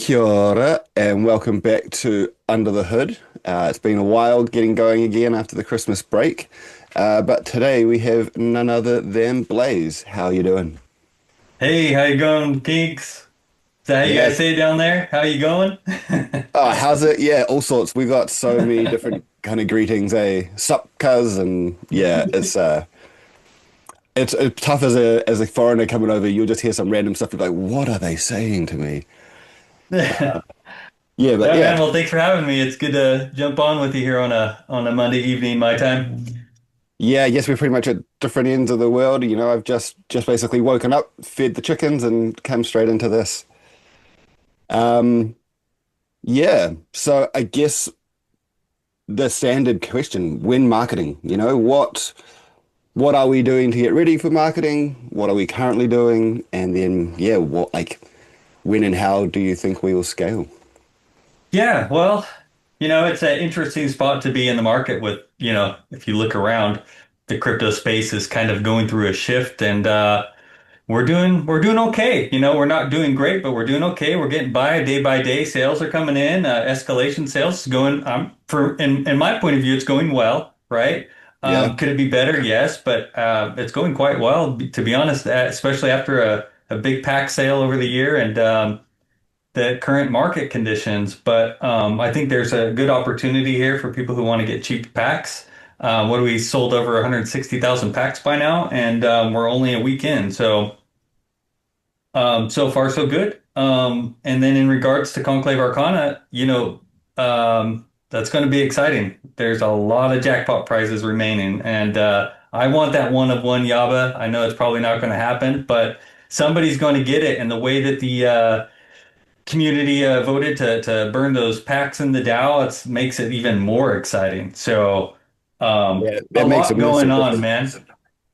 Kia ora, and welcome back to Under the Hood. It's been a while getting going again after the Christmas break, but today we have none other than Blaze. How are you doing? Hey, how you going, Keegs? Is that how you Yeah. guys say it down there? How you going? Oh, how's it? Yeah, all sorts. We've got so many different kind of greetings, eh? Sup, cuz, and yeah, it's tough as a foreigner coming over. You'll just hear some random stuff. You're like, what are they saying to me? Yeah, Yeah, but yeah, man. Well, thanks for having me. It's good to jump on with you here on a Monday evening, my time. yeah. Yes, we're pretty much at different ends of the world. I've just basically woken up, fed the chickens, and come straight into this. Um, yeah. So I guess the standard question when marketing, what are we doing to get ready for marketing? What are we currently doing? And then, yeah, when and how do you think we will scale? Yeah, well, it's an interesting spot to be in the market with, if you look around, the crypto space is kind of going through a shift and we're doing okay. We're not doing great, but we're doing okay. We're getting by day. Sales are coming in. Escalation sales is going. In my point of view, it's going well, right? Yeah. Could it be better? Yes, but it's going quite well, to be honest. Especially after a big pack sale over the year and the current market conditions. But I think there's a good opportunity here for people who want to get cheap packs. What do we sold over 160,000 packs by now, and we're only a week in, so. So far, so good. And then in regards to Conclave Arcana, that's going to be exciting. There's a lot of jackpot prizes remaining, and I want that one of one Yaba. I know it's probably not going to happen, but somebody's going to get it. And the way that the community voted to burn those packs in the DAO, it makes it even more exciting. So Yeah, a that makes a lot going massive on, difference. man.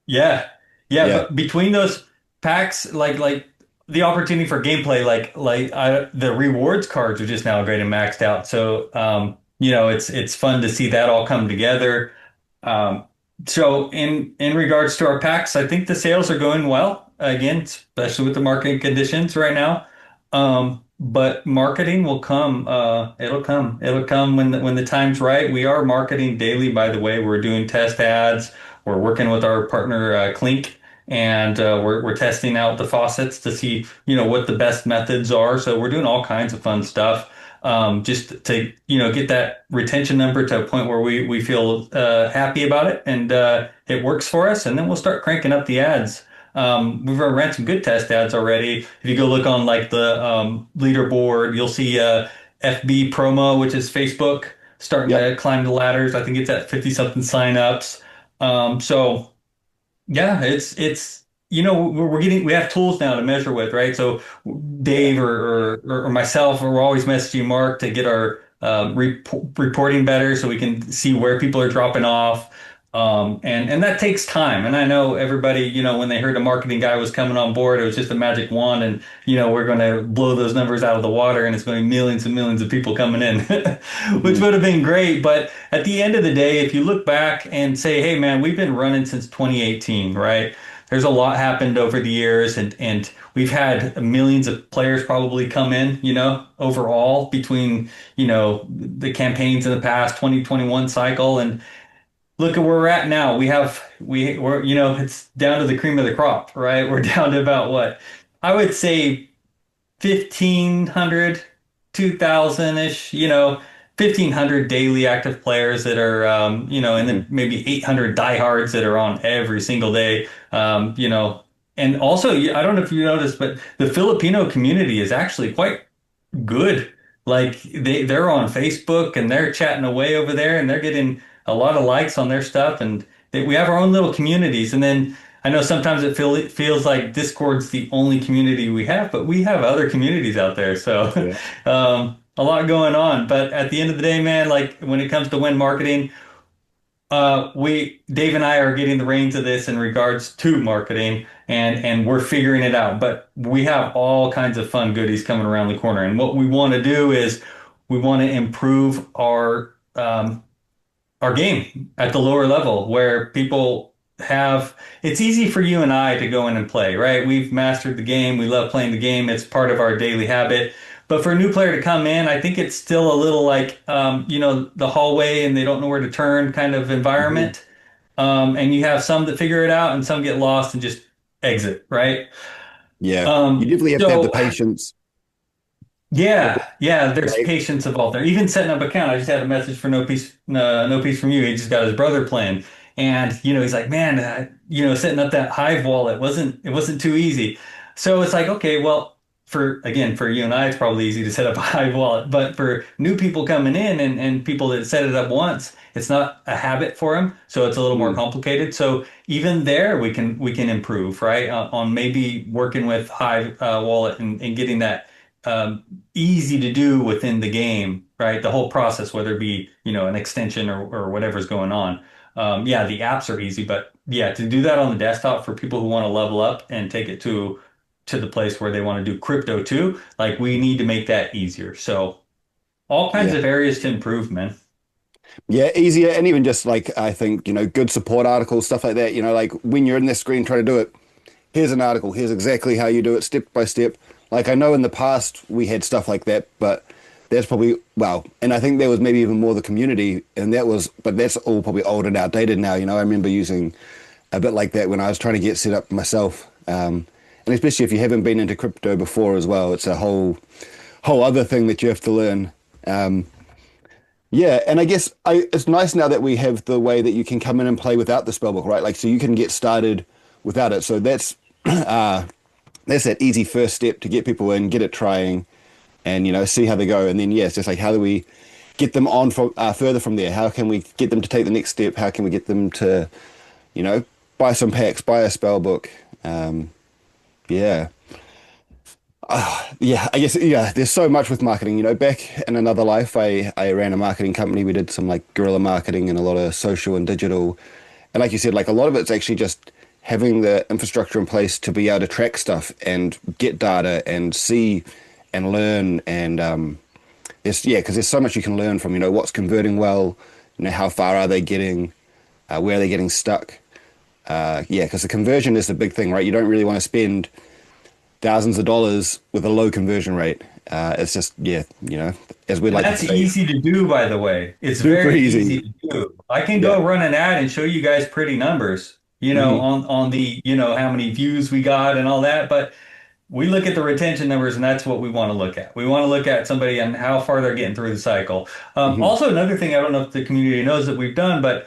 Yeah. Yeah, Yeah. but between those packs, like the opportunity for gameplay, the rewards cards are just now great and maxed out. So it's fun to see that all come together. So in regards to our packs, I think the sales are going well, again, especially with the market conditions right now. But marketing will come, it'll come. It'll come when the time's right. We are marketing daily, by the way. We're doing test ads. We're working with our partner Clink, and we're testing out the faucets to see what the best methods are. So we're doing all kinds of fun stuff, just to get that retention number to a point where we feel happy about it and it works for us, and then we'll start cranking up the ads. We've ran some good test ads already. If you go look on like the leaderboard, you'll see FB promo, which is Facebook, starting Yep. to climb the ladders. I think it's at 50 something signups. So yeah, it's we have tools now to measure with, right? So Yeah. Dave or myself, we're always messaging Mark to get our reporting better so we can see where people are dropping off. And that takes time. And I know everybody, when they heard a marketing guy was coming on board, it was just a magic wand, and we're going to blow those numbers out of the water, and it's going to be millions and millions of people coming in, which Mhm. would have been great. But at the end of the day, if you look back and say, hey, man, we've been running since 2018, right? There's a lot happened over the years, and we've had millions of players probably come in, overall between, the campaigns in the past 2021 cycle. And look at where we're at now. We're, it's down to the cream of the crop, right? We're down to about what I would say 1,500, 2,000-ish, 1,500 daily active players that are, and then Mhm. maybe 800 diehards that are on every single day. And also, I don't know if you noticed, but the Filipino community is actually quite good. Like they're on Facebook and they're chatting away over there, and they're getting a lot of likes on their stuff, and we have our own little communities. And then I know sometimes it feels like Discord's the only community we have, but we have other communities out there. So Yeah. a lot going on. But at the end of the day, man, like when it comes to win marketing, Dave and I are getting the reins of this in regards to marketing, and we're figuring it out. But we have all kinds of fun goodies coming around the corner. And what we want to do is we want to improve our game at the lower level where people have it's easy for you and I to go in and play, right? We've mastered the game. We love playing the game. It's part of our daily habit. But for a new player to come in, I think it's still a little like, the hallway and they don't know where to turn kind of Hmm. environment. And you have some that figure it out and some get lost and just exit, right? Yeah, you Um, definitely have to have the so patience with it, yeah, yeah, there's right? patience involved there. Even setting up account, I just had a message for no peace from you. He just got his brother playing, and he's like, man, setting up that Hive wallet wasn't too easy. So it's like, okay, well, for you and I, it's probably easy to set up a Hive wallet, but for new people coming in and people that set it up once, it's not a habit for them, so it's a little more Mm, complicated. So even there, we can improve, right, on maybe working with Hive wallet and getting that. Easy to do within the game, right? The whole process, whether it be, an extension or whatever's going on. Yeah, the apps are easy, but yeah, to do that on the desktop for people who want to level up and take it to the place where they want to do crypto too, like we need to make that easier. So all kinds yeah. of areas to improve, man. Yeah, easier. And even just like, I think, good support articles, stuff like that. Like when you're in this screen trying to do it, here's an article, here's exactly how you do it step by step. Like I know in the past we had stuff like that, but that's probably, well, and I think there was maybe even more the community, and but that's all probably old and outdated now. I remember using a bit like that when I was trying to get set up myself. And especially if you haven't been into crypto before as well, it's a whole other thing that you have to learn. Um, yeah, and I guess it's nice now that we have the way that you can come in and play without the spellbook, right? Like, so you can get started without it. So that's that easy first step to get people in, get it trying, and see how they go. And then it's just like how do we get them on from further from there? How can we get them to take the next step? How can we get them to, you know, buy some packs, buy a spell book? Yeah. Yeah, I guess there's so much with marketing. Back in another life, I ran a marketing company. We did some like guerrilla marketing and a lot of social and digital. And like you said, like a lot of it's actually just having the infrastructure in place to be able to track stuff and get data and see and learn and because there's so much you can learn from, what's converting well, how far are they getting, where are they getting stuck. Yeah, because the conversion is the big thing, right? You don't really want to spend thousands of dollars with a low conversion rate. It's just, as we And like to that's say, easy to do, by the way. It's super very easy. easy to do. I can Yeah. go run an ad and show you guys pretty numbers, Hmm. on the, how many views we got and all that. But we look at the retention numbers, and that's what we want to look at. We want to look at somebody and how far they're getting through the cycle. Hmm. Also, another thing I don't know if the community knows that we've done, but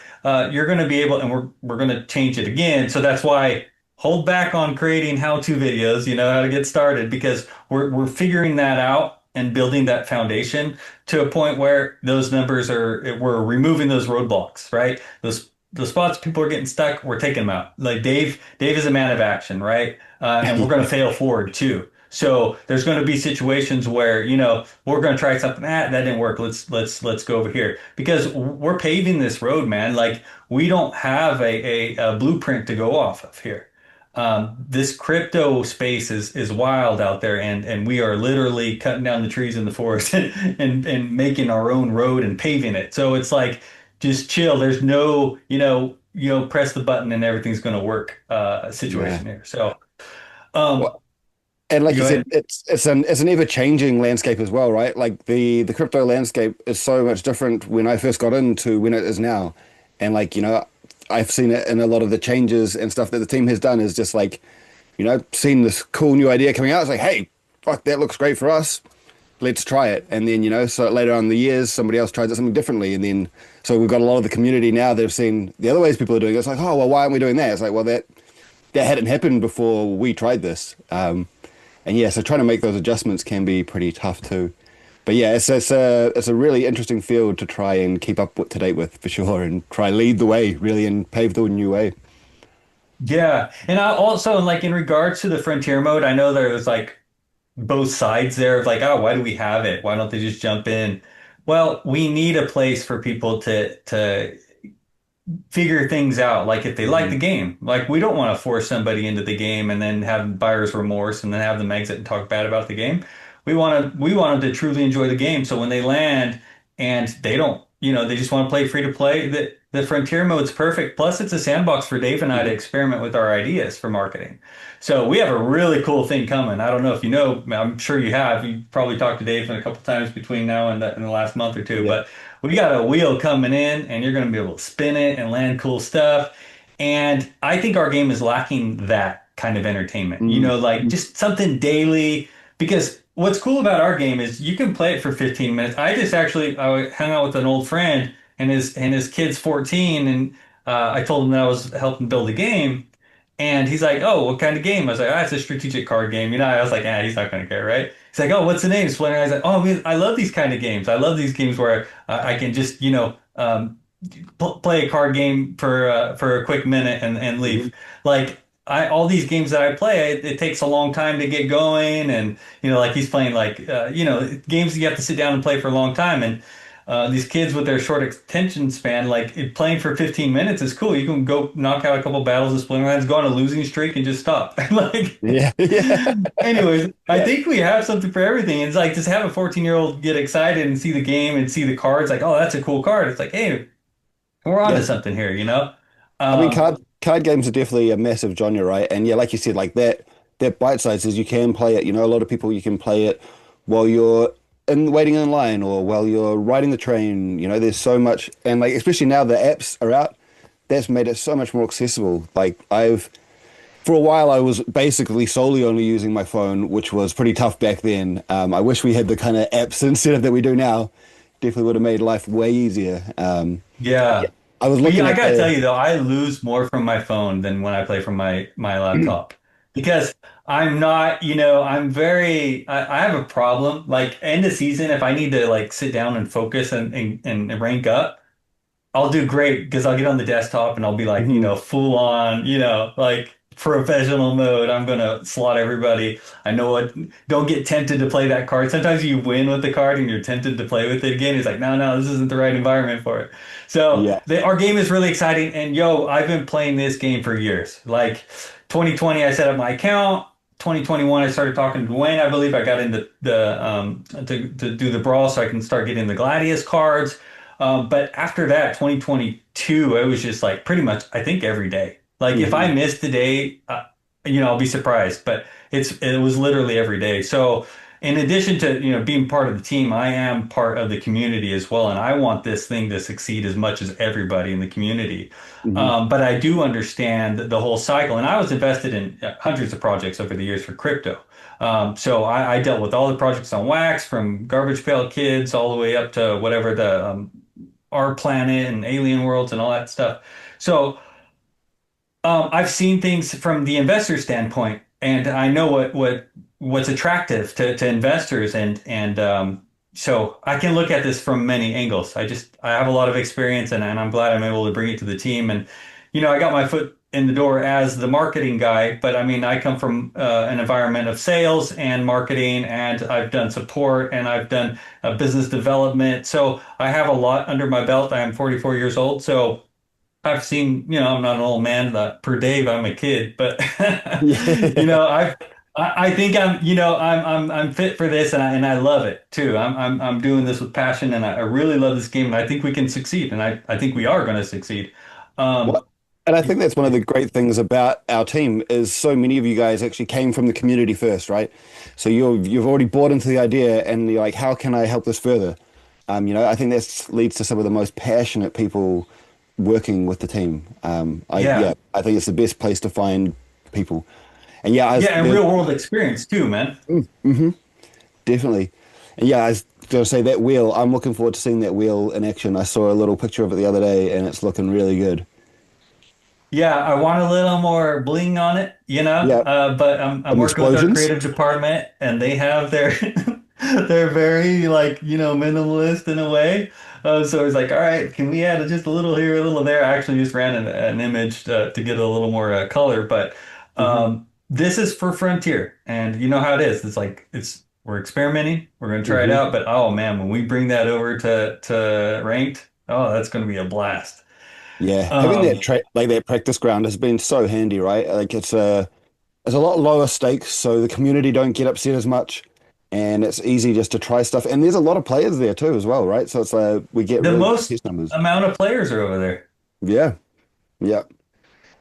you're going to be able, and we're going to change it again. So that's why hold back on creating how-to videos. How to get started because we're figuring that out and building that foundation to a point where those numbers we're removing those roadblocks, right? Those the spots people are getting stuck, we're taking them out. Like Dave is a man of action, right? And we're going to fail forward too. So there's going to be situations where, we're going to try something. That didn't work. Let's go over here because we're paving this road, man. Like we don't have a blueprint to go off of here. This crypto space is wild out there, and we are literally cutting down the trees in the forest and making our own road and paving it. So it's like just chill. There's no, press the button and everything's going to work Yeah. situation here. So. Um, Well, and like you Go said, ahead. it's an ever-changing landscape as well, right? Like the crypto landscape is so much different when I first got into when it is now. And like, I've seen it in a lot of the changes and stuff that the team has done is just like, seen this cool new idea coming out. It's like, hey, fuck, that looks great for us. Let's try it. And then, so later on in the years, somebody else tries it something differently. And then, so we've got a lot of the community now that have seen the other ways people are doing it. It's like, oh, well, why aren't we doing that? It's like, well, that hadn't happened before we tried this. And yeah, so trying to make those adjustments can be pretty tough too. But yeah, it's a really interesting field to try and keep up to date with for sure, and try lead the way really and pave the new way. Yeah. And I also, like, in regards to the frontier mode, I know there was like both sides there of like, oh, why do we have it? Why don't they just jump in? Well, we need a place for people to figure things out. Like if they like Hmm. the game, like we don't want to force somebody into the game and then have buyer's remorse and then have them exit and talk bad about the game. We want them to truly enjoy the game. So when they land and they don't, they just want to play free to play. The Frontier mode's perfect. Plus, it's a sandbox for Dave and I to Mhm. experiment with our ideas for marketing. So we have a really cool thing coming. I don't know if you know, I'm sure you have. You probably talked to Dave a couple times between now and the last month or two, Yeah. but we got a wheel coming in and you're going to be able to spin it and land cool stuff. And I think our game is lacking that kind of entertainment, Mm. like just something daily. Because what's cool about our game is you can play it for 15 minutes. I hung out with an old friend and his kid's 14, and I told him that I was helping build a game. And he's like, "Oh, what kind of game?" I was like, "Ah, it's a strategic card game." I was like, "Ah, he's not gonna care, right?" He's like, "Oh, what's the name?" Splinter. I was like, "Oh, man, I love these kind of games. I love these games where I can just, play a card game for a quick minute and Mhm. leave." Like all these games that I play, it takes a long time to get going, and like he's playing like games you have to sit down and play for a long time, and these kids with their short attention span, like playing for 15 minutes is cool. You can go knock out a couple battles of Splinterlands, go on a losing streak, and just stop. Like, Yeah. Yeah. anyways, I Yeah. think we have something for everything. It's like just have a 14-year-old get excited and see the game and see the cards, like, oh, that's a cool card. It's like, hey, we're onto Yeah. something here. I mean, Um, card games are definitely a massive genre, right? And yeah, like you said, like that bite size is you can play it. A lot of people you can play it while you're waiting in line or while you're riding the train. There's so much, and like especially now the apps are out, that's made it so much more accessible. Like for a while I was basically solely only using my phone, which was pretty tough back then. I wish we had the kind of apps instead of that we do now. Definitely would have made life way easier. Yeah. yeah. I was But yeah, looking I at gotta tell the. you though, I lose more from my phone than when I play from my laptop because I'm not, I'm very, I have a problem. Like end of season, if I need to like sit down and focus and rank up, I'll do great because I'll get on the desktop and I'll be like, Mhm. full on, like professional mode. I'm gonna slot everybody. I know what, don't get tempted to play that card. Sometimes you win with the card and you're tempted to play with it again. It's like, no, no, this isn't the right environment for it. So Yeah. our game is really exciting. And I've been playing this game for years. Like 2020, I set up my account. 2021, I started talking to Dwayne. I believe I got into the to do the brawl so I can start getting the Gladius cards. But after that, 2022, it was just like pretty much, I think every day. Like if I Mhm. missed a day, I'll be surprised. But it was literally every day. So in addition to being part of the team, I am part of the community as well, and I want this thing to succeed as much as everybody in the community. Mhm. But I do understand the whole cycle, and I was invested in hundreds of projects over the years for crypto. So I dealt with all the projects on Wax, from Garbage Pail Kids all the way up to whatever the our planet and alien worlds and all that stuff. So I've seen things from the investor standpoint, and I know what's attractive to investors, and so I can look at this from many angles. I have a lot of experience, and I'm glad I'm able to bring it to the team. And I got my foot in the door as the marketing guy, but I mean, I come from an environment of sales and marketing, and I've done support, and I've done business development. So I have a lot under my belt. I am 44 years old, so. I've seen, I'm not an old man, per Dave, I'm a kid, but you Yeah. know, I think I'm fit for this, and I love it too. I'm doing this with passion, and I really love this game, and I think we can succeed, and I think we are going to succeed. Um, What? And I think that's one of the great things about our team is so many of you guys actually came from the community first, right? So you've already bought into the idea and you're like, how can I help this further? I think that leads to some of the most passionate people working with the team. yeah, I think it's the best place to find people. And yeah, yeah, and real world experience too, man. definitely. And yeah, I was going to say that wheel. I'm looking forward to seeing that wheel in action. I saw a little picture of it the other day, and it's looking really good. Yeah, I want a little more bling on it, Yeah, but I'm some working with our explosions. creative department, and they have their they're very like minimalist in a way. So it's like, all right, can we add just a little here, a little there? I actually just ran an image to get a little more color, but Hmm. this is for Frontier, and you know how it is. It's like we're experimenting, we're gonna try it Hmm. out, but oh man, when we bring that over to ranked, oh, that's gonna be a blast. Yeah, having Um, that practice ground has been so handy, right? Like it's a lot lower stakes, so the community don't get upset as much, and it's easy just to try stuff. And there's a lot of players there too as well, right? So it's we get The really good most test numbers. amount of players are over there. Yeah, yeah.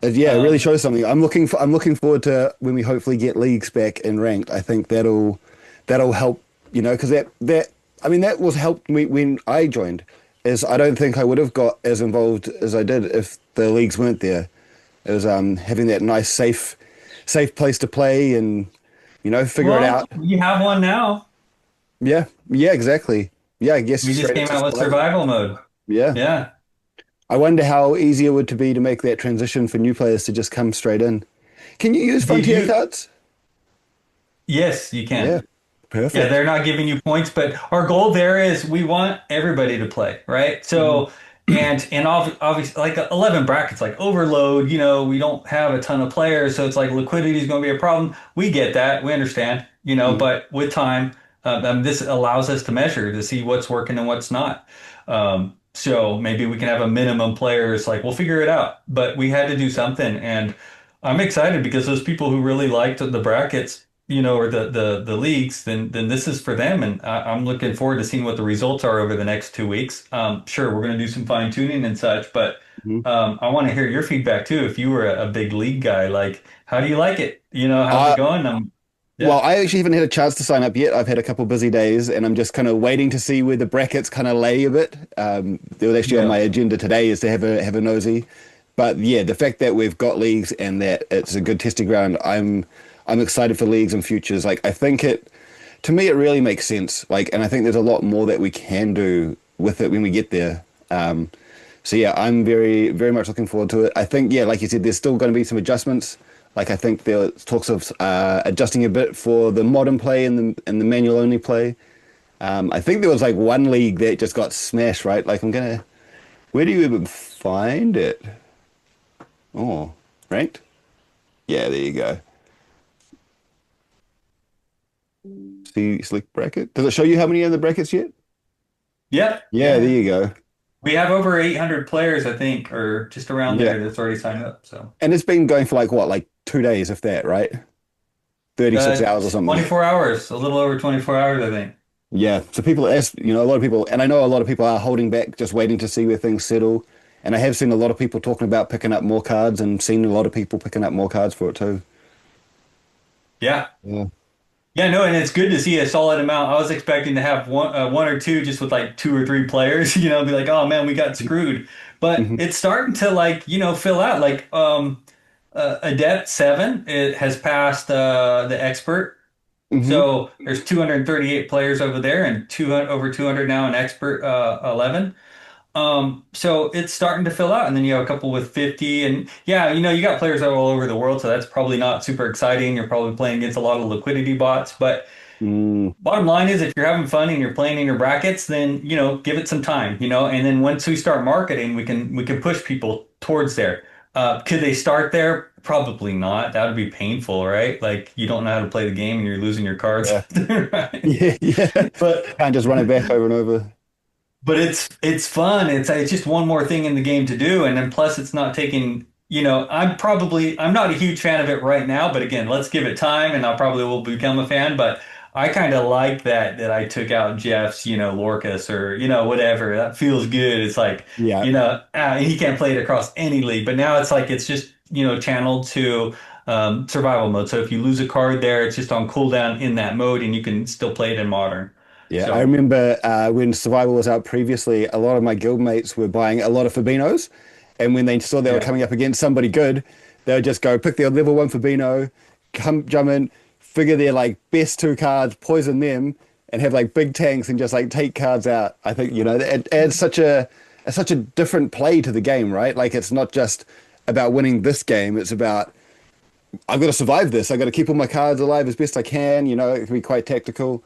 Yeah, it really Um, shows something. I'm looking forward to when we hopefully get leagues back in ranked. I think that'll help, because that I mean that was helped me when I joined. Is I don't think I would have got as involved as I did if the leagues weren't there. It was having that nice safe place to play and figure it well, out. you have one now. Yeah, yeah, exactly. Yeah, I guess We just straight came into out with survival. survival mode. Yeah. Yeah. I wonder how easy it would to be to make that transition for new players to just come straight in. Can you use Did Frontier you? cards? Yes, you can. Yeah, Yeah, perfect. they're not giving you points, but our goal there is we want everybody to play, right? Mhm. So, and obviously, like 11 brackets, like overload, we don't have a ton of players, so it's like liquidity is going to be a problem. We get that, we understand, Mhm. but with time, this allows us to measure to see what's working and what's not. So maybe we can have a minimum players, like we'll figure it out, but we had to do something, and I'm excited because those people who really liked the brackets or the leagues, then this is for them. And I'm looking forward to seeing what the results are over the next 2 weeks. Sure, we're going to do some fine tuning and such, but Mhm. I want to hear your feedback too. If you were a big league guy, like, how do you like it? How's it I going? Well, Yeah, I actually haven't had a chance to sign up yet. I've had a couple busy days, and I'm just kind of waiting to see where the brackets kind of lay a bit. They were actually on my yeah. agenda today is to have a nosy. But yeah, the fact that we've got leagues and that it's a good testing ground, I'm excited for leagues and futures. Like I think to me, it really makes sense. Like, and I think there's a lot more that we can do with it when we get there. So yeah, I'm very, very much looking forward to it. I think, yeah, like you said, there's still going to be some adjustments. Like I think there's talks of adjusting a bit for the modern play and the manual only play. I think there was like one league that just got smashed, right? Like where do you even find it? Oh, ranked? Yeah, there you go. See, select bracket. Does it show you how many are in the brackets yet? Yep, Yeah, there yeah. you go. We have over 800 players, I think, or just around Yeah. there that's already signed up. So, And it's been going for like what, like 2 days, if that, right? 36 hours or something. 24 hours, a little over 24 hours, I think. Yeah. So people, as a lot of people, and I know a lot of people are holding back, just waiting to see where things settle. And I have seen a lot of people talking about picking up more cards and seen a lot of people picking up more cards for it too. Yeah. Yeah. Yeah, no, and it's good to see a solid amount. I was expecting to have one or two just with like two or three players, be like, oh man, we got screwed. But Hmm. it's starting to like, fill out. Like Adept 7, it has passed the expert. Hmm. So there's 238 players over there and 200 over 200 now in expert 11. So it's starting to fill out, and then you have a couple with 50, and yeah, you got players all over the world, so that's probably not super exciting. You're probably playing against a lot of liquidity bots, but Mm, bottom line is if you're having fun and you're playing in your brackets, then give it some time, and then once we start marketing, we can push people towards there. Could they start there? Probably not. That would be painful, right? Like you don't know how to play the game and you're losing your cards, yeah. right? Yeah. Yeah. But Can't just run it back over and over. But it's fun. It's just one more thing in the game to do, and then plus it's not taking. I'm not a huge fan of it right now, but again, let's give it time, and I probably will become a fan. But I kind of like that I took out Jeff's, Lorcas or whatever. That feels good. It's like Yeah. he can't play it across any league, but now it's like it's just channeled to survival mode. So if you lose a card there, it's just on cooldown in that mode, and you can still play it in modern. Yeah, I So remember when Survival was out previously, a lot of my guildmates were buying a lot of Fabinos, and when they saw they were yeah. coming up against somebody good, they would just go pick their level one Fabino, come jump in, figure their like best two cards, poison them, and have like big tanks and just like take cards out. I think it adds such a different play to the game, right? Like it's not just about winning this game; it's about I've got to survive this. I've got to keep all my cards alive as best I can. It can be quite tactical.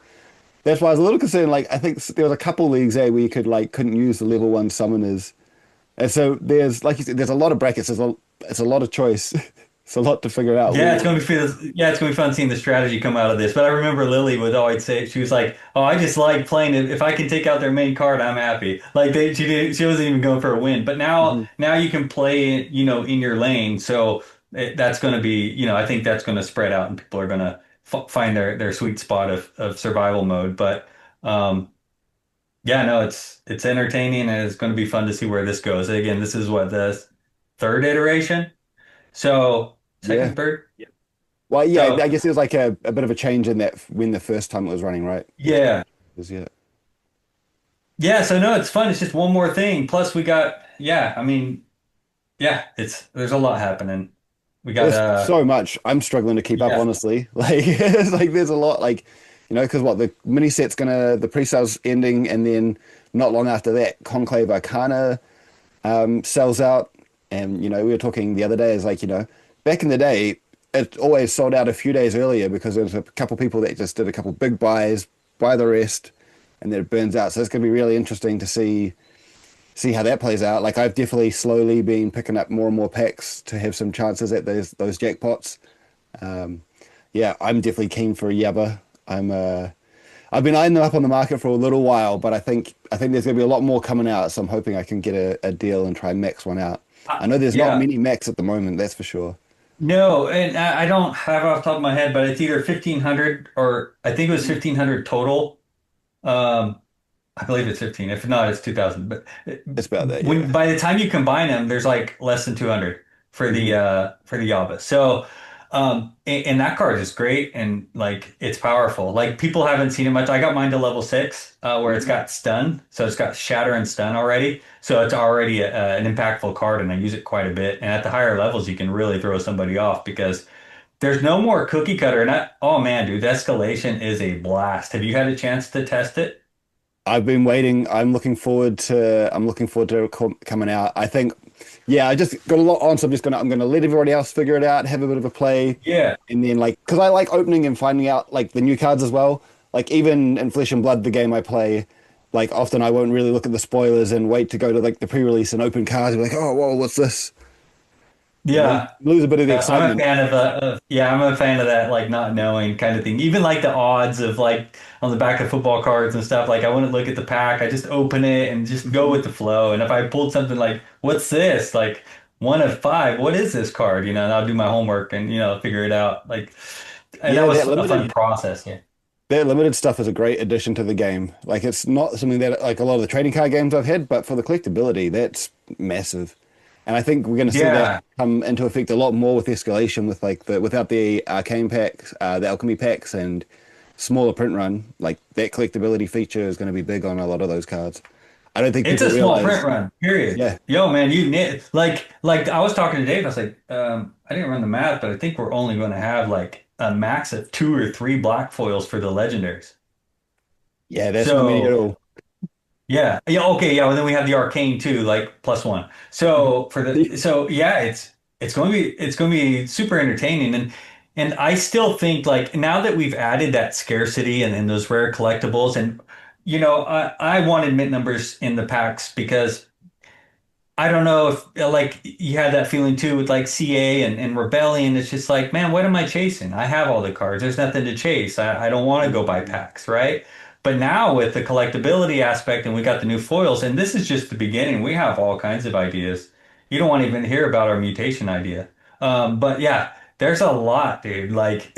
That's why I was a little concerned. Like, I think there was a couple leagues there where you couldn't use the level one summoners, and so there's like you said, there's a lot of brackets. It's a lot of choice. It's a lot to figure out. Yeah, it's gonna be fun seeing the strategy come out of this. But I remember Lily would always say she was like, "Oh, I just like playing it. If I can take out their main card, I'm happy." Like she wasn't even going for a win. But now Mhm. now you can play it, in your lane. So that's gonna be, I think that's gonna spread out, and people are gonna f find their sweet spot of survival mode. But um, yeah, no, it's entertaining and it's going to be fun to see where this goes. Again, this is what the third iteration. So Yeah. second, third. Well, yeah, So I guess there was like a bit of a change in that when the first time it was running, right? yeah, Yeah. yeah. So no, it's fun. It's just one more thing. Plus we got yeah. I mean yeah, it's there's a lot happening. We got There's so much. I'm struggling to keep up, yeah. honestly. Like, it's like there's a lot, like, because what the mini set's gonna, the pre-sale's ending, and then not long after that, Conclave Arcana sells out. And, we were talking the other day, is like, back in the day, it always sold out a few days earlier because there was a couple people that just did a couple big buys, buy the rest, and then it burns out. So it's gonna be really interesting to see how that plays out. Like I've definitely slowly been picking up more and more packs to have some chances at those jackpots. Um, yeah, I'm definitely keen for a Yabba. I've been eyeing them up on the market for a little while, but I think there's gonna be a lot more coming out, so I'm hoping I can get a deal and try and max one out. I know there's not Yeah. many max at the moment, that's for sure. No, and I don't have it off the top of my head, but it's either 1500 or I think it was 1500 total. Um, I believe it's 15. If not, it's 2000. But It's about that, when yeah. by the time you combine them, there's like less than 200 Hmm. for the Yaba. So and that card is great and like it's powerful. Like people haven't seen it much. I got mine to level 6 where it's got stun. So it's got shatter and stun already. So it's already an impactful card and I use it quite a bit. And at the higher levels, you can really throw somebody off because there's no more cookie cutter. And oh man, dude, escalation is a blast. Have you had a chance to test it? I've been waiting. I'm looking forward to coming out. I think, yeah, I just got a lot on, so I'm gonna let everybody else figure it out, have a bit of a play, Yeah. and then like, because I like opening and finding out like the new cards as well. Like even in Flesh and Blood, the game I play, like often I won't really look at the spoilers and wait to go to like the pre-release and open cards and be like, oh, whoa, what's this? Yeah. Lose a bit of the I'm a excitement. fan yeah, I'm a fan of that like not knowing kind of thing. Even like the odds of like on the back of football cards and stuff. Like I wouldn't look at the pack. I just open it and just go with the flow. And if I pulled something like, what's this? Like one of five, what is this card? And I'll do my homework and figure it out. Like and that Yeah, was a fun process. Yeah. that limited stuff is a great addition to the game. Like it's not something that like a lot of the trading card games I've had, but for the collectability, that's massive. And I think we're going to see that Yeah. come into effect a lot more with escalation, with like the without the arcane packs, the alchemy packs, and smaller print run. Like that collectability feature is going to be big on a lot of those cards. I don't think It's people a small print realize. run, period. Yeah, Yo, man, you like I was talking to Dave. I was like, I didn't run the math, but I think we're only going to have like a max of two or three black foils for the legendaries. yeah, that's not many at So all. yeah, yeah, okay, yeah. Well, then we have the arcane too, like plus one. So yeah, it's going to be super entertaining, and I still think like now that we've added that scarcity and those rare collectibles, and I wanted mint numbers in the packs because. I don't know if like you had that feeling too with like CA and Rebellion. It's just like, man, what am I chasing? I have all the cards. There's nothing to chase. I don't want to go buy packs, right? But now with the collectability aspect and we got the new foils, and this is just the beginning. We have all kinds of ideas. You don't want to even hear about our mutation idea. But yeah, there's a lot, dude. Like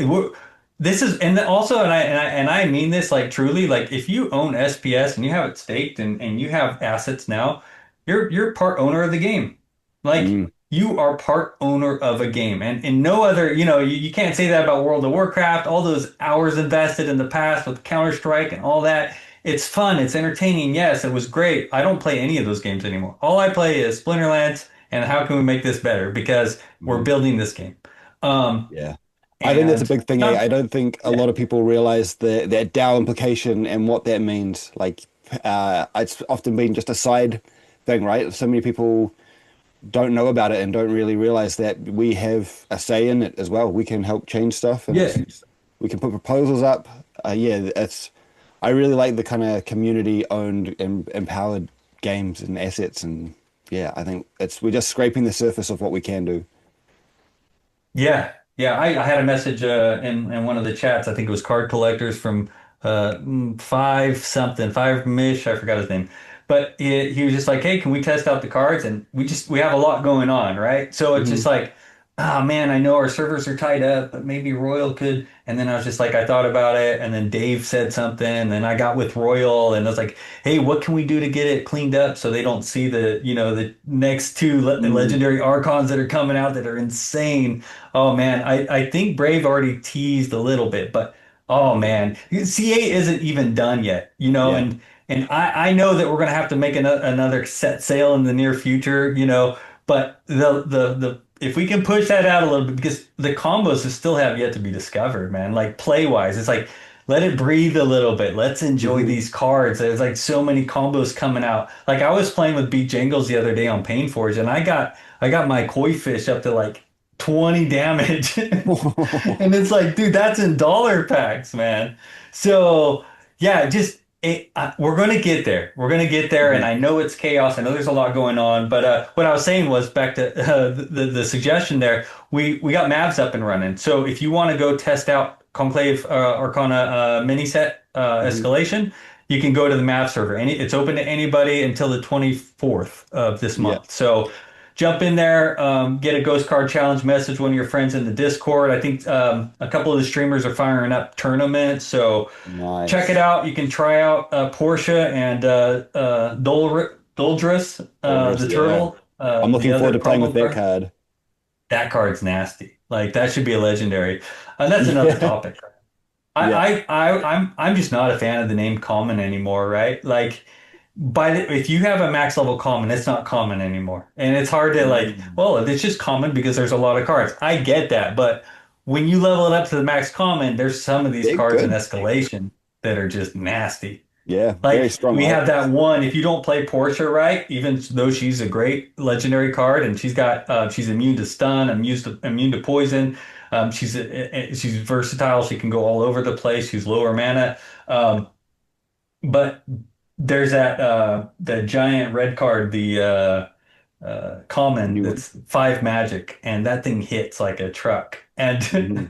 this is, and also, and I mean this like truly. Like if you own SPS and you have it staked and you have assets now. You're part owner of the game. Like Mm. you are part owner of a game. And no other, you can't say that about World of Warcraft, all those hours invested in the past with Counter-Strike and all that. It's fun, it's entertaining. Yes, it was great. I don't play any of those games anymore. All I play is Splinterlands and how can we make this better? Because we're Mm. building this game. Um, Yeah. I think that's a and big thing, eh? I don't think a yeah, lot of people realize that DAO implication and what that means. Like, it's often been just a side thing, right? So many people don't know about it and don't really realize that we have a say in it as well. We can help change stuff, and yeah. we can put proposals up. Yeah, it's. I really like the kind of community-owned and empowered games and assets, and yeah, I think we're just scraping the surface of what we can do. Yeah, yeah. I had a message in one of the chats. I think it was card collectors from five something, five Mish. I forgot his name, but he was just like, "Hey, can we test out the cards?" And we have a lot going on, right? So it's just Mhm. like oh man, I know our servers are tied up, but maybe Royal could. And then I was just like, I thought about it. And then Dave said something. And I got with Royal and I was like, hey, what can we do to get it cleaned up so they don't see the next two Mm, legendary Archons that are coming out that are insane. Oh man, I think Brave already teased a little bit, but oh man, CA isn't even done yet, yeah. and I know that we're gonna have to make another set sail in the near future, but the if we can push that out a little bit because the combos still have yet to be discovered, man. Like play wise, it's like let it breathe a little bit. Let's enjoy Hmm. these cards. There's like so many combos coming out. Like I was playing with Beat Jangles the other day on Painforge, and I got my koi fish up to like 20 damage. And it's like, dude, that's in dollar packs, man. So yeah, we're gonna get there. We're gonna get there, and Hmm. I know it's chaos. I know there's a lot going on, but what I was saying was back to the suggestion there. We got Mavs up and running. So if you want to go test out Conclave Arcana mini set Hmm. escalation, you can go to the Mav server. It's open to anybody until the 24th of this Yeah. month. So jump in there, get a ghost card challenge, message one of your friends in the Discord. I think a couple of the streamers are firing up tournaments, so check it Nice. out. You can try out Portia and Doldrus, Doldrus, the yeah. turtle, I'm the looking forward other to playing with promo that card. card. That card's nasty. Like that should be a legendary. That's another Yeah. topic. Yeah. I'm just not a fan of the name common anymore, right? Like if you have a max level common, it's not common anymore. And it's hard to like, Mm. well, it's just common because there's a lot of cards. I get that, but when you level it up to the max common, there's some of these They're cards in good. escalation that are just nasty. Yeah. Very Like strong we have that items. one, if you don't play Portia right, even though she's a great legendary card and she's immune to stun, immune to poison. She's versatile. She can go all over the place. She's lower mana. Um, but there's that giant red card, the common New one. that's 5 magic, and that thing hits like a truck. And Hmm.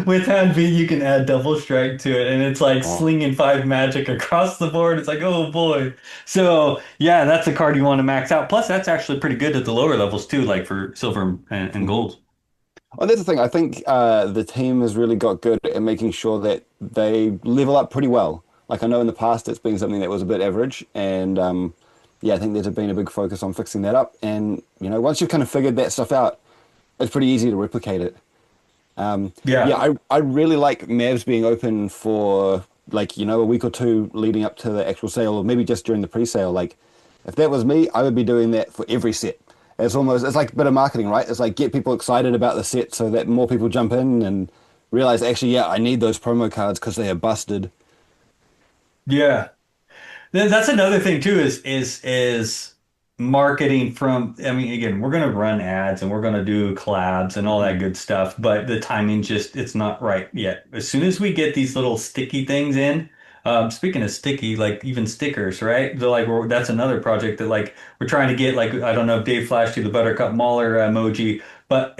with hand V, you can add double strike to it, and it's like Oh. slinging 5 magic across the board. It's like, oh boy. So yeah, that's a card you want to max out. Plus, that's actually pretty good at the lower levels too, like for silver and Hmm. gold. Oh, that's the thing. I think the team has really got good at making sure that they level up pretty well. Like I know in the past it's been something that was a bit average, and yeah, I think there's been a big focus on fixing that up. And once you've kind of figured that stuff out, it's pretty easy to replicate it. Yeah, Yeah. I really like Mavs being open for like a week or two leading up to the actual sale, or maybe just during the pre-sale. Like if that was me, I would be doing that for every set. It's like a bit of marketing, right? It's like get people excited about the set so that more people jump in and realize actually, yeah, I need those promo cards because they are busted. Yeah. That's another thing too is marketing from I mean again we're gonna run ads and we're gonna do collabs and all that Hmm. good stuff but the timing just it's not right yet. As soon as we get these little sticky things in, speaking of sticky, like even stickers, right? They're like that's another project that like we're trying to get like I don't know if Dave flashed you the Buttercup Mauler emoji, but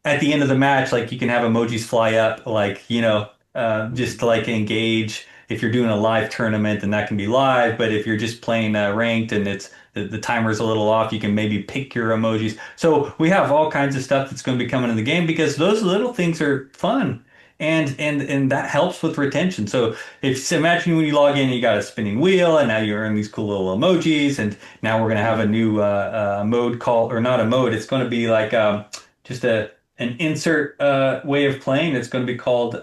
at the end of the match like you can have emojis fly up like just to like engage if you're doing a live tournament, then that can be live. But if you're just playing ranked and it's the timer's a little off, you can maybe pick your emojis. So we have all kinds of stuff that's going to be coming in the game because those little things are fun. And that helps with retention. So imagine when you log in, you got a spinning wheel, and now you earn these cool little emojis, and now we're gonna have a new mode called, or not a mode. It's going to be like just an insert way of playing. It's going to be called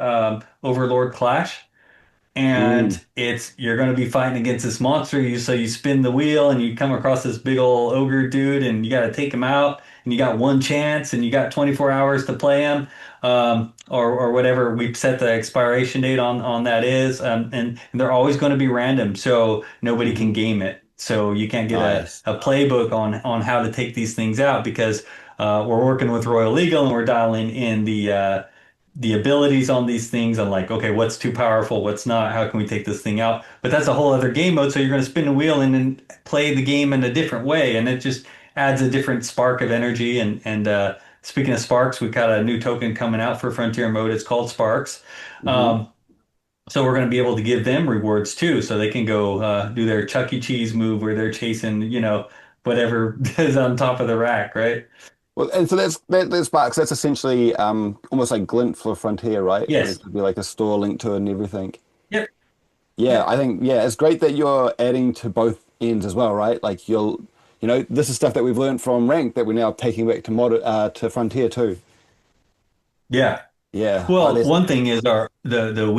Overlord Clash, Mm. and it's you're going to be fighting against this monster. So you spin the wheel and you come across this big old ogre dude, and you got to take him out. And you got one chance, and you got 24 hours to play him, or whatever we set the expiration date on that is. And they're always going to be random, so nobody can Hmm. game it. So you can't get Nice. a playbook on how to take these things out because we're working with Royal Legal and we're dialing in the abilities on these things and like, okay, what's too powerful, what's not, how can we take this thing out? But that's a whole other game mode. So you're going to spin the wheel and then play the game in a different way. And it just adds a different spark of energy. And speaking of sparks, we've got a new token coming out for Frontier mode. It's called Sparks. Hmm. Um, so we're going to be able to give them rewards too. So they can go do their Chuck E. Cheese move where they're chasing, whatever is on top of the rack, right? Well, and so that's Sparks. That's essentially almost like Glint for Frontier, right? Where it Yes. could be like a store link to it and everything. Yep. Yeah, Yep. I think it's great that you're adding to both ends as well, right? Like this is stuff that we've learned from Rank that we're now taking back to to Frontier too. Yeah. Yeah. Oh, Well, there's one thing is our the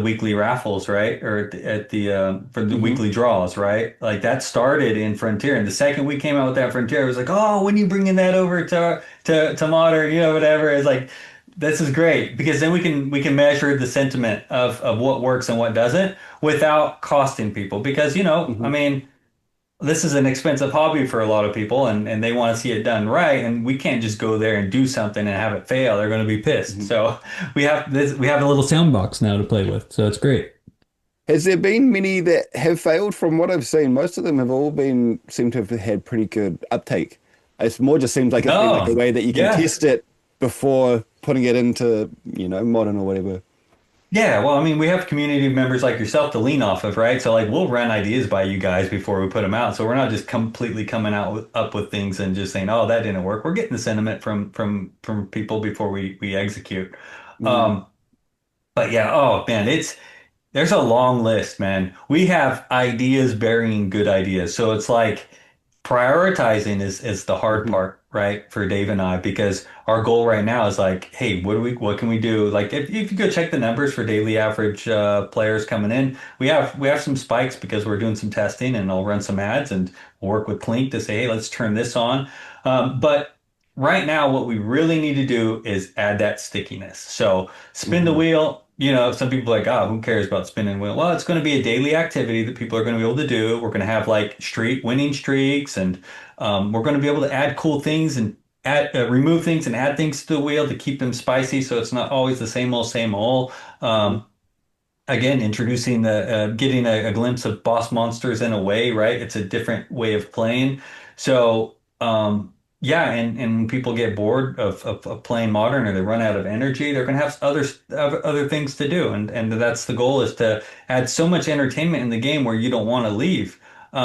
weekly raffles, right? Or at the for the hmm weekly draws, right? Like that started in Frontier, and the second we came out with that Frontier, it was like, oh, when are you bringing that over to Modern, whatever. It's like this is great because then we can measure the sentiment of what works and what doesn't without costing people. Because I hmm mean, this is an expensive hobby for a lot of people, and they want to see it done right, and we can't just go there and do something and have it fail. They're going to be pissed. hmm So we have a little sound box now to play with, so it's great. Has there been many that have failed? From what I've seen, most of them have all been seem to have had pretty good uptake. It's more just seems like it's been like a Oh, way that you can yeah. test it before putting it into, modern or whatever. Yeah, well, I mean, we have community members like yourself to lean off of, right? So like we'll run ideas by you guys before we put them out. So we're not just completely coming out up with things and just saying, "Oh, that didn't work." We're getting the sentiment from people before we execute. Mm-hmm. Um, but yeah, oh man, there's a long list, man. We have ideas burying good ideas. So it's like prioritizing is the hard hmm part, right, for Dave and I, because our goal right now is like, hey, what can we do? Like if you go check the numbers for daily average players coming in, we have some spikes because we're doing some testing and I'll run some ads and we'll work with Clink to say, hey, let's turn this on. But right now, what we really need to do is add that stickiness. So spin the hmm wheel. Some people are like, oh, who cares about spinning the wheel? Well, it's going to be a daily activity that people are going to be able to do. We're going to have like streak winning streaks, and we're going to be able to add cool things and remove things and add things to the wheel to keep them spicy, so it's not always the same old, same old. hmm Again, introducing getting a glimpse of boss monsters in a way, right? It's a different way of playing. So, yeah, and when people get bored of playing modern or they run out of energy, they're going to have other things to do. And that's the goal, is to add so much entertainment in the game where you don't want to leave.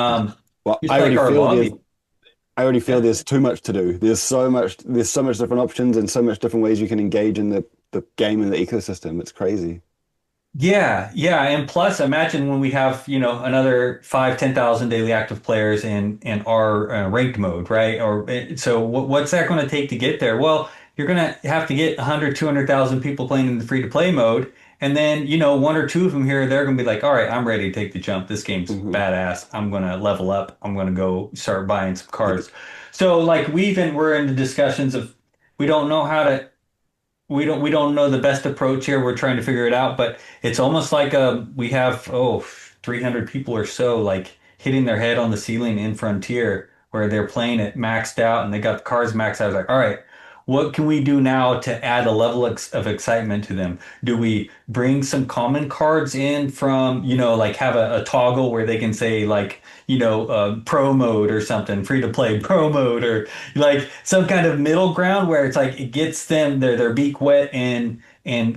Yeah. Um, Well, just like our lobby. I already feel Yeah. there's too much to do. There's so much different options and so much different ways you can engage in the game and the ecosystem. It's crazy. Yeah, yeah, and plus, imagine when we have, another 5, 10,000 daily active players in our ranked mode, right? So what's that going to take to get there? Well, you're going to have to get 100, 200,000 people playing in the free to play mode, and then, one or two of them here, they're going to be like, all right, I'm ready to take the jump. This game's hmm badass. I'm going to level up. I'm going to go start buying some cards. So, like, we're in the discussions of we don't know how to we don't know the best approach here. We're trying to figure it out, but it's almost like we have 300 people or so like hitting their head on the ceiling in Frontier where they're playing it maxed out and they got the cards maxed out. I was like, all right, what can we do now to add a level of excitement to them? Do we bring some common cards in from, like have a toggle where they can say like, pro mode or something, free to play pro mode, or like some kind of middle ground where it's like it gets them their beak wet in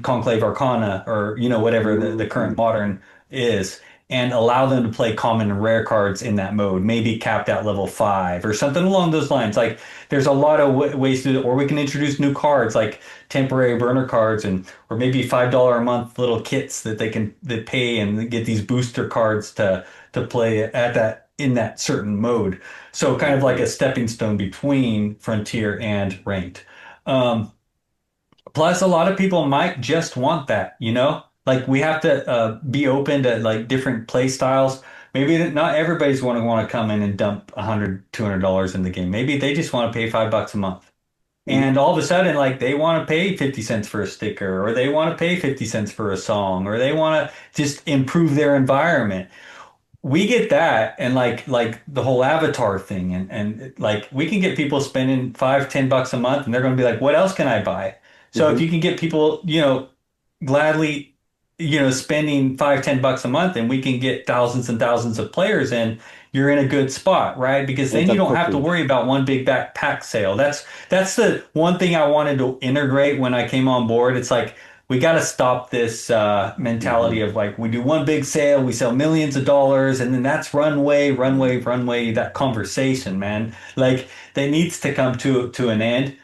Conclave Arcana, or whatever the current mm modern is, and allow them to play common and rare cards in that mode, maybe capped at level 5 or something along those lines. Like there's a lot of ways to do it, or we can introduce new cards like temporary burner cards, and or maybe $5 a month little kits that they can that pay and get these booster cards to play at that in that certain mode. So kind of like a hmm stepping stone between Frontier and Ranked. Um, Plus, a lot of people might just want that. Like we have to be open to like different play styles. Maybe not everybody's going to want to come in and dump 100, $200 in the game. Maybe they just want to pay $5 a month. hmm And all of a sudden, like they want to pay 50 cents for a sticker, or they want to pay 50 cents for a song, or they want to just improve their environment. We get that, and like the whole avatar thing, and like we can get people spending 5, $10 a month, and they're going to be like, what else can I buy? So if hmm you can get people, gladly, spending 5, $10 a month, and we can get thousands and thousands of players in, you're in a good spot, right? Because Adds then you up don't have to quickly. worry about one big backpack sale. That's the one thing I wanted to integrate when I came on board. It's like we got to stop this mentality Hmm. of like we do one big sale, we sell millions of dollars, and then that's runway, runway, runway. That conversation, man, like that needs to come to an end.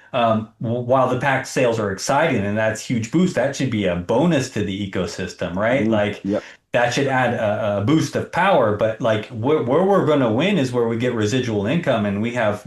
While the pack sales are exciting and that's huge boost, that should be a bonus to the ecosystem, right? Mm, Like yep. that should add a boost of power. But like where we're going to win is where we get residual income and we have,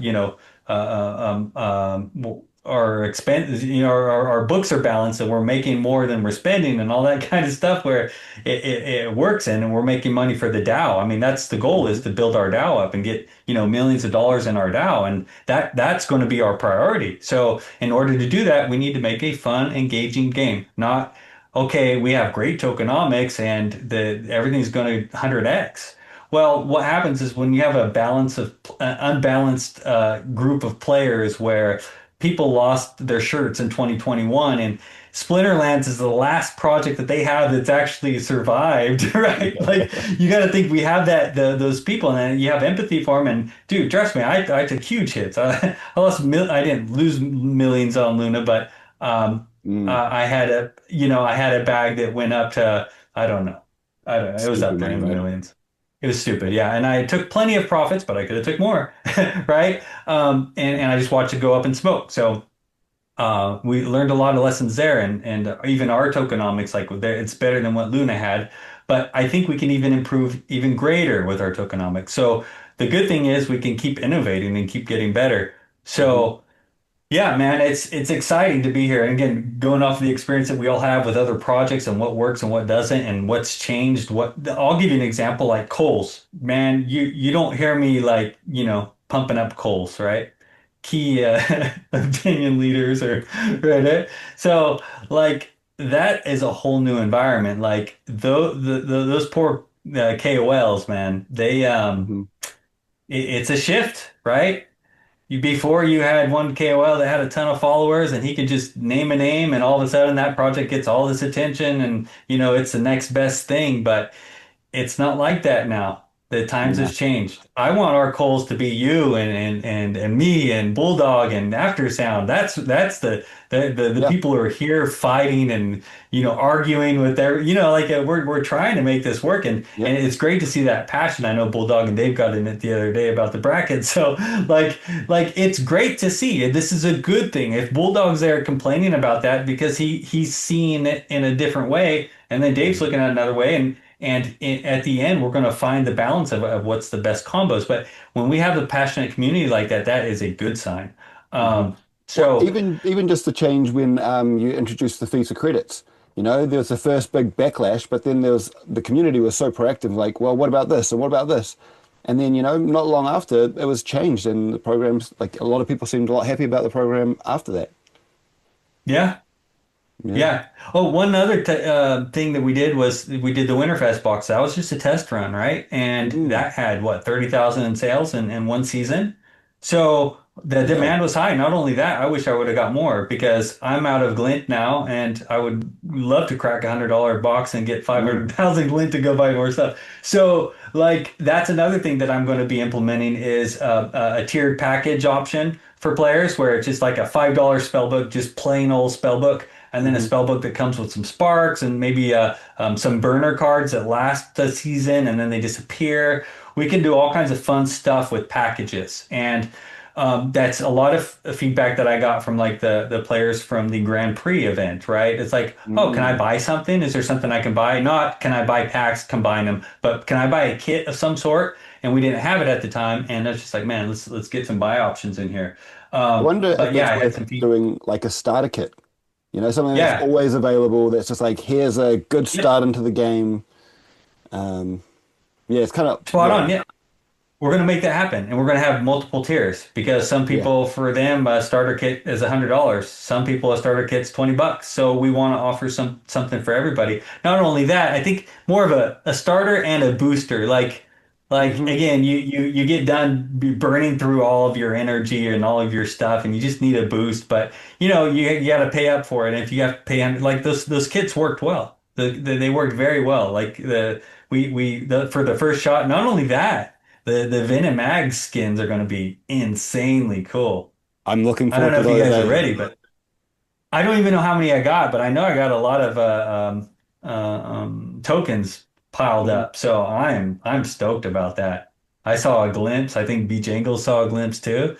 our expense, our books are balanced and we're making more than we're spending and all that kind of stuff where it works and we're making money for the DAO. I mean, that's the goal is Hmm. to build our DAO up and get, millions of dollars in our DAO. And that's going to be our priority. So in order to do that, we need to make a fun, engaging game, not okay, we have great tokenomics and the everything's going to 100x. Well, what happens is when you have a balance of unbalanced group of players where people lost their shirts in 2021 and Splinterlands is the last project that they have that's actually survived, right? Like you got to think we have those people and then you have empathy for them. And dude, trust me, I took huge hits. I didn't lose millions on Luna, but Mm, I had a bag that went up to, I don't know, it was stupid up there money, in the right? millions. It was stupid, yeah. And I took plenty of profits, but I could have took more, right? And I just watched it go up in smoke. So we learned a lot of lessons there, and even our tokenomics, like there, it's better than what Luna had. But I think we can even improve even greater with our tokenomics. So the good thing is we can keep innovating and keep getting better. Hmm. So. Yeah, man, it's exciting to be here. And again, going off the experience that we all have with other projects and what works and what doesn't and what's changed. I'll give you an example like Coles. Man, you don't hear me like, pumping up Coles, right? Key opinion leaders or right. So like that is a whole new environment. Like those poor KOLs, man, Hmm. it's a shift, right? Before you had one KOL that had a ton of followers and he could just name a name and all of a sudden that project gets all this attention and it's the next best thing. But it's not like that now. The times Yeah. has changed. I want our Coles to be you and me and Bulldog and Aftersound. That's the Yeah. people who are here fighting and arguing with their like we're trying to make this work and Yep. it's great to see that passion. I know Bulldog and Dave got in it the other day about the bracket. So like it's great to see. This is a good thing. If Bulldog's there complaining about that because he's seeing it in a different way and then Dave's Hmm. looking at another way at the end, we're going to find the balance of what's the best combos. But when we have a passionate community like that, that is a good sign. Hmm. Um, Well, so even just the change when you introduced the fee for credits. There was the first big backlash, but then there was the community was so proactive, like, well, what about this and what about this? And then, not long after, it was changed, and the programs, like a lot of people seemed a lot happy about the program after that. yeah, Yeah. yeah. Oh, one other thing that we did was we did the Winterfest box. That was just a test run, right? And Mm, that had what 30,000 in sales in one season. So the yeah. demand was high. Not only that, I wish I would have got more because I'm out of glint now, and I would love to crack $100 box and get Mm, 500,000 glint to go buy more stuff. So like that's another thing that I'm going to be implementing is a tiered package option for players where it's just like a $5 spell book, just plain old spell book and then a hmm. spell book that comes with some sparks and maybe some burner cards that last the season and then they disappear. We can do all kinds of fun stuff with packages, and that's a lot of feedback that I got from like the players from the Grand Prix event. Right? It's like, oh, can I Mm. buy something? Is there something I can buy? Not can I buy packs, combine them, but can I buy a kit of some sort? And we didn't have it at the time, and it's just like, man, let's get some buy options in here. I wonder if But yeah, it's I had worth some feedback. doing like a starter kit. Something that's Yeah. always available. That's just like here's a good Yep. start into the game. Um, yeah, it's kind of Spot yeah, on. Yeah. We're going to make that happen, and we're going to have multiple tiers because some yeah. people, for them, a starter kit is $100. Some people, a starter kit's $20. So we want to offer something for everybody. Not only that, I think more of a starter and a booster. Like Hmm. again, you get done burning through all of your energy and all of your stuff, and you just need a boost. But you got to pay up for it. And if you have to pay, like those kits worked well. They worked very well. Like for the first shot. Not only that. The Vin and Mag skins are going to be insanely cool. I'm looking I don't forward know to if you those. guys are ready, but I don't even know how many I got, but I know I got a lot of tokens piled Mhm. up. So I'm stoked about that. I saw a glimpse. I think Beach Angels saw a glimpse too.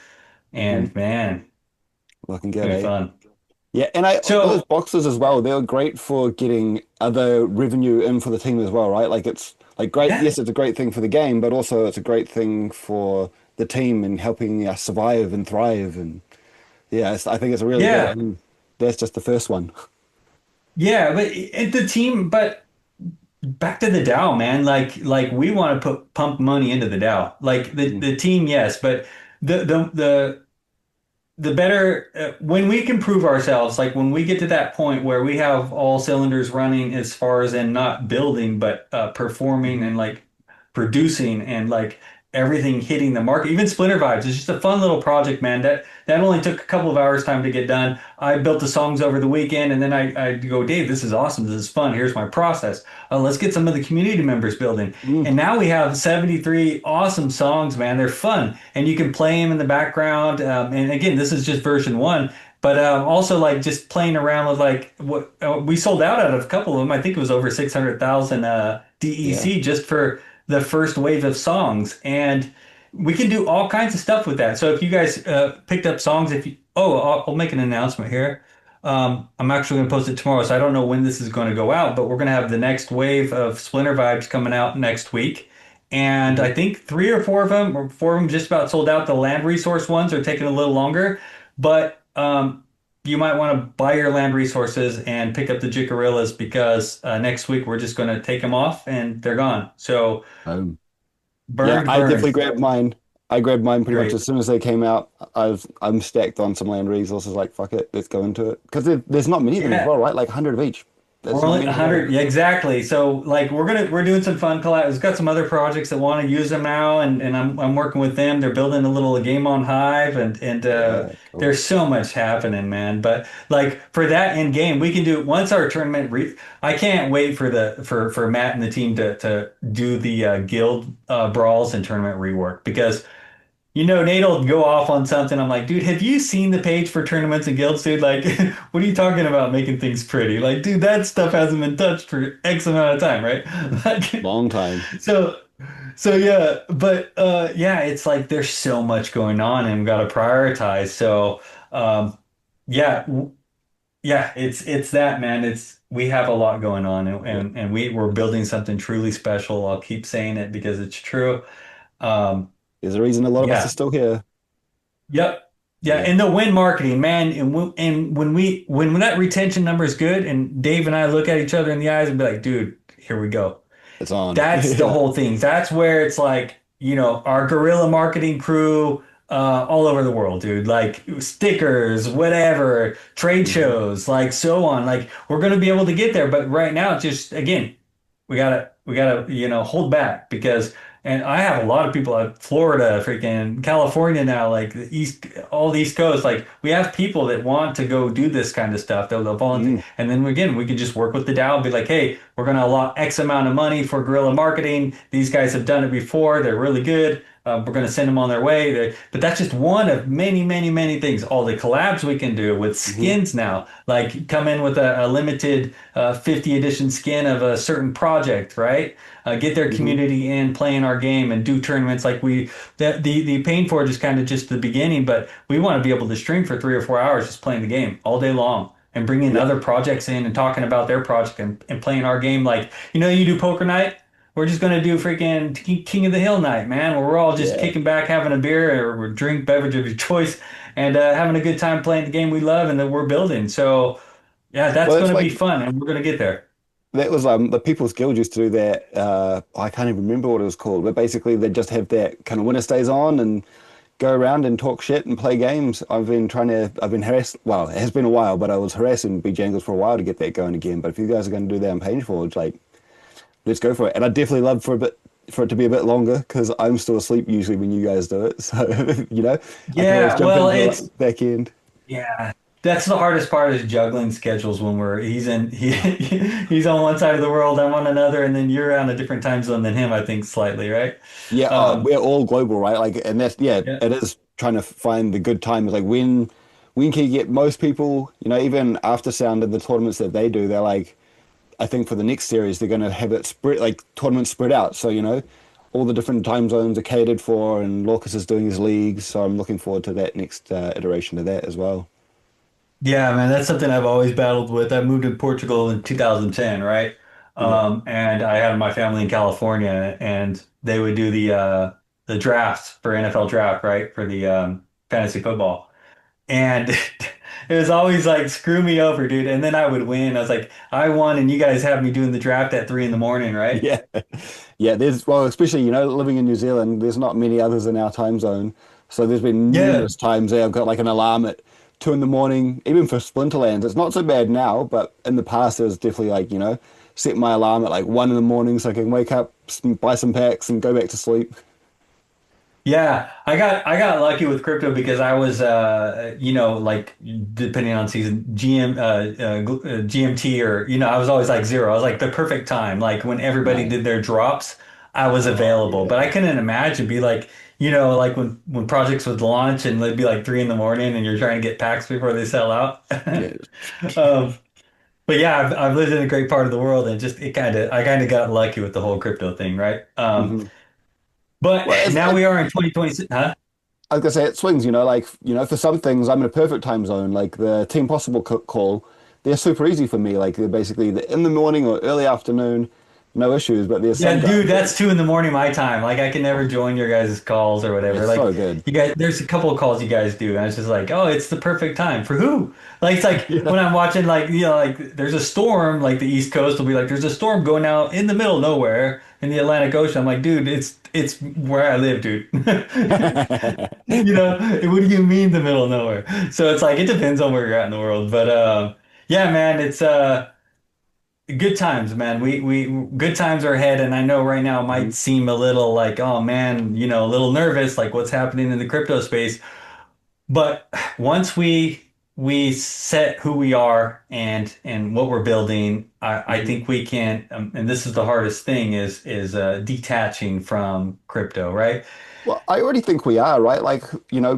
Mhm. And man, Looking it's good, gonna be eh? fun. Yeah, and those So boxes as well, they were great for getting other revenue in for the team as well, right? Like it's like great, yeah, yes, it's a great thing for the game, but also it's a great thing for the team and helping us survive and thrive. And yeah, I think it's really good. yeah, And that's just the first one. yeah. But the team, but back to the DAO, man. Like we want to pump money into the DAO. Like Mhm. the team, yes, but the better when we can prove ourselves, like when we get to that point where we have all cylinders running as far as in not building, but performing Mhm. and like producing and like everything hitting the market. Even Splinter Vibes is just a fun little project, man. That only took a couple of hours time to get done. I built the songs over the weekend and then I go, Dave, this is awesome. This is fun. Here's my process. Let's get some of the community members building. Mm. And now we have 73 awesome songs, man. They're fun and you can play them in the background. And again, this is just version one, but also like just playing around with like what we sold out of a couple of them. I think it was over 600,000 Yeah. DEC just for the first wave of songs. And we can do all kinds of stuff with that. So if you guys picked up songs, if you, oh, I'll make an announcement here. I'm actually going to post it tomorrow, so I don't know when this is going to go out, but we're going to have the next wave of Splinter Vibes coming out next week. And Mhm. I think three or four of them, or four of them just about sold out. The land resource ones are taking a little longer, but you might want to buy your land resources and pick up the Jicarillas because next week we're just going to take them off and they're gone. So Yeah, burned, I definitely burned. grabbed mine. I grabbed mine pretty much Great. as soon as they came out. I'm stacked on some land resources. Like fuck it, let's go into it. Because there's not many of them as Yeah. well, right? Like 100 of each. That's We're not only many at all. 100, yeah, exactly. So like we're doing some fun collabs. We've got some other projects that want to use them now, and I'm working with them. They're building a little game on Hive, and Yeah, cool. there's so much happening, man. But like for that in game, we can do once our tournament. I can't wait for for Matt and the team to do the guild brawls and tournament rework because. You know, Nate'll go off on something. I'm like, dude, have you seen the page for tournaments and guilds, dude? Like, what are you talking about making things pretty? Like, dude, that stuff hasn't been touched for X amount of time, right? Like, Long time. so, so yeah, but yeah, it's like there's so much going on and we've got to prioritize. So, yeah, yeah, it's that, man. It's we have a lot going on Yeah. and we're building something truly special. I'll keep saying it because it's true. Um, There's a reason a lot of us are yeah. still here. Yep. Yeah, Yeah, and the win marketing, man, and when that retention number is good, and Dave and I look at each other in the eyes and be like, dude, here we go. it's on. That's the Yeah. whole thing. That's where it's like, our guerrilla marketing crew all over the world, dude. Like stickers, whatever, trade Hmm. shows, like so on. Like we're gonna be able to get there, but right now, just again, we gotta hold back because and I have a lot of people at Florida, freaking California now, like all the East Coast. Like we have people that want to go do this kind of stuff. They'll volunteer, Mm. and then again, we could just work with the DAO and be like, hey, we're going to allot X amount of money for guerrilla marketing. These guys have done it before. They're really good. We're going to send them on their way. But that's just one of many, many, many things. All the collabs we can do with Hmm. skins now, like come in with a limited 50 edition skin of a certain project, right? Get their Hmm. community in, playing our game, and do tournaments like the Pain Forge is kind of just the beginning, but we want to be able to stream for 3 or 4 hours just playing the game all day long and bringing Yeah. other projects in and talking about their project and playing our game. Like, you do poker night. We're just gonna do freaking King of the Hill night, man, where we're all just Yeah. kicking back, having a beer or drink beverage of your choice, and having a good time playing the game we love and that we're building. So, yeah, that's Well, it's gonna be like fun, and we're gonna get there. that was the People's Guild used to do that. I can't even remember what it was called, but basically they just have that kind of winner stays on and go around and talk shit and play games. I've been harassed. Well, it has been a while, but I was harassing Bojangles for a while to get that going again. But if you guys are going to do that on Painforge, like, let's go for it. And I definitely love for it to be a bit longer because I'm still asleep usually when you guys do it. So, I can always Yeah, jump well, into the it's back end. yeah. That's the hardest part is juggling schedules when he's on one side of the world, I'm on another, and then you're on a different time zone than him, I think slightly, right? Yeah, Um, we're all global, right? Like, and that's yeah, yeah. it is trying to find the good times. Like we can get most people, even after Sound and the tournaments that they do, they're like, I think for the next series, they're going to have it spread, like tournaments spread out. So, all the different time zones are catered for, and Lorcas is doing his leagues. So I'm looking forward to that next iteration of that as well. Yeah, man, that's something I've always battled with. I moved to Portugal in 2010, right? Yeah. And I had my family in California, and they would do the drafts for NFL draft, right, for the fantasy football. And it was always like, screw me over, dude. And then I would win. I was like, I won, and you guys have me doing the draft at 3 in the morning, right? Yeah. Yeah. Well, especially, living in New Zealand, there's not many others in our time zone. So there's been Yeah. numerous times there I've got like an alarm at 2 in the morning, even for Splinterlands. It's not so bad now, but in the past it was definitely like, set my alarm at like 1 in the morning so I can wake up, buy some packs and go back to sleep. Yeah, I got lucky with crypto because I was like depending on season GMT or I was always like zero. I was like the perfect time. Like when everybody Nice. did their drops, I was Oh, available. But yeah. I couldn't imagine be like, like when projects would launch and it'd be like 3 in the morning and you're trying to get packs before they sell out. Yeah. Um, but yeah, I've lived in a great part of the world and just I kind of got lucky with the whole crypto thing, right? Hmm. But Well, now we are in 2026, huh? I was gonna say it swings, like, for some things I'm in a perfect time zone, like the Team Possible call, they're super easy for me. Like they're basically in the morning or early afternoon, no issues. But there's Yeah, sometimes dude, that's 2 in the morning my time. Like I can never join your guys' calls or whatever. it's Like so good. you guys, there's a couple of calls you guys do, and it's just like, oh, it's the perfect time for who? Like it's like Yeah. when I'm watching, like like there's a storm, like the East Coast will be like, there's a storm going out in the middle of nowhere in the Atlantic Ocean. I'm like, dude, it's where I live, dude. What do you mean the middle of nowhere? So it's like it depends on where you're at in the world, but yeah, man, it's good times, man. We good times are ahead, and I know right now it might Mhm. seem a little like, oh man, a little nervous, like what's happening in the crypto space. But once we set who we are and what we're building, I Mhm. think we can, and this is the hardest thing is detaching from crypto, right? Well, I already think we are, right? Like,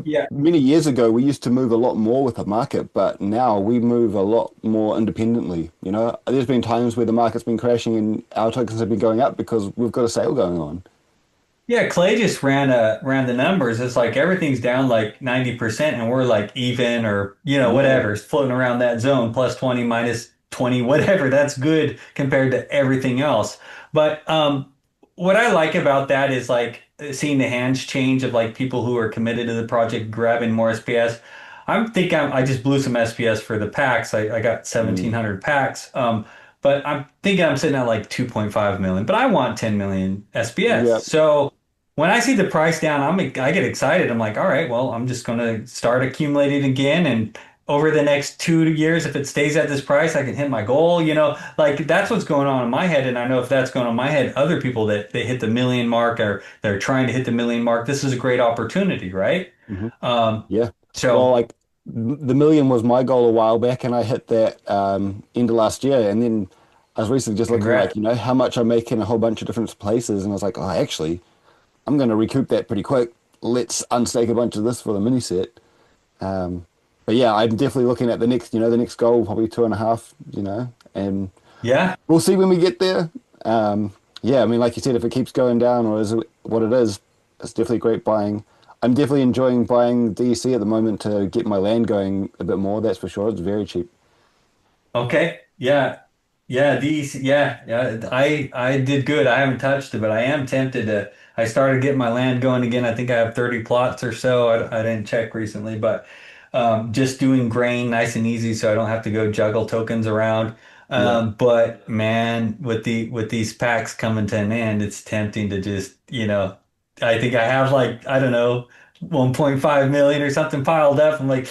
Yeah. many years ago we used to move a lot more with the market, but now we move a lot more independently. There's been times where the market's been crashing and our tokens have been going up because we've got a sale going on. Yeah, Clay just ran the numbers. It's like everything's down like 90% and we're like even or Yeah. whatever, it's floating around that zone, plus 20, minus 20, whatever. That's good compared to everything else. But what I like about that is like seeing the hands change of like people who are committed to the project grabbing more SPS. I just blew some SPS for the packs. I got Mm. 1,700 packs. But I'm thinking I'm sitting at like 2.5 million, but I want 10 million SPS. Yeah. So when I see the price down, I get excited. I'm like, all right, well, I'm just going to start accumulating again. And over the next 2 years, if it stays at this price, I can hit my goal. Like that's what's going on in my head. And I know if that's going on in my head, other people that they hit the million mark or they're trying to hit the million mark, this is a great opportunity, right? Hmm. Um, Yeah. Well, so like the million was my goal a while back, and I hit that end of last year. And then I was recently just looking like, congrats. how much I make in a whole bunch of different places, and I was like, oh, actually, I'm going to recoup that pretty quick. Let's unstake a bunch of this for the mini set. Um, but yeah, I'm definitely looking at the next goal, probably two and a half, and Yeah. we'll see when we get there. Yeah, I mean, like you said, if it keeps going down or is it what it is, it's definitely great buying. I'm definitely enjoying buying DC at the moment to get my land going a bit more. That's for sure. It's very cheap. Okay. Yeah. Yeah, yeah. I did good. I haven't touched it, but I am tempted to. I started getting my land going again. I think I have 30 plots or so. I didn't check recently, but just doing grain nice and easy so I don't have to go juggle tokens around. Yeah. But man, with these packs coming to an end, it's tempting to just, I think I have like, I don't know, 1.5 million or something piled up. I'm like,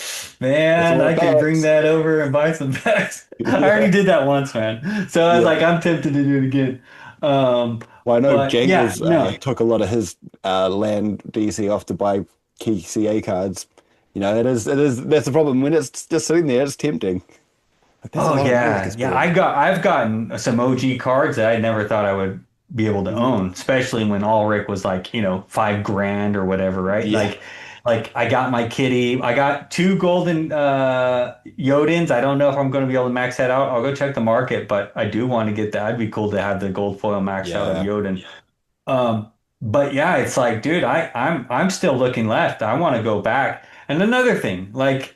That's a man, lot of I could bring packs. that over and buy some packs. I already Yeah. did that once, man. So I was Yeah. like, I'm tempted to do it again. Um, Well, I know but yeah, Jangles no. took a lot of his land DC off to buy key CA cards. That's the problem. When it's just sitting there, it's tempting. Like, that's a Oh lot of money to yeah, yeah. spend. I've gotten some OG cards that I never thought I would be able to Mhm. own, especially when Ulrich was like, 5 grand or whatever, right? Yeah. Like, like I got my kitty. I got two golden Jotens. I don't know if I'm going to be able to max that out. I'll go check the market, but I do want to get that. It'd be cool to have the gold foil max out of Yeah. Jotun. Um, but yeah, it's like, dude, I'm still looking left. I want to go back. And another thing, like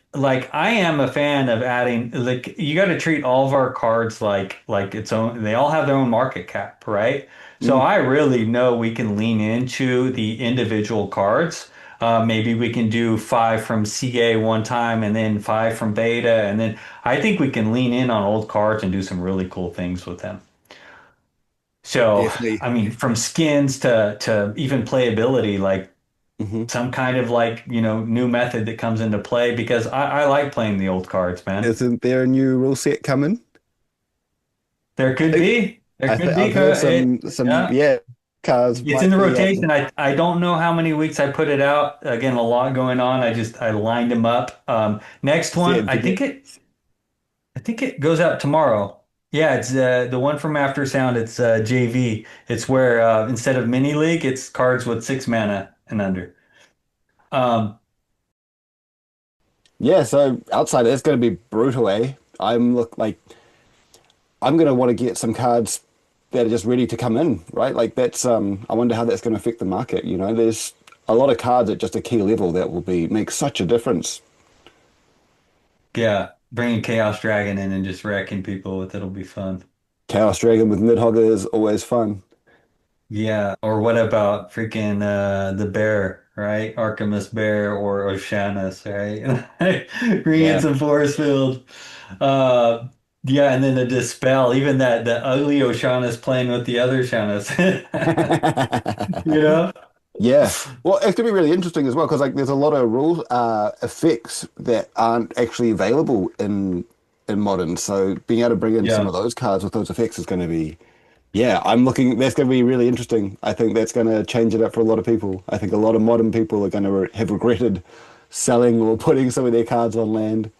I am a fan of adding like you got to treat all of our cards like its own. They all have their own market cap, right? So Mm. I really know we can lean into the individual cards. Maybe we can do five from CA one time and then five from beta, and then I think we can lean in on old cards and do some really cool things with them. So, Definitely. I mean, from skins to even playability, like Hmm. some kind of like, new method that comes into play because I like playing the old cards, man. Isn't there a new rule set coming? There I could think be. There could be. I've heard Yeah. yeah, cars It's in might the be rotation. I don't know how many weeks I put it out. Again, a lot going on. I lined them up. Next one, set to get. I think it goes out tomorrow. Yeah, it's the one from After Sound. It's JV. It's where instead of mini league, it's cards with 6 mana and under. Um, Yeah, so outside it's going to be brutal, eh? I'm going to want to get some cards that are just ready to come in, right? Like that's I wonder how that's going to affect the market, you know. There's a lot of cards at just a key level that will be make such a difference. yeah, bringing Chaos Dragon in and just wrecking people with it'll be fun. Chaos Dragon with Nidhogger is always fun. Yeah, or what about freaking the bear, right? Artemis Bear or Oceanus, right? Bring in Yeah. some force field. Uh, yeah, and then the dispel, even that the ugly Oceanus playing with the other Oceanus. You know? Yeah. Well, it could be really interesting as well because like there's a lot of rule effects that aren't actually available in modern. So being able to bring in some Yeah. of those cards with those effects is going to be, yeah, I'm looking. That's going to be really interesting. I think that's going to change it up for a lot of people. I think a lot of modern people are going to have regretted selling or putting some of their cards on land.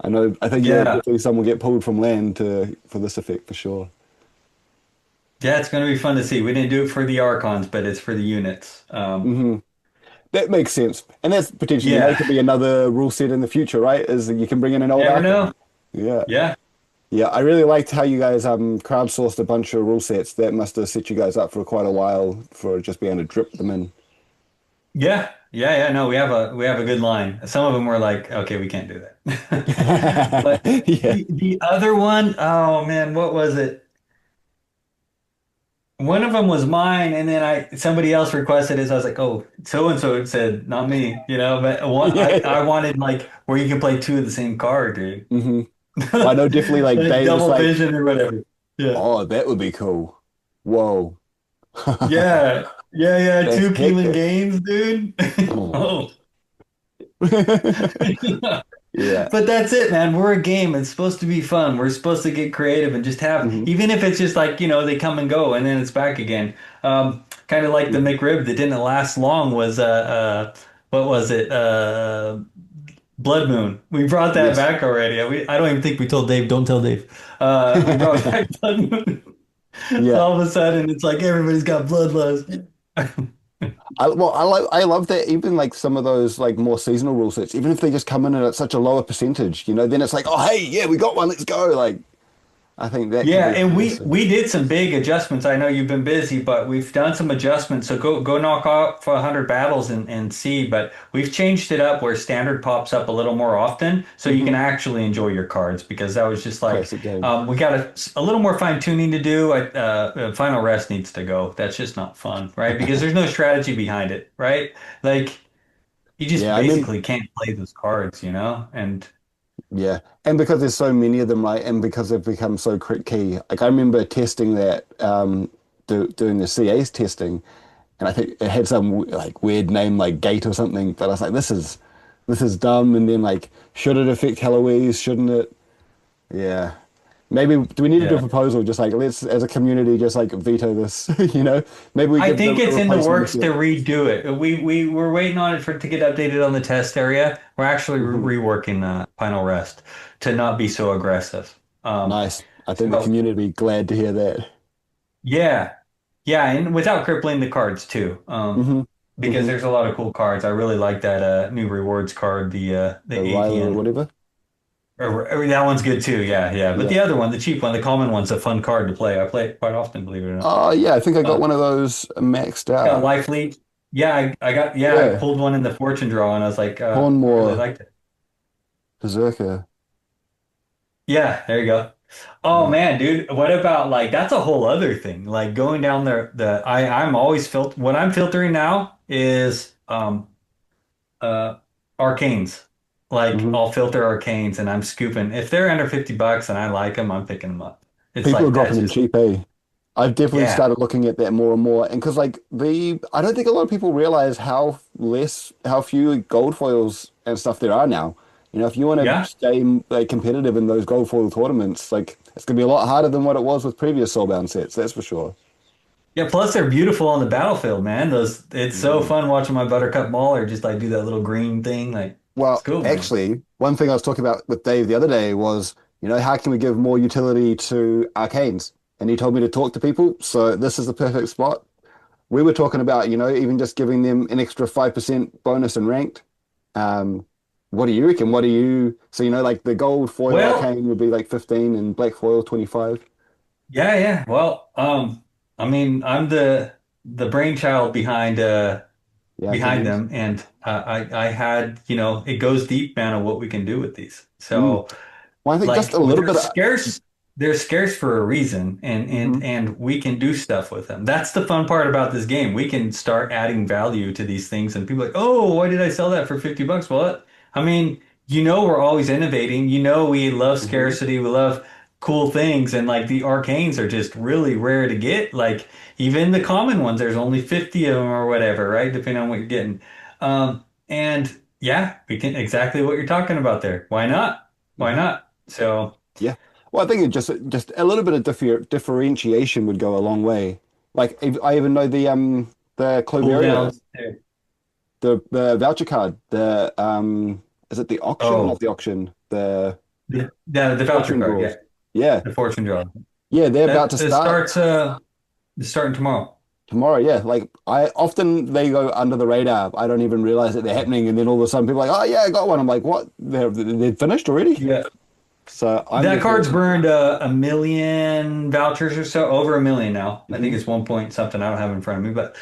I know. I think yeah, Yeah. definitely some will get pulled from land to for this effect for sure. Yeah, it's going to be fun to see. We didn't do it for the Archons, but it's for the units. Hmm. That makes sense. And that's potentially, you know, it Yeah. could be another rule set in the future, right? Is that you can bring in an You old never Archon. know. Yeah. Yeah. Yeah. I really liked how you guys crowdsourced a bunch of rule sets. That must have set you guys up for quite a while for just being able to drip them in. Yeah. Yeah. Yeah. No, we have a good line. Some of them were like, okay, we can't do that. But Yeah. the other one, oh man, what was it? One of them was mine, and then somebody else requested it. So I was like, oh, so and so said, not me, But I Yeah. wanted like where you can play two of the same card, dude. Hmm. Well, I know definitely like Like Dave was double like, vision or whatever. Yeah. oh, that would be cool. Whoa. Yeah. Yeah, yeah. That's Two Keelan hectic. games, dude. Oh. Yeah. But that's it, man. We're a game. It's supposed to be fun. We're supposed to get creative and just have, Hmm. even if it's just like, they come and go and then it's back again. Kind of like the McRib that didn't last long was, what was it? Blood Moon. We brought that Yes. back already. I don't even think we told Dave, don't tell Dave. We brought back Blood Moon. So Yeah. all of a sudden it's like everybody's got bloodlust. I love that even like some of those like more seasonal rule sets, even if they just come in at such a lower percentage, you know, then it's like, oh hey, yeah, we got one, let's go. Like I think that could Yeah, be and awesome. we did some big adjustments. I know you've been busy, but we've done some adjustments. So go knock out for 100 battles and see. But we've changed it up where standard pops up a little more often, so you can Hmm. actually enjoy your cards because that was just like Classic game. we got a little more fine tuning to do. Final rest needs to go. That's just not fun, right? Because there's no strategy behind it, right? Like you just Yeah, I mean, basically can't play those cards. And yeah, and because there's so many of them, right, and because they've become so key. Like I remember testing that, doing the CA's testing, and I think it had some like weird name like Gate or something. But I was like, this is dumb. And then like, should it affect Heloise? Shouldn't it? Yeah. Maybe do we need to do a yeah. proposal? Just like let's, as a community, just like veto this. You know, maybe we I give think them a it's in the replacement works set. to redo it. We were waiting on it for to get updated on the test area. We're actually Hmm. reworking Final Rest to not be so aggressive. Um, Nice. I think the so community would be glad to hear that. yeah, yeah, and without crippling the cards too. Hmm. because Hmm. there's a lot of cool cards. I really like that new rewards card, the The Riley or 80 whatever. or that one's good too. Yeah, yeah. But Yeah. the other one, the cheap one, the common one's a fun card to play. I play it quite often, believe it or not. Oh yeah, I think I got Uh, one of those maxed it's got out. life leak. Yeah, I Yeah. pulled one in the fortune draw and I was like, I really Hornmore liked it. Berserker. Yeah, there you go. Oh Yeah. man, dude, what about like that's a whole other thing. Like going down the I'm always what I'm filtering now is uh arcanes. Like Hmm. I'll filter arcanes and I'm scooping. If they're under $50 and I like them, I'm picking them up. It's People are like dropping that's them just cheap, eh? I've definitely yeah. started looking at that more and more. And because like I don't think a lot of people realize how few gold foils and stuff there are now. You know, if you want to Yeah. stay like competitive in those gold foil tournaments, like it's gonna be a lot harder than what it was with previous soulbound sets, that's for sure. Yeah, plus they're beautiful on the battlefield, man. Those it's so Mm. fun watching my Buttercup Mauler just like do that little green thing. Like it's Well, cool, man. actually, one thing I was talking about with Dave the other day was, how can we give more utility to arcanes? And he told me to talk to people, so this is the perfect spot. We were talking about, even just giving them an extra 5% bonus in ranked. Um, what do you reckon? So, like the gold foil Well, arcane would be like 15 and black foil 25. yeah, yeah. Well, I mean, I'm the brainchild The behind arcanes. them, and I had, it goes deep, man, of what we can do with these. Mm. So Well, I think just like a little bit of, they're scarce for a reason and mhm, we can do stuff with them. That's the fun part about this game. We can start adding value to these things and people are like, "Oh, why did I sell that for $50?" Well, I mean, we're always innovating. We love mhm, scarcity. We love cool things and like the arcanes are just really rare to get. Like even the common ones, there's only 50 of them or whatever, right? Depending on what you're getting. And yeah, we can exactly what you're talking about there. Why not? Why mhm. not? So Yeah. Well, I think it just a little bit of differentiation would go a long way. Like I even know the Cloveria, cooldowns too. the voucher card, is it the auction? Not Oh, the auction, the the voucher fortune card, draws. yeah. Yeah. The fortune draw. Yeah, they're about That to it start starts it's starting tomorrow. tomorrow. Yeah. Like I often they go under the radar. I don't even realize that they're happening, and then all of a sudden people are like, oh yeah, I got one. I'm like, what? They're finished already? Yeah. So I'm That definitely card's looking for burned a million vouchers or so, over a million now. it. I think Hmm. it's one point something. I don't have it in front of me, but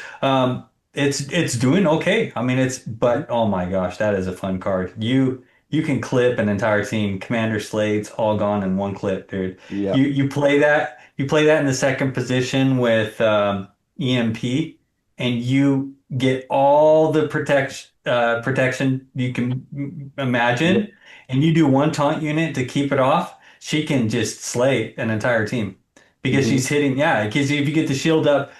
it's doing okay. I mean, Hmm. but oh my gosh, that is a fun card. You can clip an entire team, Commander Slade's all gone in one clip, dude. Yeah. You play that in the second position with EMP, and you get all the protection you can Yep. imagine and you do one taunt unit to keep it off, she can just slay an entire team because Hmm. she's hitting. Yeah, because if you get the shield up,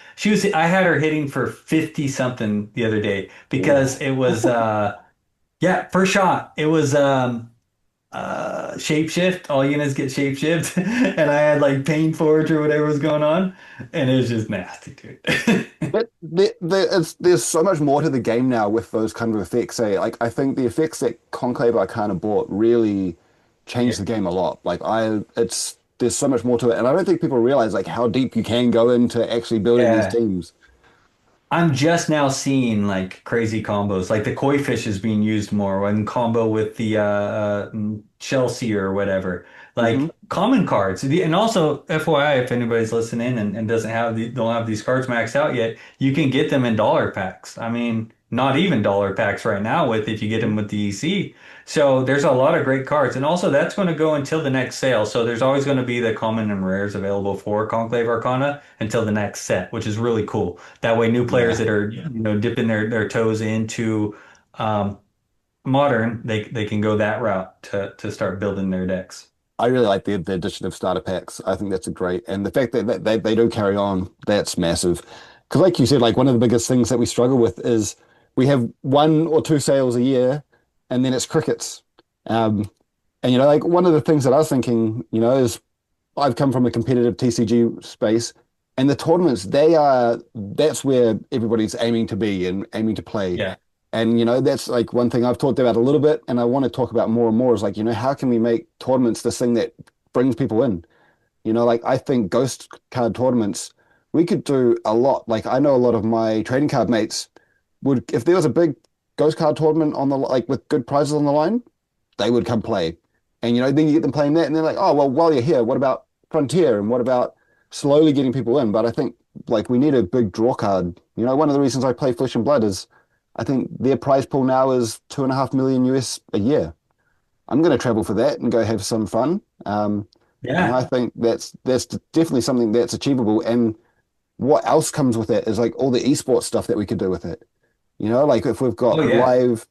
I had her hitting for 50 something the other day because Oh. it was, yeah, first shot. It was, shapeshift. All units get shapeshift. And I had like Pain Forge or whatever was going on. And it was just nasty, dude. There's so much more to the game now with those kind of effects. Eh? Like I think the effects that Conclave Arcana bought really changed Yeah. the game a lot. There's so much more to it, and I don't think people realize like how deep you can go into actually building these Yeah. teams. I'm just now seeing like crazy combos, like the koi fish is being used more in combo with the Chelsea or whatever. Hmm. Like common cards, and also FYI, if anybody's listening and doesn't have don't have these cards maxed out yet, you can get them in dollar packs. I mean, not even dollar packs right now with if you get them with the EC. So there's a lot of great cards, and also that's going to go until the next sale. So there's always going to be the common and rares available for Conclave Arcana until the next set, which is really cool. That way, new players Yeah. that are dipping their toes into um, modern, they can go that route to start building their decks. I really like the addition of starter packs. I think that's a great, and the fact that they do carry on, that's massive. Because, like you said, like one of the biggest things that we struggle with is we have one or two sales a year, and then it's crickets. Um, and like one of the things that I was thinking, is I've come from a competitive TCG space, and the tournaments that's where everybody's aiming to be and aiming to play. Yeah. And that's like one thing I've talked about a little bit, and I want to talk about more and more is like, how can we make tournaments this thing that brings people in? Like I think ghost card tournaments, we could do a lot. Like I know a lot of my trading card mates, would, if there was a big ghost card tournament on the like with good prizes on the line, they would come play. And then you get them playing that, and they're like, oh well, while you're here, what about Frontier and what about slowly getting people in? But I think like we need a big draw card. One of the reasons I play Flesh and Blood is I think their prize pool now is 2.5 million US a year. I'm going to travel for that and go have some fun. I Yeah. think that's definitely something that's achievable. And what else comes with it is like all the esports stuff that we could do with it. Like if we've Oh got yeah. live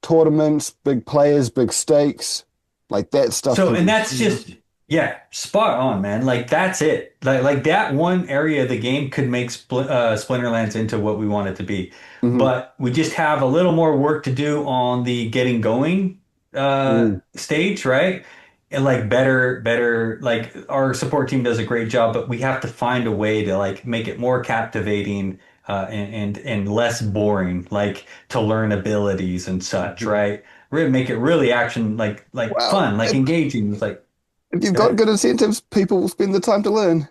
tournaments, big players, big stakes, like that stuff So, can and be that's huge. just, yeah, spot on, man. Like that's it. Like that one area of the game could make Splinterlands into what we want it to be. Hmm. But we just have a little more work to do on the getting going Mm, stage, right? And like better, like our support team does a great job, but we have to find a way to like make it more captivating and less boring, like to learn abilities and such, mhm. right? Really make it really action like Well, fun, like engaging. It's like if you've got good. good incentives, people will spend the time to learn.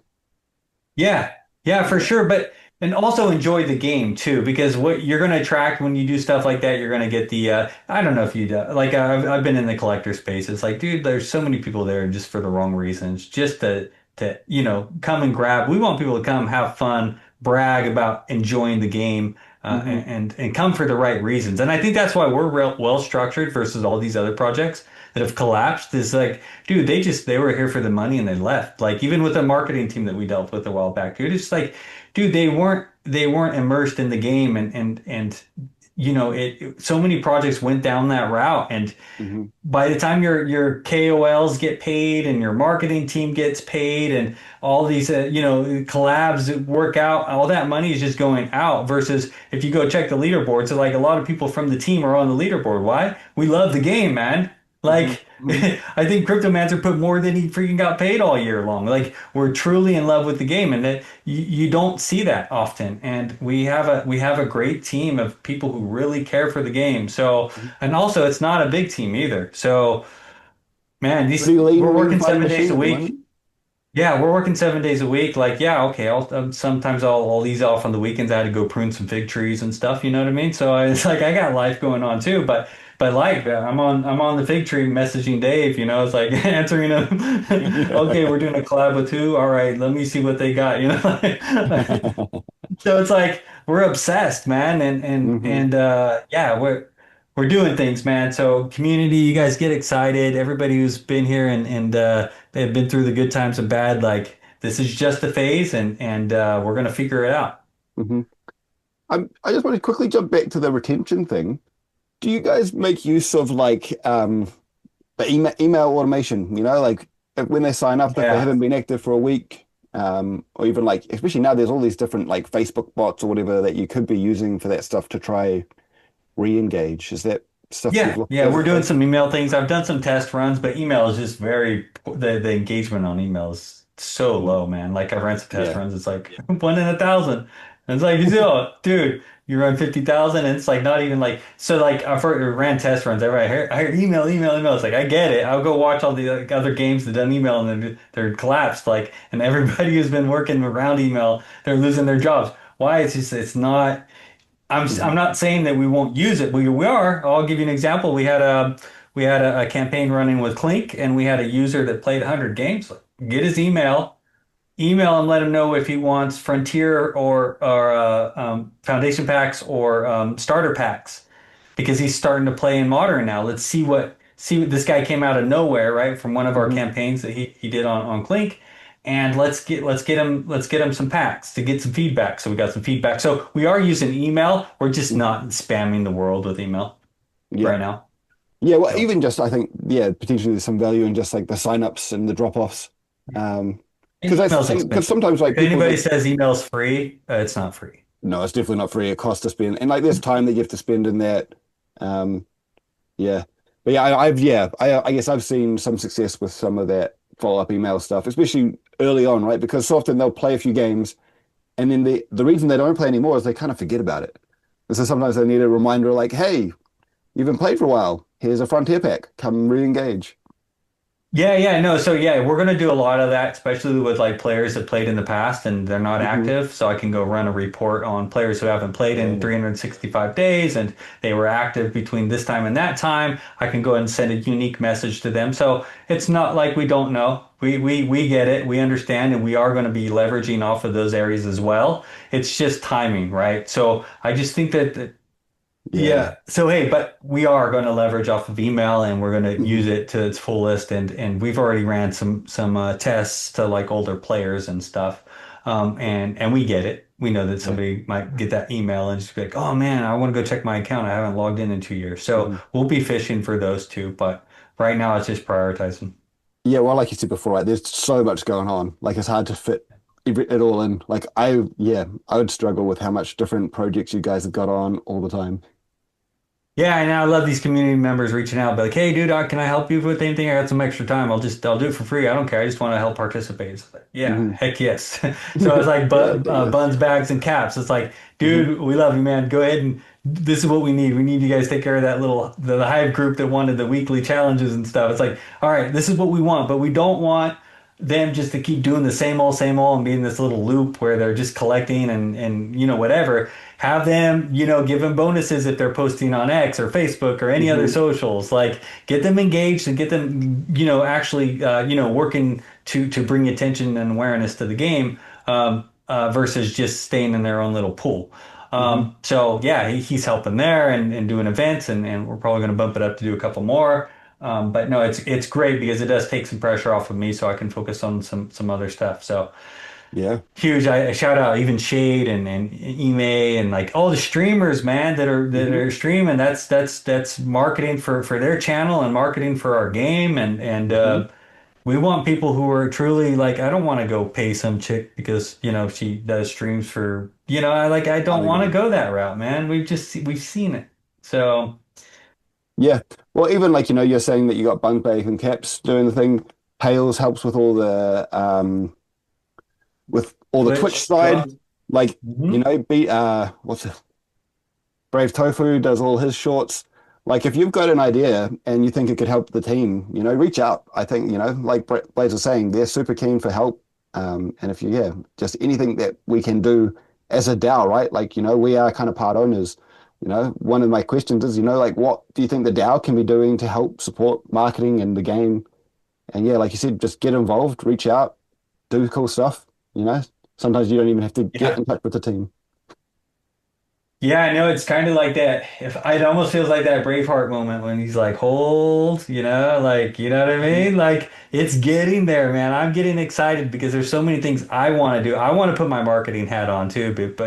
Yeah, yeah, for Yeah. sure. But and also enjoy the game too, because what you're going to attract when you do stuff like that, you're going to get the I don't know if you do, like I've been in the collector space. It's like, dude, there's so many people there just for the wrong reasons, just to come and grab. We want people to come have fun, brag about enjoying the game. Hmm. And come for the right reasons. And I think that's why we're well structured versus all these other projects that have collapsed. Is like, dude, they were here for the money and they left. Like even with the marketing team that we dealt with a while back, dude, it's like, dude, they weren't immersed in the game and so many projects went down that route. And Hmm. by the time your KOLs get paid and your marketing team gets paid and all these collabs work out, all that money is just going out versus if you go check the leaderboard. So like a lot of people from the team are on the leaderboard. Why? We love the game, man. Hmm. Like Hmm. I think Cryptomancer put more than he freaking got paid all year long. Like we're truly in love with the game, and that you don't see that often. And we have a great team of people who really care for the game. So, and also it's not a big team either. So, man, Pretty we're lean, working fighting 7 days machine a at the week. moment. Yeah, we're working 7 days a week. Like, yeah, okay. Sometimes I'll ease off on the weekends. I had to go prune some fig trees and stuff. You know what I mean? So it's like I got life going on too. But like I'm on the fig tree messaging Dave. It's like answering him. Okay, we're doing a collab with who? All right, let me see what they got. So it's like we're obsessed, man, Hmm. yeah, we're doing things, man. So community, you guys get excited. Everybody who's been here and they've been through the good times and bad, like this is just a phase, and we're gonna figure it out. Hmm. I just want to quickly jump back to the retention thing. Do you guys make use of like the email automation? Like when they sign up, if they Yeah. haven't been active for a week, or even like especially now, there's all these different like Facebook bots or whatever that you could be using for that stuff to try re-engage. Is that stuff you've Yeah, looked yeah, at we're with doing folks? some email things. I've done some test runs, but email is just the engagement on email is so Mm. low, man. Like I ran some test Yeah. runs, it's like 1 in 1,000. And it's like, dude, you run 50,000 and it's like not even like so like ran test runs. I heard email. It's like I get it. I'll go watch all the like, other games that done email and they're collapsed. Like and everybody who's been working around email, they're losing their jobs. Why? It's not. I'm Hmm. not saying that we won't use it. We are. I'll give you an example. We had a campaign running with Clink, and we had a user that played 100 games. Get his email and let him know if he wants Frontier or Foundation packs or starter packs because he's starting to play in Modern now. Let's see what this guy came out of nowhere, right, from one of our Hmm. campaigns that he did on Clink. And let's get him some packs to get some feedback. So we got some feedback. So we are using email. We're just Hmm. not spamming the world with email Yeah. right now. Yeah. Well, So even just I think potentially there's some value in just like the signups and the drop-offs. Because I email's think because expensive. sometimes like If people anybody they says email's free, it's not free. no, it's definitely not free. It costs to spend, and like there's time that you have to spend in that. Um, yeah, but yeah, I guess I've seen some success with some of that follow-up email stuff, especially early on, right? Because so often they'll play a few games, and then the reason they don't play anymore is they kind of forget about it. And so sometimes they need a reminder, like, hey, you've been played for a while. Here's a frontier pack. Come re-engage. Yeah, no. So yeah, we're gonna do a lot of that, especially with like players that played in the past and they're not Hmm. active. So I can go run a report on players who haven't played in Yeah. 365 days and they were active between this time and that time. I can go and send a unique message to them. So it's not like we don't know. We get it, we understand, and we are going to be leveraging off of those areas as well. It's just timing, right? So I just think that Yeah. yeah. So hey, but we are going to leverage off of email and we're going to Hmm. use it to its fullest and we've already ran some tests to like older players and stuff. And we get it. We know that Yeah. somebody might get that email and just be like, "Oh man, I want to go check my account. I haven't logged in 2 years." So Hmm. we'll be fishing for those two, but right now it's just prioritizing. Yeah, well, like you said before, right, there's so much going on. Like it's hard to fit it all in. Like yeah, I would struggle with how much different projects you guys have got on all the time. Yeah, and I love these community members reaching out, be like, "Hey, dude, can I help you with anything? I got some extra time. I'll do it for free. I don't care. I just want to help participate." It's like, yeah, Hmm. heck yes. So it's like Yeah, dig it. buns, bags, and caps. It's like, Hmm. dude, we love you, man. Go ahead and this is what we need. We need you guys to take care of that the hive group that wanted the weekly challenges and stuff. It's like, all right, this is what we want, but we don't want them just to keep doing the same old, and be in this little loop where they're just collecting and whatever. Have them, give them bonuses if they're posting on X or Facebook or any other Hmm. socials. Like get them engaged and get them, actually, working to bring attention and awareness to the game, versus just staying in their own little pool. Hmm. So yeah, he's helping there and doing events, and we're probably going to bump it up to do a couple more. But no, it's great because it does take some pressure off of me, so I can focus on some other stuff. So Yeah. huge. I shout out even Shade and Ime and like all the streamers, man, that Hmm. are streaming. That's marketing for their channel and marketing for our game, and Hmm. we want people who are truly like, I don't want to go pay some chick because she does streams for I don't Other want to games. go that route, man. We've seen it. So Yeah. Well, even like, you're saying that you got bunk bake and caps doing the thing. Pales helps with all the Twitch Twitch side. draws. Like, Hmm. beat what's it? Brave Tofu does all his shorts. Like, if you've got an idea and you think it could help the team, reach out. I think, like Blaze was saying, they're super keen for help. And if yeah, just anything that we can do as a DAO, right? Like, we are kind of part owners. One of my questions is, like, what do you think the DAO can be doing to help support marketing and the game? And yeah, like you said, just get involved, reach out, do cool stuff. You know, Sometimes you don't even have to get Yeah. in touch with the team. Yeah, I know it's kind of like that. If it almost feels like that Braveheart moment when he's like, "Hold," like you know what I Mhm. mean? Like it's getting there, man. I'm getting excited because there's so many things I want to do. I want to put my marketing hat on too, but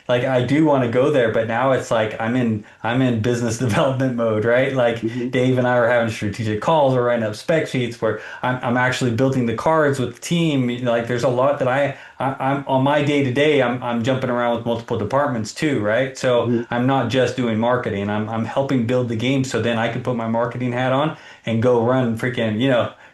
like I do want to go there, but now it's like I'm in business development mode, right? Like Mhm. Dave and I are having strategic calls, we're writing up spec sheets where I'm actually building the cards with the team. Like there's a lot that I'm on my day to day. I'm jumping around with multiple departments too, right? So Mhm. I'm not just doing marketing. I'm helping build the game so then I can put my marketing hat on and go run freaking,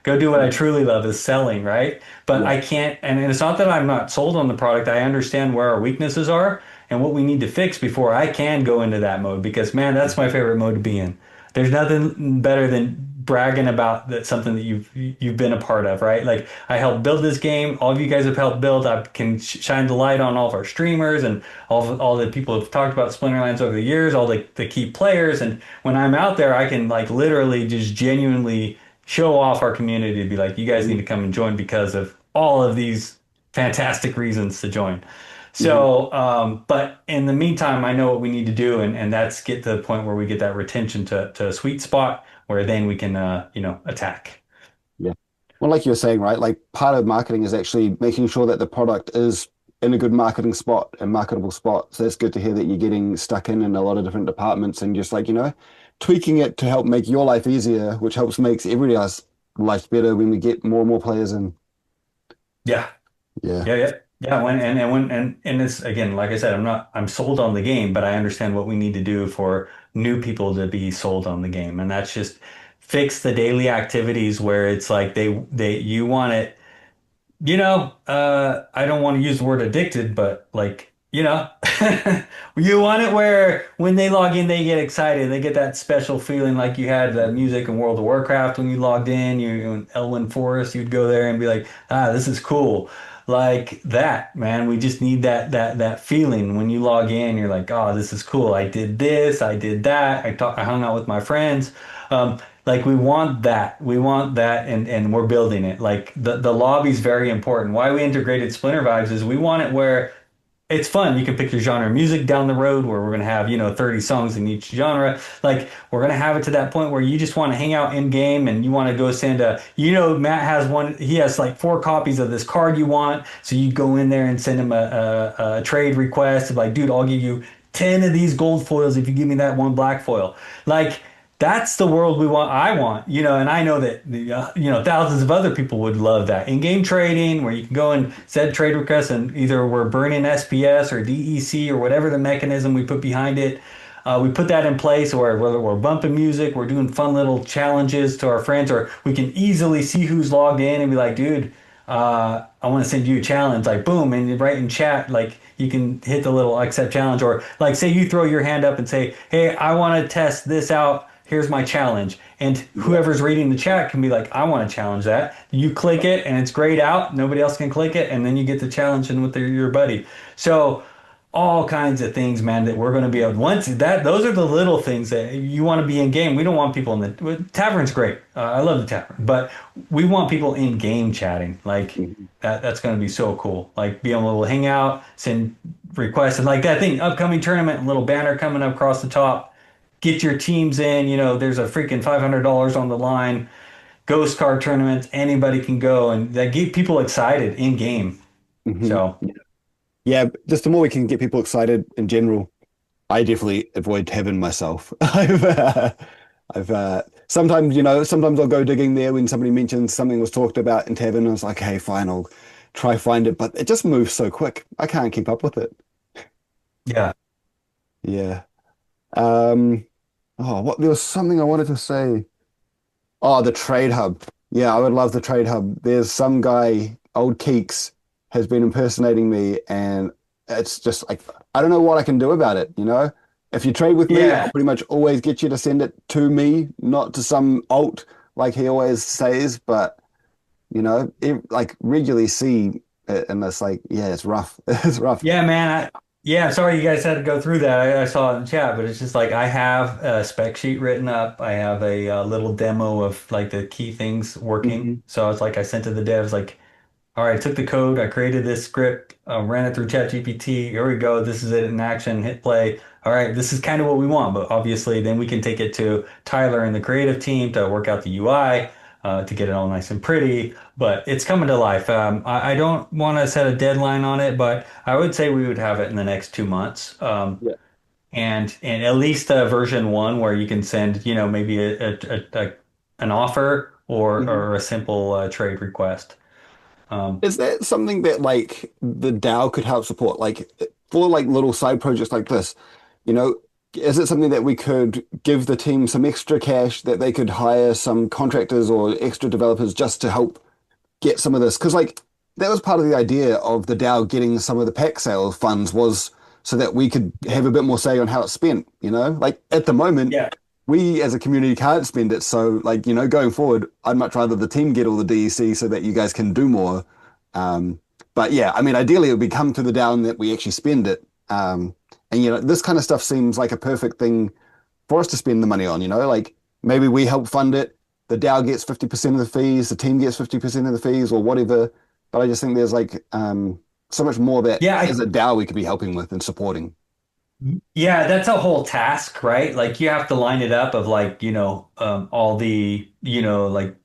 go do what I Mhm. truly love is selling, right? But Yeah. I can't, and it's not that I'm not sold on the product. I understand where our weaknesses are and what we need to fix before I can go into that mode because man, that's my Mhm. favorite mode to be in. There's nothing better than bragging about that something that you've been a part of, right? Like I helped build this game. All of you guys have helped build. I can shine the light on all of our streamers and all the people who've talked about Splinterlands over the years, all the key players. And when I'm out there, I can like literally just genuinely show off our community to be like, you guys need Mhm. to come and join because of all of these fantastic reasons to join. Mhm. So, but in the meantime, I know what we need to do, and that's get to the point where we get that retention to a sweet spot where then we can, attack. Yeah. Well, like you were saying, right? Like part of marketing is actually making sure that the product is in a good marketing spot and marketable spot. So that's good to hear that you're getting stuck in a lot of different departments and just like, tweaking it to help make your life easier, which helps makes everybody else life better when we get more and more players in. Yeah. Yeah. Yeah. And it's again, like I said, I'm sold on the game, but I understand what we need to do for new people to be sold on the game. And that's just fix the daily activities where it's like you want it, I don't want to use the word addicted, but like You know, you want it where when they log in, they get excited. They get that special feeling like you had the music in World of Warcraft when you logged in. You in Elwyn Forest, you'd go there and be like, ah, this is cool. Like that, man. We just need that feeling when you log in. You're like, oh, this is cool. I did this, I did that. I hung out with my friends. Like we want that. We want that, and we're building it. Like the lobby's very important. Why we integrated Splinter Vibes is we want it where it's fun. You can pick your genre of music down the road where we're going to have, 30 songs in each genre. Like we're going to have it to that point where you just want to hang out in game and you want to go send Matt has one, he has like 4 copies of this card you want. So you go in there and send him a trade request of like, dude, I'll give you 10 of these gold foils if you give me that one black foil. Like, that's the world we want. I want, and I know that thousands of other people would love that in-game trading, where you can go and set trade requests, and either we're burning SPS or DEC or whatever the mechanism we put behind it. We put that in place, or whether we're bumping music, we're doing fun little challenges to our friends, or we can easily see who's logged in and be like, dude, I want to send you a challenge, like boom, and you write in chat, like you can hit the little accept challenge, or like say you throw your hand up and say, hey, I want to test this out. Here's my challenge. And Yeah. whoever's reading the chat can be like, I want to challenge that. You click it and it's grayed out. Nobody else can click it. And then you get the challenge in with your buddy. So all kinds of things, man, that we're going to be able once that those are the little things that you want to be in game. We don't want people in the tavern's great. I love the tavern, but we want people in game chatting. Like Mhm. that's going to be so cool. Like being able to hang out, send requests, and like that thing, upcoming tournament, little banner coming up across the top. Get your teams in. There's a freaking $500 on the line. Ghost card tournaments, anybody can go, and that get people excited in game. Mhm. So. Yeah, just the more we can get people excited in general, I definitely avoid heaven myself. I've sometimes, sometimes I'll go digging there when somebody mentions something was talked about in Tavern, and I was like, hey, fine, I'll try find it, but it just moves so quick. I can't keep up with it. Yeah. Yeah. Um, what there was something I wanted to say. Oh, the trade hub. Yeah, I would love the trade hub. There's some guy, old Keeks, has been impersonating me, and it's just like I don't know what I can do about it, you know? If you trade with me, I'll Yeah. pretty much always get you to send it to me, not to some alt like he always says, but like regularly see it, and it's like, yeah, it's rough. It's rough. Yeah, man. Yeah, sorry you guys had to go through that. I saw it in the chat, but it's just like I have a spec sheet written up. I have a, little demo of like the key things working. Hmm. So it's like I sent to the devs like, all right, I took the code, I created this script, ran it through ChatGPT. Here we go. This is it in action. Hit play. All right, this is kind of what we want, but obviously then we can take it to Tyler and the creative team to work out the UI, to get it all nice and pretty. But it's coming to life. I don't want to set a deadline on it, but I would say we would have it in the next 2 months. Yeah. And at least version one where you can send, maybe an offer Mhm. or a simple trade request. Um, Is that something that like the DAO could help support? Like for like little side projects like this, you know, is it something that we could give the team some extra cash that they could hire some contractors or extra developers just to help get some of this? Because like that was part of the idea of the DAO getting some of the pack sale funds was so that we could have a bit more say on how it's spent, you know? Like at the moment, yeah. we as a community can't spend it. So like, going forward, I'd much rather the team get all the DEC so that you guys can do more. Um, but yeah, I mean, ideally it would be come to the down that we actually spend it. And this kind of stuff seems like a perfect thing for us to spend the money on, like maybe we help fund it. The DAO gets 50% of the fees, the team gets 50% of the fees or whatever. But I just think there's like so much more that Yeah, as a DAO we could be helping with and supporting. yeah, that's a whole task, right? Like you have to line it up of like, all the, like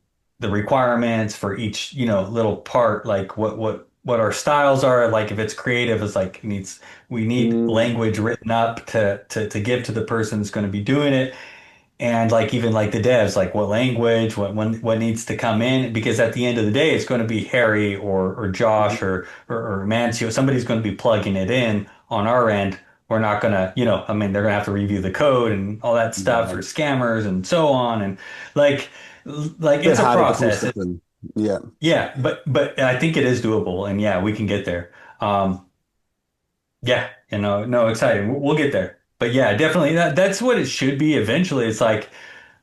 the requirements for each, little part, like what our styles are. Like if it's creative, it's like we need Mm, language written up to give to the person that's going to be doing it. And like even like the devs, like what language, what needs to come in, because at the end of the day, it's going to be Harry or Josh mhm. or Mancio. Somebody's going to be plugging it in on our end. We're not going to, I mean, they're going to have to review the code and all that stuff Yeah, for scammers and so on. And like, like bit it's a harder to pull process. stuff in. Yeah. Yeah, but I think it is doable, and yeah, we can get there. Um, Yeah, no, exciting. We'll get there. But yeah, definitely that's what it should be eventually. It's like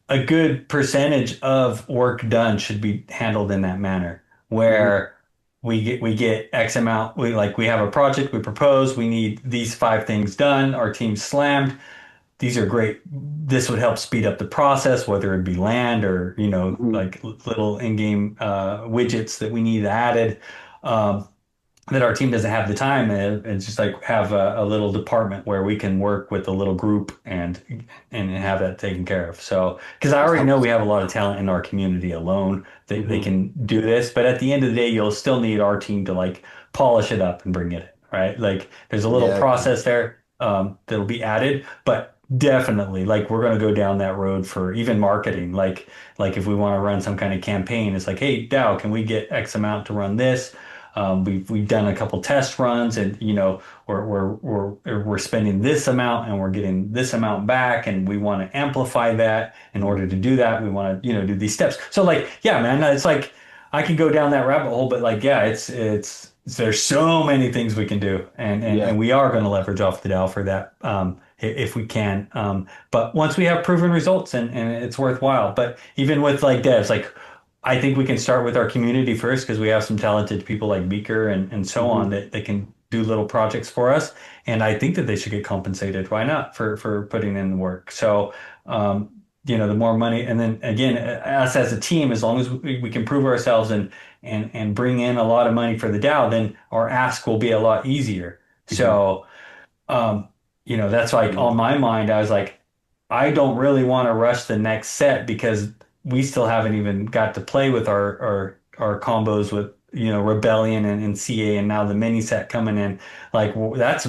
a good percentage of work done should be handled in that manner Hmm. where we get X amount, we have a project we propose, we need these five things done, our team's slammed. These are great. This would help speed up the process, whether it be land or, Hmm. like little in-game widgets that we need added. Um, that our team doesn't have the time and just like have a little department where we can work with a little group and have that taken care of. So, because I Just already know helps. we have a lot of talent in our community alone that they Hmm. can do this, but at the end of the day, you'll still need our team to like polish it up and bring it in, right? Like there's a little Yeah. Okay. process there that'll be added, but definitely like we're going to go down that road for even marketing. Like if we want to run some kind of campaign, it's like, hey, Dow, can we get X amount to run this? We've done a couple test runs, and we're spending this amount, and we're getting this amount back, and we want to amplify that. In order to do that, we want to do these steps. So like, yeah, man, it's like I can go down that rabbit hole, but like, yeah, it's there's so many things we can do, and Yeah. we are going to leverage off the DAO for that. If we can. But once we have proven results and it's worthwhile. But even with like devs, like I think we can start with our community first because we have some talented people like Beaker and so Hmm. on that they can do little projects for us. And I think that they should get compensated. Why not for putting in the work? So, the more money, and then again, us as a team, as long as we can prove ourselves and bring in a lot of money for the DAO, then our ask will be a lot easier. Hmm. So. Um, that's like Yeah. on my mind, I was like, I don't really want to rush the next set because we still haven't even got to play with our combos with, Rebellion and CA and now the mini set coming in. Like that's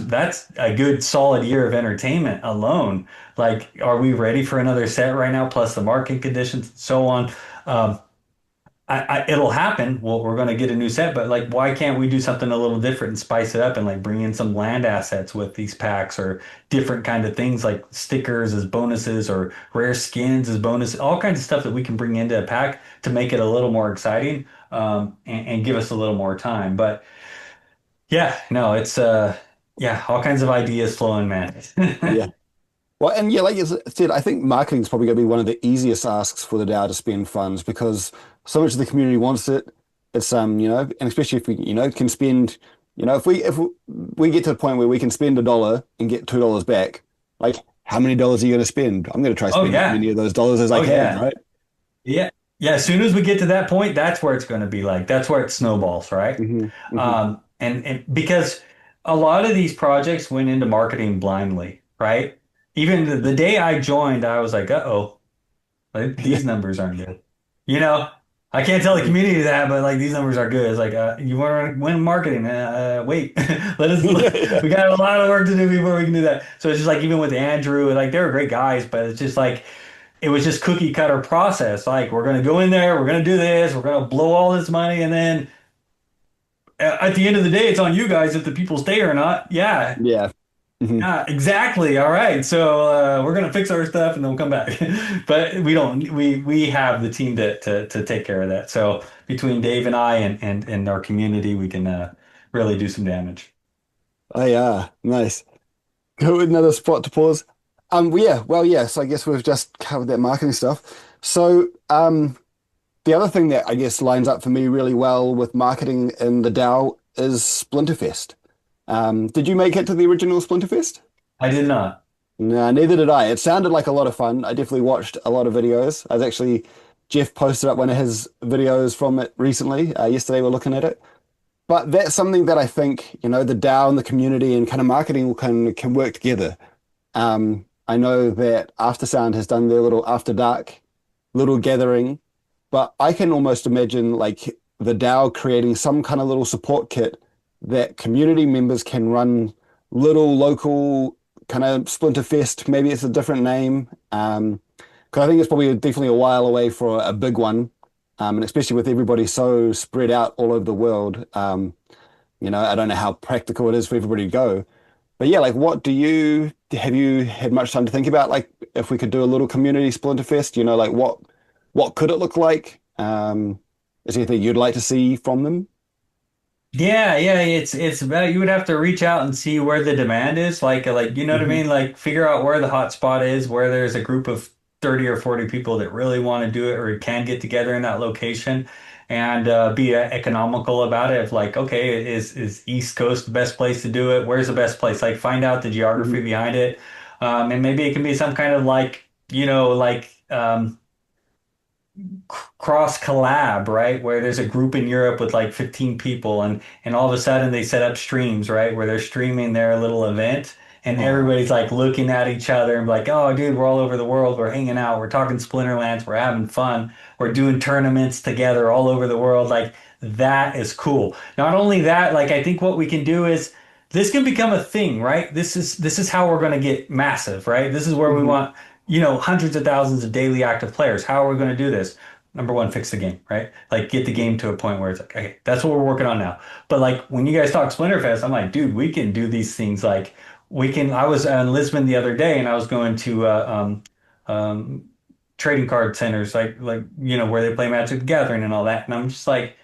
a good solid year of entertainment alone. Like, are we ready for another set right now? Plus the market conditions and so on. Um, it'll happen. Well, we're going to get a new set, but like, why can't we do something a little different and spice it up and like bring in some land assets with these packs or different kind of things like stickers as bonuses or rare skins as bonus, all kinds of stuff that we can bring into a pack to make it a little more exciting, and give us a little more time. But yeah, no, it's yeah, all kinds of ideas flowing, man. Yeah. Well, and yeah, like you said, I think marketing is probably going to be one of the easiest asks for the DAO to spend funds because so much of the community wants it. It's and especially if we, can spend, if we get to the point where we can spend $1 and get $2 back, like how many dollars are you going to spend? I'm going to try to Oh spend as yeah. many of those dollars as I Oh can, yeah. right? Yeah. Yeah. As soon as we get to that point, that's where it's going to be like, that's where it snowballs, right? Hmm. Hmm. And because a lot of these projects went into marketing blindly, right? Even the day I joined, I was like, uh-oh, like, Yeah. these numbers aren't good. You know, I can't tell the Mhm. community that, but like these numbers are good. It's like, you want to win marketing? Wait, let us. Yeah. We got a lot of work to do before we can do that. So it's just like even with Andrew, like they were great guys, but it's just like it was just cookie cutter process. Like we're gonna go in there, we're gonna do this, we're gonna blow all this money, and then at the end of the day, it's on you guys if the people stay or not. Yeah, Yeah. Hmm. yeah, exactly. All right, so we're gonna fix our stuff and then we'll come back. But we don't. We have the team to take care of that. So between Dave and I and our community, we can really do some damage. Oh yeah, nice. Go with another spot to pause. Yeah, well, yeah, so I guess we've just covered that marketing stuff. So, the other thing that I guess lines up for me really well with marketing in the DAO is Splinterfest. Did you make it to the original Splinterfest? I did not. No, neither did I. It sounded like a lot of fun. I definitely watched a lot of videos. I was actually, Jeff posted up one of his videos from it recently. Yesterday we're looking at it. But that's something that I think, the DAO and the community and kind of marketing can work together. I know that Aftersound has done their little after dark little gathering, but I can almost imagine like the DAO creating some kind of little support kit that community members can run little local kind of Splinter Fest. Maybe it's a different name. Because I think it's probably definitely a while away for a big one. And especially with everybody so spread out all over the world. I don't know how practical it is for everybody to go. But yeah, like have you had much time to think about like if we could do a little community Splinterfest, like what could it look like? Is there anything you'd like to see from them? Yeah, yeah, it's about you would have to reach out and see where the demand is, like you know what I Hmm. mean? Like figure out where the hot spot is, where there's a group of 30 or 40 people that really want to do it or can get together in that location and be economical about it. Of like, okay, is East Coast the best place to do it? Where's the best place? Like find out the Hmm. geography behind it. And maybe it can be some kind of like, cross collab, right? Where there's a group in Europe with like 15 people and all of a sudden they set up streams, right? Where they're streaming their little event and Oh. everybody's like looking at each other and like, "Oh, dude, we're all over the world. We're hanging out. We're talking Splinterlands. We're having fun. We're doing tournaments together all over the world." Like that is cool. Not only that, like I think what we can do is this can become a thing, right? This is how we're going to get massive, right? This is where we Hmm. want hundreds of thousands of daily active players. How are we going to do this? Number one, fix the game, right? Like get the game to a point where it's like, okay, that's what we're working on now. But like when you guys talk Splinterfest, I'm like, dude, we can do these things. Like we can. I was in Lisbon the other day, and I was going to um, trading card centers, like where they play Magic the Gathering and all that. And I'm just like,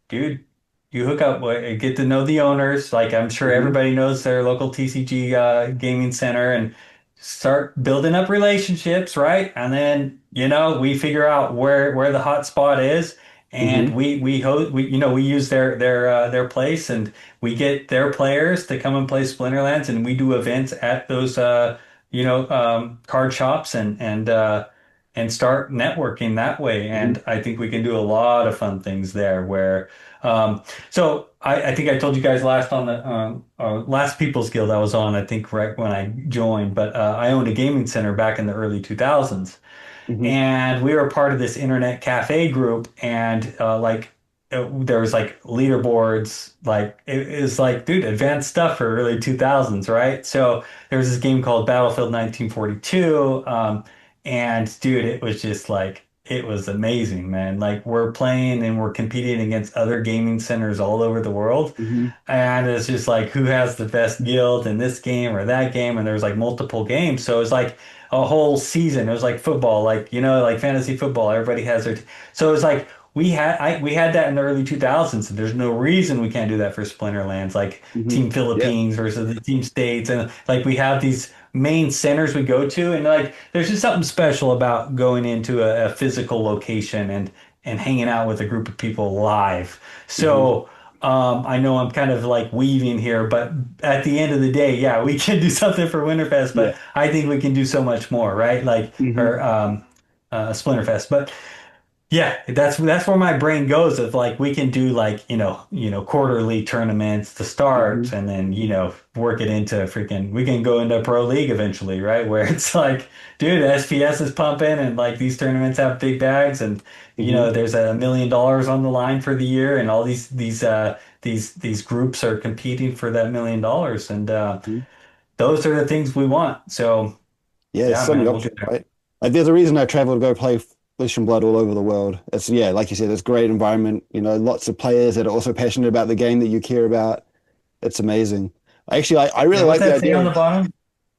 dude, you hook up, get to know the owners. Like I'm sure Hmm. everybody knows their local TCG gaming center, and start building up relationships, right? And then, we figure out where the hot spot is and Hmm. we use their place and we get their players to come and play Splinterlands and we do events at those card shops and start networking that way. Hmm. And I think we can do a lot of fun things there where so I think I told you guys last on the last People's Guild I was on, I think right when I joined, but I owned a gaming center back in the early 2000s. Hmm. And we were part of this internet cafe group and there was like leaderboards, like it was like, dude, advanced stuff for early 2000s, right? So there was this game called Battlefield 1942. And dude, it was just like, it was amazing, man. Like we're playing and we're competing against other gaming centers all over the world. Hmm. And it's just like who has the best guild in this game or that game. And there's like multiple games. So it's like a whole season. It was like football, like like fantasy football. Everybody has their. So it's like we had that in the early 2000s, and there's no reason we can't do that for Splinterlands, like Hmm. Team Yeah. Philippines versus the Team States, and like we have these main centers we go to, and like there's just something special about going into a physical location and hanging out with a group of people live. Hmm. So. I know I'm kind of like weaving here, but at the end of the day, yeah, we can do something for Winterfest, Yeah. but I think we can do so much more, right? Like, Hmm. or Splinterfest. But yeah, that's where my brain goes of like we can do like, quarterly tournaments to Hmm. start and then, work it into freaking we can go into pro league eventually, right? Where it's like, dude, SPS is pumping and like these tournaments have big bags and Hmm. there's $1 million on the line for the year and all these groups are competing for that $1 million and Hmm. those are the things we want. So, Yeah, there's yeah, so many man, we'll get options, there. right? Like, there's a reason I travel to go play Flesh and Blood all over the world. It's, yeah, like you said, it's great environment. Lots of players that are also passionate about the game that you care about. It's amazing. Actually, I Yeah, really what's like the that say idea on of, the bottom?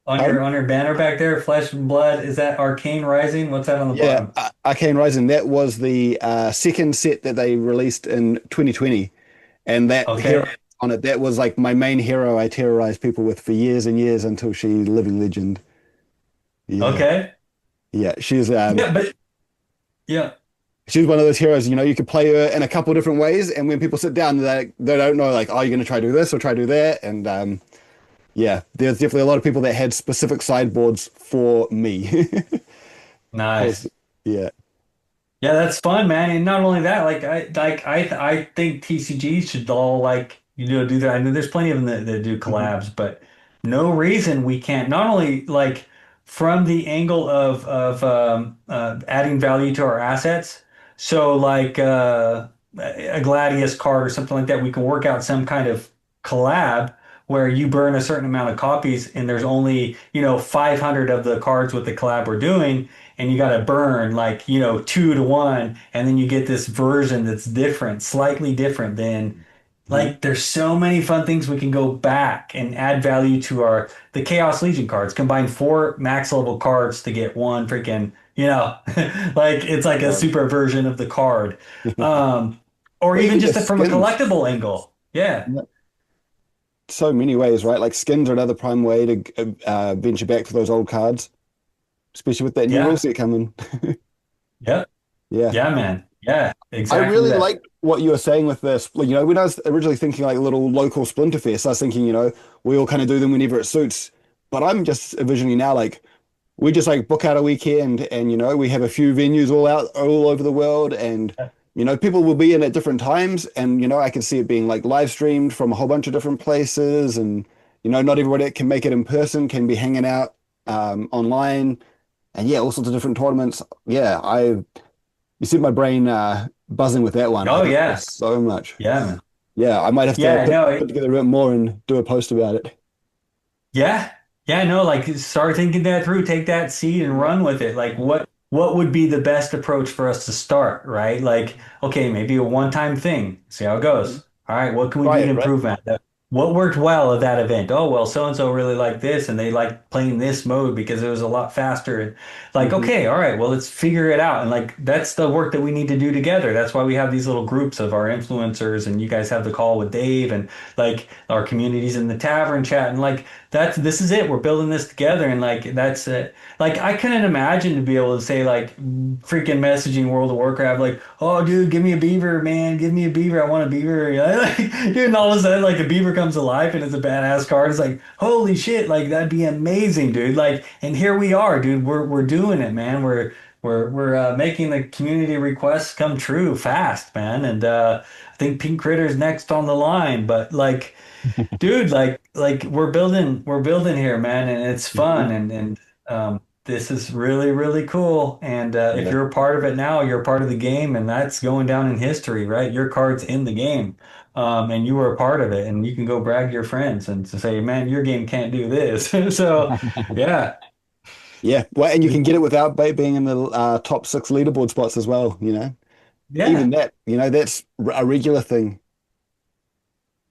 On your pardon? on your banner back there, Flesh and Blood. Is that Arcane Rising? What's that on the Yeah, bottom? Arcane Rising. That was the second set that they released in 2020, and that hero Okay. on it, that was like my main hero. I terrorized people with for years and years until she living legend. Yeah, Okay. yeah. Yeah, but yeah. She's one of those heroes. You can play her in a couple different ways, and when people sit down, they don't know like, oh, you're gonna try to do this or try to do that, and yeah, there's definitely a lot of people that had specific sideboards for me. Also, Nice. yeah. Yeah, that's fun, man. And not only that, I think TCGs should all do that. I know there's plenty of them that do Hmm. collabs, but no reason we can't. Not only like from the angle of adding value to our assets. So like a Gladius card or something like that, we can work out some kind of collab where you burn a certain amount of copies and there's only, 500 of the cards with the collab we're doing and you got to burn like 2 to 1 and then you get this version that's different, slightly different than Hmm. like there's so many fun things we can go back and add value to our the Chaos Legion cards. Combine 4 max level cards to get one freaking like it's like a Um, super version of the card. um or or even even just just from a skins. collectible angle. Yeah. So many ways, right? Like skins are another prime way to venture back for those old cards, especially with that new rule Yeah. set coming. Yep. Yeah. Yeah, man. Yeah, I exactly really that. liked what you were saying with this. Like, when I was originally thinking like little local Splinterfest, I was thinking, we all kind of do them whenever it suits. But I'm just envisioning now, like, we just like book out a weekend and, we have a few venues all over the world and, people will be in at different times. And, I can see it being like live streamed from a whole bunch of different places. And, not everybody that can make it in person can be hanging out online. And yeah, all sorts of different tournaments. Yeah, you see my brain buzzing with that one. I Oh like yeah. this so much. Yeah, man. Yeah, I might have to Yeah, no, put together a bit more and do a post about it. yeah. Yeah, no, like start thinking that through, take that seed and run with it. Like what would be the best approach for us to start, right? Like, okay, maybe a one-time thing. See how it Mhm. goes. All right, what can we Try do to it, right? improve that? What worked well at that event? Oh, well, so and so really liked this and they liked playing this mode because it was a lot faster. And like, Hmm. okay, all right, well, let's figure it out. And like that's the work that we need to do together. That's why we have these little groups of our influencers and you guys have the call with Dave and like our communities in the tavern chat and like this is it. We're building this together, and like that's it. Like I couldn't imagine to be able to say like freaking messaging World of Warcraft, like, oh dude, give me a beaver, man, give me a beaver. I want a beaver. Like, dude, and all of a sudden like a beaver comes alive and it's a badass card. It's like, holy shit, like that'd be amazing, dude. Like, and here we are, dude. We're doing it, man. We're making the community requests come true fast, man. And I think Pink Critter's next on the line, but like. Dude, like we're building here, man, and it's fun Hmm. and this is really really cool. And if Yeah. you're a part of it now, you're a part of the game, and that's going down in history, right? Your card's in the game, and you were a part of it, and you can go brag to your friends and to say, man, your game can't do this. So, yeah, Yeah. Well, and you can get it without being in the top six leaderboard spots as well, Even yeah, that, that's a regular thing.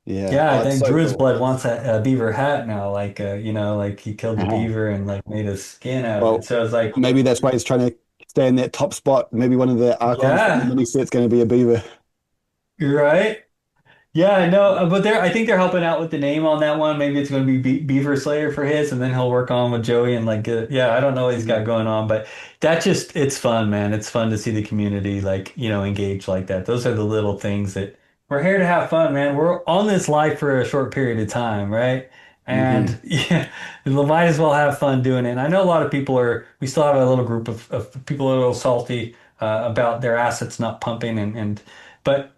Yeah. yeah. Oh, I it's think so Druid's cool. Blood wants a beaver hat now, like like he killed the Uh-huh. beaver and like made a skin out of it. Well, So it's like, maybe that's why he's trying to stay in that top spot. Maybe one of the Archons from the yeah, mini set's going to be a beaver. you're right. Yeah, I know, but I think they're helping out with the name on that one. Maybe it's going to be Beaver Slayer for his, and then he'll work on with Joey and like, yeah, I don't know what he's got Mhm. going on, but it's fun, man. It's fun to see the community like, engage like that. Those are the little things that we're here to have fun, man. We're on this life for a short period of time, right? And Mhm. yeah, we might as well have fun doing it. And I know a lot of people we still have a little group of people a little salty about their assets not pumping and but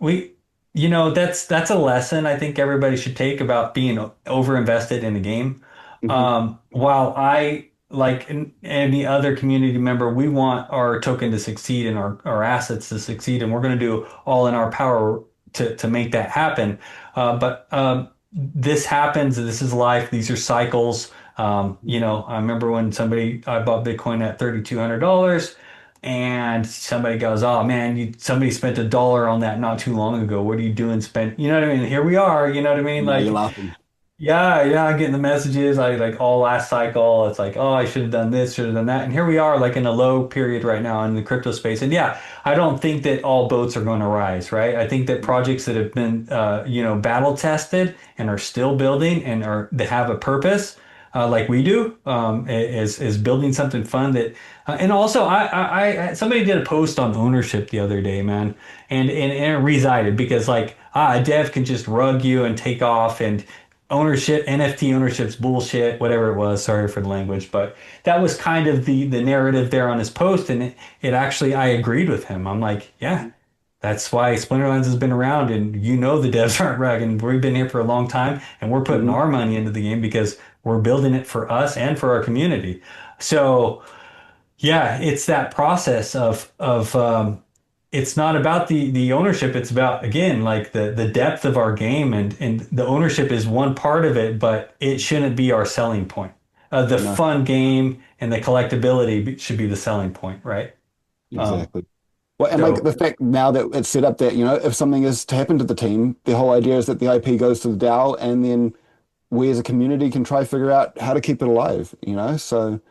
that's a lesson I think everybody should take about being over invested in the game. Mhm. While I, like any other community member, we want our token to succeed and our assets to succeed, and we're going to do all in our power to make that happen. But this happens. This is life. These are cycles. I remember when I bought Bitcoin at $3,200. And somebody goes, "Oh man, somebody spent $1 on that not too long ago. What are you doing? You know what I mean? Here we are. You know what I mean? Now you're Like, laughing. yeah, yeah. I'm getting the messages. I like all last cycle. It's like, oh, I should have done this, should have done that. And here we are, like in a low period right now in the crypto space. And yeah, I don't think that all boats are going to rise, right? I think that projects that have been, battle tested and are still building and that have a purpose, like we do, is building something fun that. And also, somebody did a post on ownership the other day, man, and it resided because like a dev can just rug you and take off and ownership, NFT ownership's bullshit, whatever it was. Sorry for the language, but that was kind of the narrative there on his post, and it actually I agreed with him. I'm like, yeah, that's why Splinterlands has been around, and the devs aren't rugging. We've been here for a long time, and we're putting Mhm. our money into the game because we're building it for us and for our community. So. Yeah, it's that process of it's not about the ownership. It's about again like the depth of our game and the ownership is one part of it, but it shouldn't be our selling point. The No, fun game and the collectability should be the selling point, right? Um, exactly. Well, and like so the fact now that it's set up that, if something is to happen to the team, the whole idea is that the IP goes to the DAO and then we as a community can try figure out how to keep it alive. So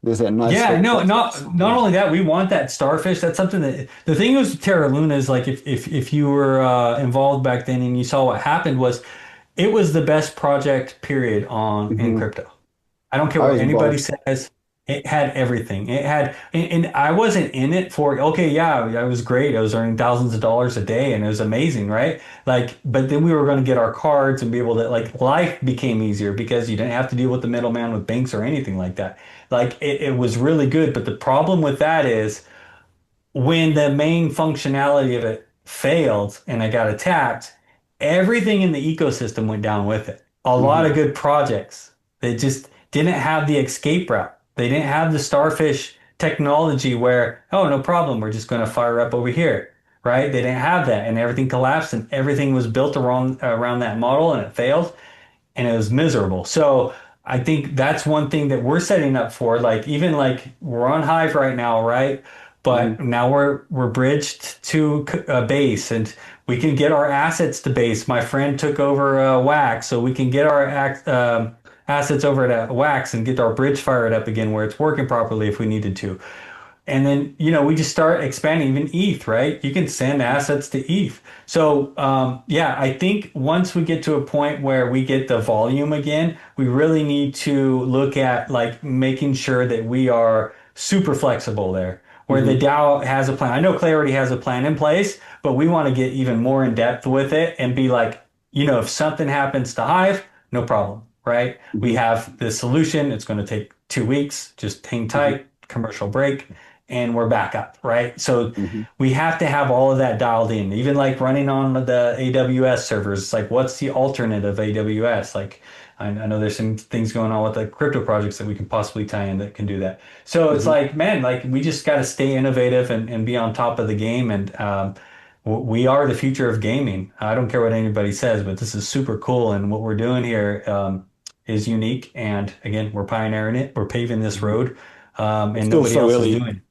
There's that nice Yeah, sweet no, spot. not only that, we want that starfish. That's something that the thing is with Terra Luna is like if you were involved back then and you saw what happened was it was the best project period on in Hmm. crypto. I don't care I what was anybody involved. says. It had everything. It had, and I wasn't in it for, okay, yeah, it was great. I was earning thousands of dollars a day and it was amazing, right? Like, but then we were going to get our cards and be able to, like, life became easier because you didn't have to deal with the middleman with banks or anything like that. Like, it was really good. But the problem with that is, when the main functionality of it failed and I got attacked, everything in the ecosystem went down with it. A lot Hmm. of good projects. They just didn't have the escape route. They didn't have the starfish technology where, oh, no problem, we're just going to fire up over here, right? They didn't have that, and everything collapsed, and everything was built around that model, and it failed and it was miserable. So I think that's one thing that we're setting up for. Like even like we're on Hive right now, right? Hmm. But now we're bridged to base, and we can get our assets to base. My friend took over Wax, so we can get our assets over to Wax and get our bridge fired up again where it's working properly if we needed to. And then, we just start expanding even ETH, right? You can send assets to ETH. So, yeah, I think once we get to a point where we get the volume again, we really need to look at like making sure that we are super flexible there, where the Hmm. DAO has a plan. I know Clay already has a plan in place, but we want to get even more in depth with it and be like, if something happens to Hive, no problem, right? We Hmm. have this solution. It's going to take 2 weeks. Just hang Hmm. tight, commercial break and we're back up, right? So Hmm. we have to have all of that dialed in. Even like running on the AWS servers, it's like what's the alternate of AWS? Like I know there's some things going on with the crypto projects that we can possibly tie in that can do that. So it's Hmm. like, man, like we just got to stay innovative and be on top of the game. And we are the future of gaming. I don't care what anybody says, but this is super cool. And what we're doing here is unique. And again, we're pioneering it. We're paving this Hmm. road, It's and still nobody so else is early, doing it.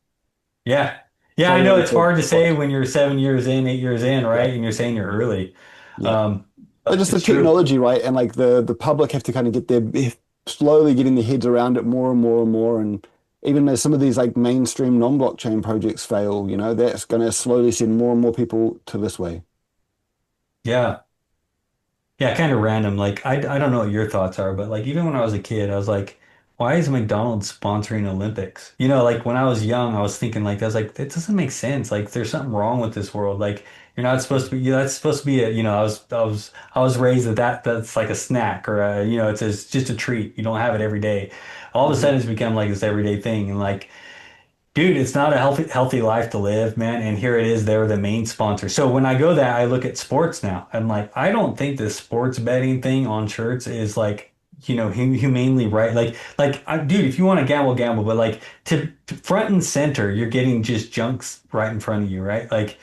Yeah. Yeah, so I know early it's hard to to say watch. when you're 7 years in, 8 years in, Yeah. right? And you're saying you're early. Yeah. Um, But but just the it's true. technology, right? And like the public have to kind of get slowly getting their heads around it more and more and more. And even as some of these like mainstream non-blockchain projects fail, that's going to slowly send more and more people to this way. Yeah. Yeah, kind of random. Like I don't know what your thoughts are, but like even when I was a kid, I was like, why is McDonald's sponsoring Olympics? Like when I was young, I was thinking like I was like, that doesn't make sense. Like there's something wrong with this world. Like you're not supposed to be, that's supposed to be I was raised that's like a snack or it's just a treat. You don't have it every day. All of a Hmm. sudden it's become like this everyday thing. And like dude, it's not a healthy life to live, man. And here it is, they're the main sponsor. So when I go that, I look at sports now. I'm like, I don't think this sports betting thing on shirts is like, humanely right. Dude, if you want to gamble, gamble, but like to front and center, you're getting just junks right in front of you, right? Like,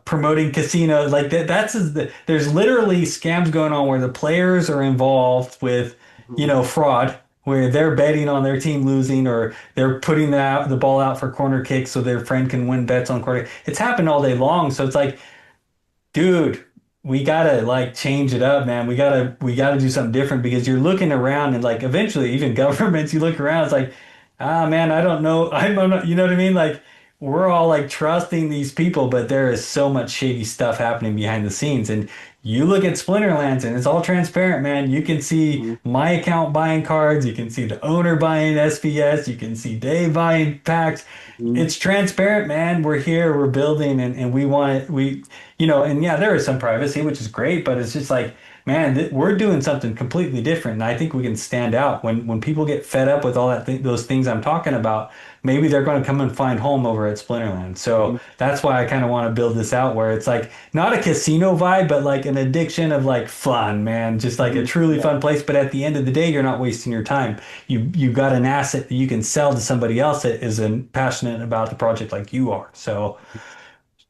promoting casinos like that. There's literally scams going on where the players are involved with, Hmm. fraud where they're betting on their team losing or they're putting the ball out for corner kicks so their friend can win bets on corner. It's happened all day long. So it's like, dude, we gotta like change it up, man. We gotta do something different because you're looking around and like eventually even governments, you look around, it's like, man, I don't know. I'm not, you know what I mean? Like we're all like trusting these people, but there is so much shady stuff happening behind the scenes. And you look at Splinterlands and it's all transparent, man. You can see Hmm. my account buying cards, you can see the owner buying SPS, you can see Dave buying packs. Hmm. It's transparent, man. We're here, we're building, and we want it. And yeah, there is some privacy, which is great, but it's just like, man, we're doing something completely different. And I think we can stand out when people get fed up with all those things I'm talking about. Maybe they're going to come and find home over at Splinterland. So Hmm. that's why I kind of want to build this out where it's like not a casino vibe, but like an addiction of like fun, man. Just like a Hmm. truly Yeah. fun place. But at the end of the day, you're not wasting your time. You got an asset that you can sell to somebody else that is passionate about the project like you are. So.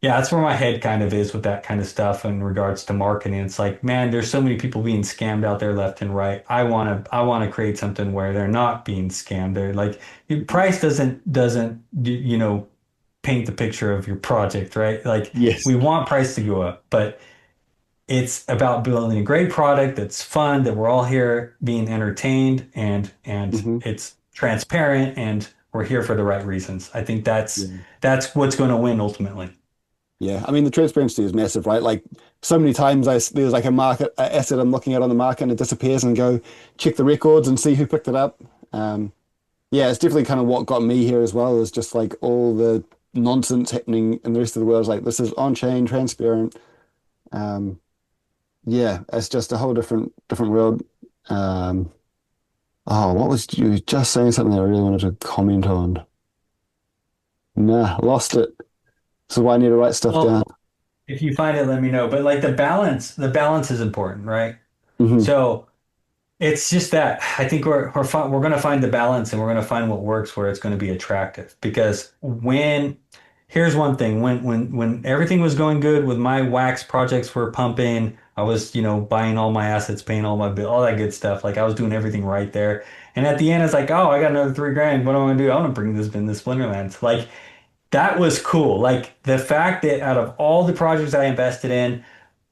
Yeah, that's where my head kind of is with that kind of stuff in regards to marketing. It's like, man, there's so many people being scammed out there left and right. I want to create something where they're not being scammed. They're like, your Hmm. price doesn't paint the picture of your project, right? Like Yes. we want price to go up, but it's about building a great product that's fun, that we're all here being entertained and Hmm. it's transparent, and we're here for the right reasons. I think Yeah. that's what's going to win ultimately. Yeah, I mean the transparency is massive, right? Like so many times there's like a market a asset I'm looking at on the market and it disappears and go check the records and see who picked it up. Yeah, it's definitely kind of what got me here as well is just like all the nonsense happening in the rest of the world. Is like this is on-chain, transparent. Um, yeah, it's just a whole different world. Um, oh, what was you just saying something I really wanted to comment on? Nah, lost it. So why I need to write stuff down. Well, if you find it, let me know. But like the balance is important, right? Hmm. So it's just that I think we're going to find the balance and we're going to find what works where it's going to be attractive. Because when here's one thing, when everything was going good with my wax projects were pumping, I was, buying all my assets, paying all my bill, all that good stuff. Like I was doing everything right there. And at the end, it's like, oh, I got another 3 grand. What am I gonna do? I want to bring this in the Splinterlands. Like that was cool. Like the fact that out of all the projects I invested in,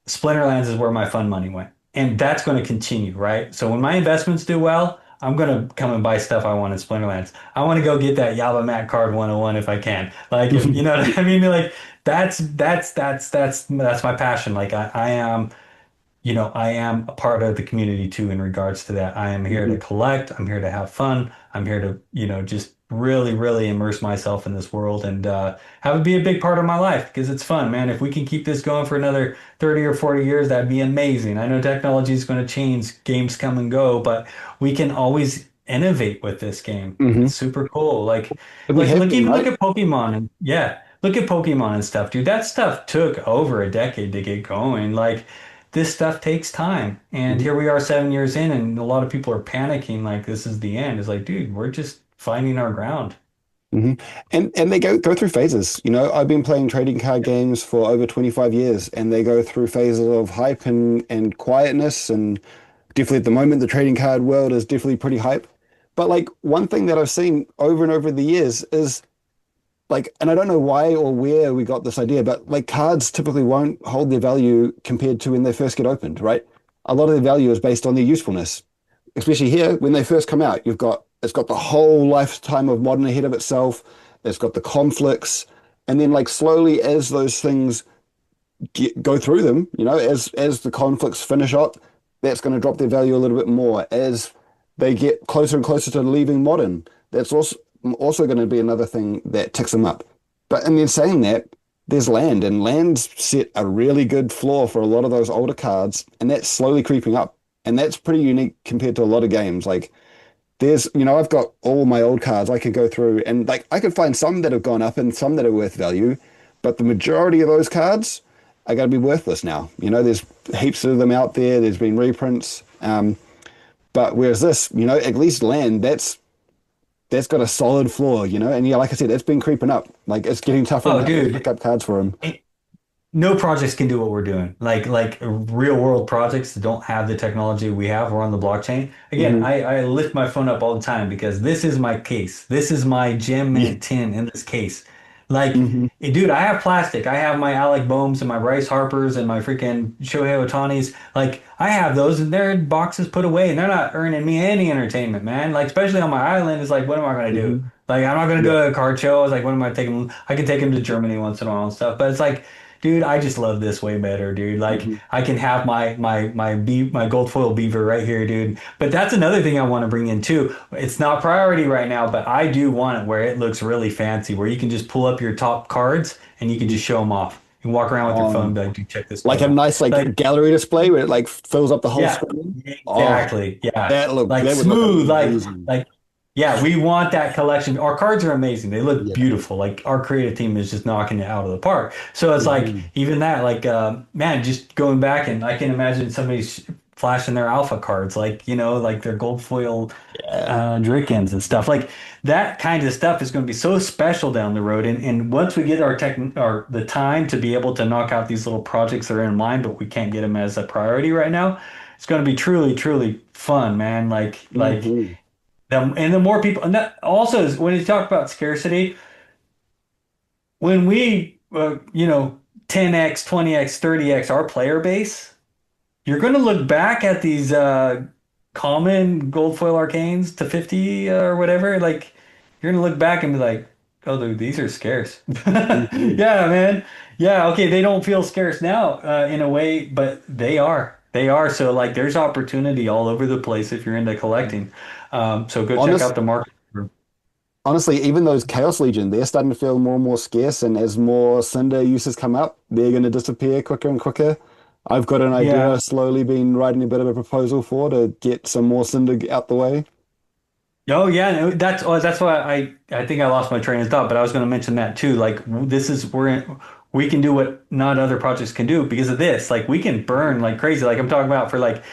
Splinterlands is where my fund money went. And that's going to continue, right? So when my investments do well, I'm going to come and buy stuff I want in Splinterlands. I want to go get that Yaba Mat card 101 if I can. Like if you know what I mean? Like that's my passion. Like I am I am a part of the community too in regards to that. I am here to Hmm. collect. I'm here to have fun. I'm here to, just really, really immerse myself in this world and have it be a big part of my life because it's fun, man. If we can keep this going for another 30 or 40 years, that'd be amazing. I know technology is going to change, games come and go, but we can always innovate with this game. Hmm. It's super cool. Like, And we like have look, been, even look right? at Pokemon and yeah, look at Pokemon and stuff, dude. That stuff took over a decade to get going. Like, this stuff takes time. And Mhm. here we are 7 years in, and a lot of people are panicking like this is the end. It's like, dude, we're just finding our ground. Hmm. And they go through phases. You know, I've been playing trading card games for over 25 years, and they go through phases of hype and quietness. And definitely at the moment, the trading card world is definitely pretty hype. But like one thing that I've seen over and over the years is like, and I don't know why or where we got this idea, but like cards typically won't hold their value compared to when they first get opened, right? A lot of their value is based on their usefulness. Especially here when they first come out, it's got the whole lifetime of modern ahead of itself. It's got the conflicts, and then like slowly as those things go through them, as the conflicts finish up, that's going to drop their value a little bit more. As they get closer and closer to leaving modern, that's also going to be another thing that ticks them up. But in then saying that, there's land, and land's set a really good floor for a lot of those older cards, and that's slowly creeping up. And that's pretty unique compared to a lot of games. Like I've got all my old cards I could go through and like I could find some that have gone up and some that are worth value, but the majority of those cards are going to be worthless now. There's heaps of them out there. There's been reprints. But whereas this, at least land, that's got a solid floor, and yeah, like I said, it's been creeping up. Like it's getting tougher and Oh, tougher to pick dude, up cards for him. no projects can do what we're doing. Like real world projects that don't have the technology we have or on the blockchain. Again, Hmm. I lift my phone up all the time because this is my case. This is my gem Yeah. mint tin in this case. Like, Hmm. dude, I have plastic. I have my Alec Bohms and my Bryce Harpers and my freaking Shohei Ohtanis. Like, I have those and they're in boxes put away and they're not earning me any entertainment, man. Like, especially on my island, it's like, what am I gonna do? Hmm. Like, I'm not gonna Yeah. go to a card show. I was like, what am I taking? I can take him to Germany once in a while and stuff. But it's like, dude, I just love this way better, dude. Like Hmm. I can have my gold foil beaver right here, dude. But that's another thing I want to bring in too. It's not priority right now, but I do want it where it looks really fancy, where you can just pull up your top cards and you can just show them off. You can walk around with your phone and Um, be like, dude, check this like card a out. nice Like, like gallery display where it like fills up the whole yeah, screen. Oh, exactly. Yeah. Like that would look smooth, amazing. yeah, we want that collection. Our cards are amazing. They look Yeah. beautiful. Like our creative team is just knocking it out of the park. So it's like Hmm. even that, like man, just going back and I can imagine somebody flashing their alpha cards, like like their gold foil Yeah. Drickens and stuff. Like that kind of stuff is going to be so special down the road. And once we get our tech or the time to be able to knock out these little projects that are in line, but we can't get them as a priority right now, it's going to be truly, truly fun, man. Like. Hmm. And the more people, and that also is when you talk about scarcity, when we, 10x, 20x, 30x our player base, you're going to look back at these. common gold foil arcanes to 50 or whatever, like you're gonna look back and be like, oh, dude, these are scarce. Mhm. Yeah, man. Yeah, okay, they don't feel scarce now in a way, but they are. They are. So like there's opportunity all over the place if you're into collecting. So go check Honest, out the market. honestly, even those Chaos Legion, they're starting to feel more and more scarce, and as more Cinder uses come up, they're going to disappear quicker and quicker. I've got an idea Yeah. I've slowly been writing a bit of a proposal for to get some more Cinder out the way. Oh yeah, no, that's why I think I lost my train of thought, but I was going to mention that too. Like this is we can do what not other projects can do because of this. Like we can burn like crazy. Like I'm talking about for like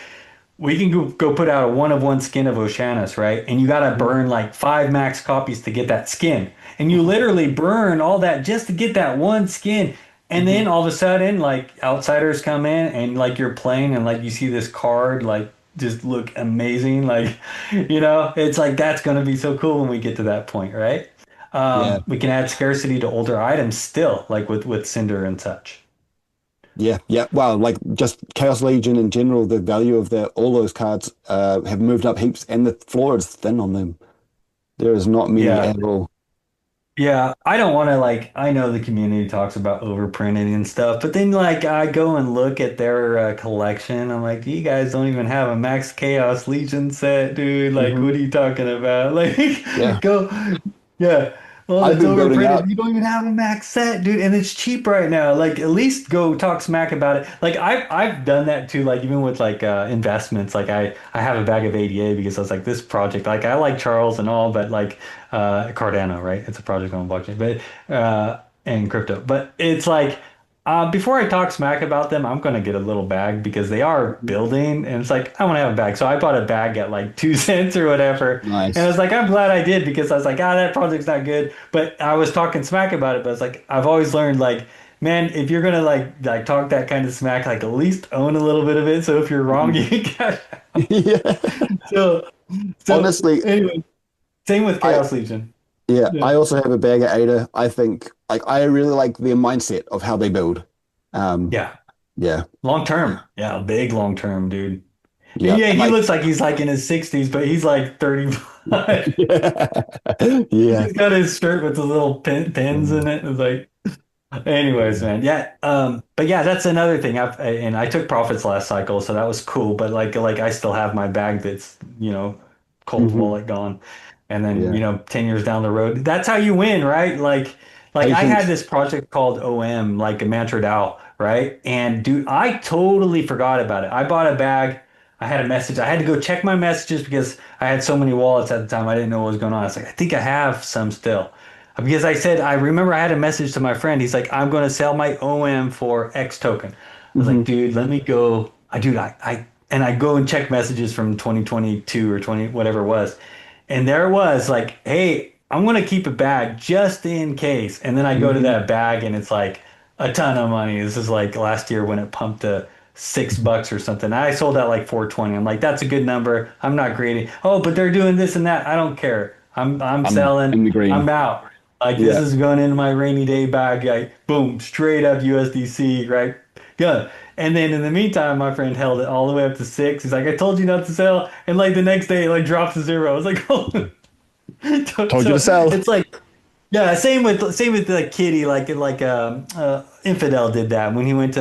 we can go put out a one of one skin of Oceanus, right? And you got to Mhm. burn like 5 max copies to get that skin. And you literally burn all that just to get that one skin. And then Mhm. all of a sudden, like outsiders come in and like you're playing and like you see this card like just look amazing. Like, it's like that's going to be so cool when we get to that point, right? Yeah, We can add scarcity to older items still, like with Cinder and such. yeah, yeah. Wow, like just Chaos Legion in general, the value of all those cards have moved up heaps, and the floor is thin on them. There is not many Yeah. at all. Yeah, I don't want to like I know the community talks about overprinting and stuff, but then like I go and look at their collection. I'm like, you guys don't even have a Max Chaos Legion set, dude. Like, Hmm. what are you talking about? Yeah, Like, go, yeah. Well, I've it's been building overprinted. up. You don't even have a max set, dude, and it's cheap right now. Like, at least go talk smack about it. Like, I've done that too. Like, even with like investments. Like, I have a bag of ADA because I was like, this project. Like, I like Charles and all, but like Cardano, right? It's a project on blockchain, but and crypto. But it's like before I talk smack about them, I'm gonna get a little bag because they are Mhm. building, and it's like I want to have a bag. So I bought a bag at like 2 cents or whatever, and I Nice. was like, I'm glad I did because I was like, that project's not good. But I was talking smack about it, but it's like I've always learned like. Man, if you're gonna like talk that kind of smack, like at least own a little bit of it. So if you're wrong, Mhm. you can cash. Yeah. So Honestly, anyway, same with I Chaos Legion. yeah, Yeah. I also have a bag at Ada. I think like I really like their mindset of how they build. Um, Yeah. yeah, Long term. Yeah, big long term, dude. And yeah, yeah, and he like looks like he's like in his 60s, but he's like 35. yeah, yeah. He's got his shirt with the little pins in Mm, it. It's like, anyways, yeah. man. Yeah. But yeah, that's another thing. And I took profits last cycle, so that was cool. But like I still have my bag that's, cold Hmm. wallet gone. And then, Yeah. 10 years down the road, that's how you win, right? Like I had Patience. this project called OM, like a Mantra DAO, right? And dude, I totally forgot about it. I bought a bag. I had a message. I had to go check my messages because I had so many wallets at the time. I didn't know what was going on. I was like, I think I have some still. Because I said, I remember I had a message to my friend. He's like, I'm going to sell my OM for X token. I was like, Hmm. dude, let me go. And I go and check messages from 2022 or 20, whatever it was. And there it was like, hey, I'm going to keep a bag just in case. And then I go to Hmm. that bag and it's like a ton of money. This is like last year when it pumped to $6 or something. I sold out like 420. I'm like, that's a good number. I'm not greedy. Oh, but they're doing this and that. I don't care. I'm I'm selling. in the I'm green. out. Like this Yeah. is going into my rainy day bag. Like boom, straight up USDC, right? Good. And then in the meantime, my friend held it all the way up to 6. He's like, I told you not to sell. And like the next day, it like drops to 0. I was like, oh. Told you to So sell. it's like, yeah, same with the kitty, Infidel did that when he went to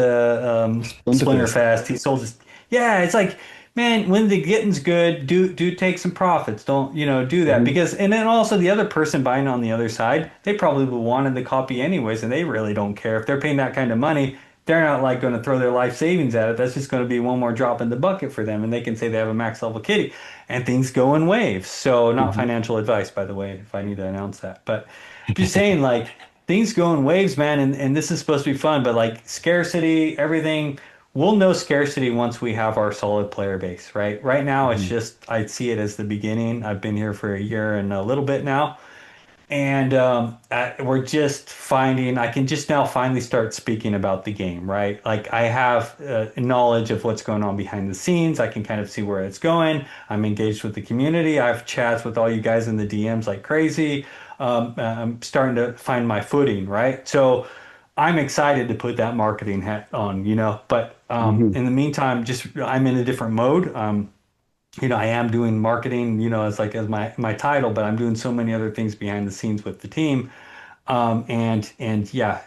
Splinterfest. Splinterfest. He sold his, yeah, it's like, man, when the getting's good, do take some profits. Don't, do that Hmm. because, and then also the other person buying on the other side, they probably wanted the copy anyways, and they really don't care if they're paying that kind of money. They're not like going to throw their life savings at it. That's just going to be one more drop in the bucket for them, and they can say they have a max level kitty, and things go in waves. So, not Hmm. financial advice, by the way, if I need to announce that, but just saying, like things go in waves, man, and this is supposed to be fun, but like scarcity, everything, we'll know scarcity once we have our solid player base, right? Right now, it's Hmm. just I see it as the beginning. I've been here for a year and a little bit now. And we're just finding, I can just now finally start speaking about the game, right? Like I have knowledge of what's going on behind the scenes. I can kind of see where it's going. I'm engaged with the community. I have chats with all you guys in the DMs like crazy. I'm starting to find my footing, right? So I'm excited to put that marketing hat on, but Hmm. in the meantime, just I'm in a different mode. I am doing marketing, as like as my title, but I'm doing so many other things behind the scenes with the team. And yeah,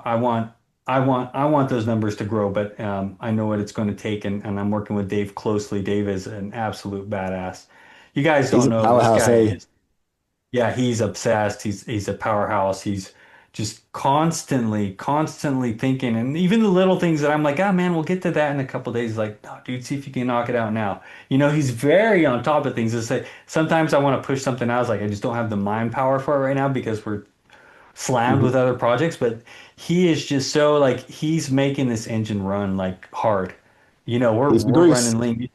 I want those numbers to grow, but I know what it's going to take, and I'm working with Dave closely. Dave is an absolute badass. You guys He's don't a know this powerhouse, guy eh? is. Yeah, he's obsessed. He's a powerhouse. He's just constantly thinking, and even the little things that I'm like, ah, man, we'll get to that in a couple days. He's like, no, dude, see if you can knock it out now. He's very on top of things. It's like sometimes I want to push something out. It's like I just don't have the mind power for it right now because we're slammed with Hmm. other projects, but he is just so like he's making this engine run like hard. We're He's the we're grease. running lean.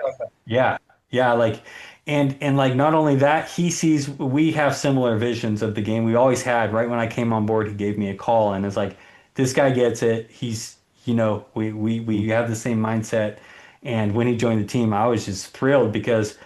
Yeah, yeah, like and like not only that, he sees we have similar visions of the game. We always had. Right when I came on board, he gave me a call and it's like, this guy gets it. We have the same mindset. And when he joined the team, I was just thrilled because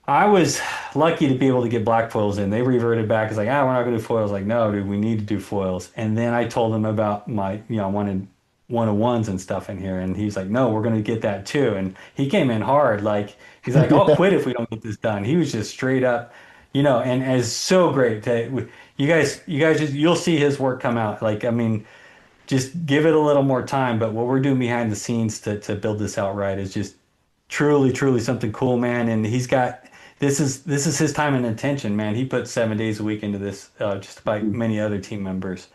I was lucky to be able to get black foils in. They reverted back. It's like, we're not gonna do foils. Like, no, dude, we need to do foils. And then I told him about I wanted 101s and stuff in here. And he's like, no, we're gonna get that too. And he came in hard. Like, he's like, I'll quit if we don't get this done. He was just straight up, and it's so great to you guys you'll see his work come out. Like, I mean, just give it a little more time. But what we're doing behind the scenes to build this out right is just truly something cool, man. And he's got this is his time and attention, man. He puts 7 days a week into this, just like many other team members.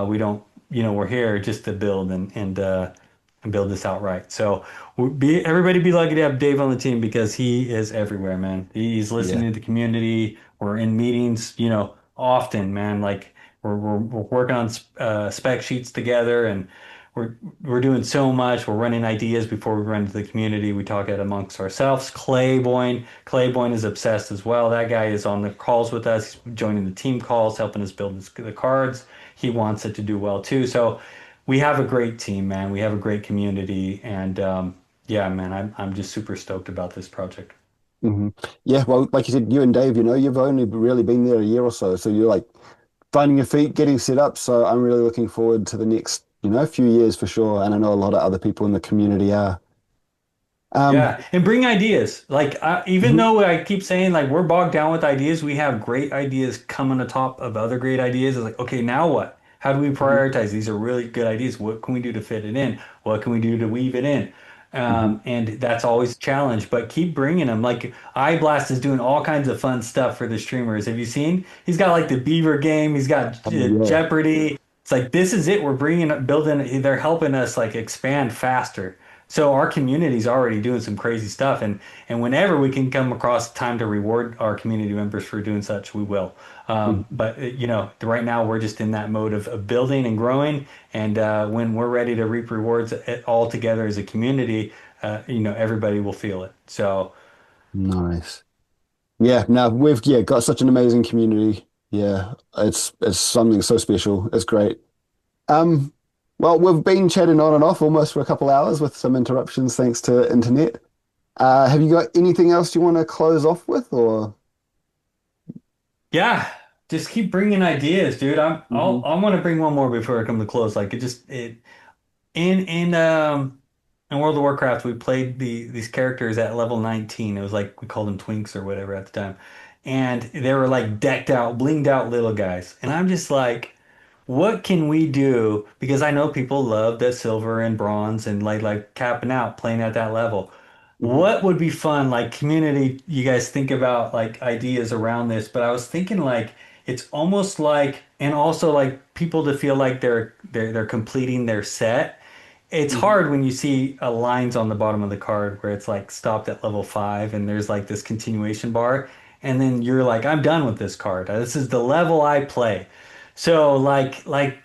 We don't, we're here just to build and build this out right. So everybody be lucky to have Dave on the team because he is everywhere, man. He's Yeah. listening to the community. We're in meetings, often, man. Like we're working on spec sheets together, and we're doing so much. We're running ideas before we run to the community. We talk it amongst ourselves. Clayboyne is obsessed as well. That guy is on the calls with us. He's joining the team calls, helping us build the cards. He wants it to do well too. So we have a great team, man. We have a great community, and yeah, man, I'm just super stoked about this project. Hmm. Yeah, well, like you said, you and Dave, you've only really been there a year or so, so you're like finding your feet, getting set up. So I'm really looking forward to the next, few years for sure. And I know a lot of other people in the community are. Um, Yeah, and bring ideas. Like, even mhm. though I keep saying like we're bogged down with ideas, we have great ideas coming on top of other great ideas. It's like, okay, now what? How do we Mhm. prioritize? These are really good ideas. What can we do to fit it in? What can we do to weave it in? Mhm. And that's always a challenge, but keep bringing them. Like, iBlast is doing all kinds of fun stuff for the streamers. Have you seen? He's got like the Beaver game. He's got Oh, yeah. Jeopardy. It's like this is it. We're building. They're helping us like expand faster. So our community's already doing some crazy stuff, and whenever we can come across time to reward our community members for doing such, we will. Mhm. But right now we're just in that mode of building and growing, and when we're ready to reap rewards all together as a community, everybody will feel it. So Nice. Yeah, no, we've got such an amazing community. Yeah, it's something so special. It's great. Um, well, we've been chatting on and off almost for a couple hours with some interruptions thanks to internet. Have you got anything else you want to close off with, or? yeah, just keep bringing ideas, dude. Hmm. I want to bring one more before I come to close. Like, it in World of Warcraft, we played these characters at level 19. It was like we called them twinks or whatever at the time. And they were like decked out, blinged out little guys. And I'm just like, what can we do? Because I know people love the silver and bronze and like capping out, playing at that level. Hmm. What would be fun? Like, community, you guys think about like ideas around this, but I was thinking like it's almost like, and also like people to feel like they're completing their set. It's Hmm. hard when you see lines on the bottom of the card where it's like stopped at level 5 and there's like this continuation bar, and then you're like, I'm done with this card. This is the level I play. So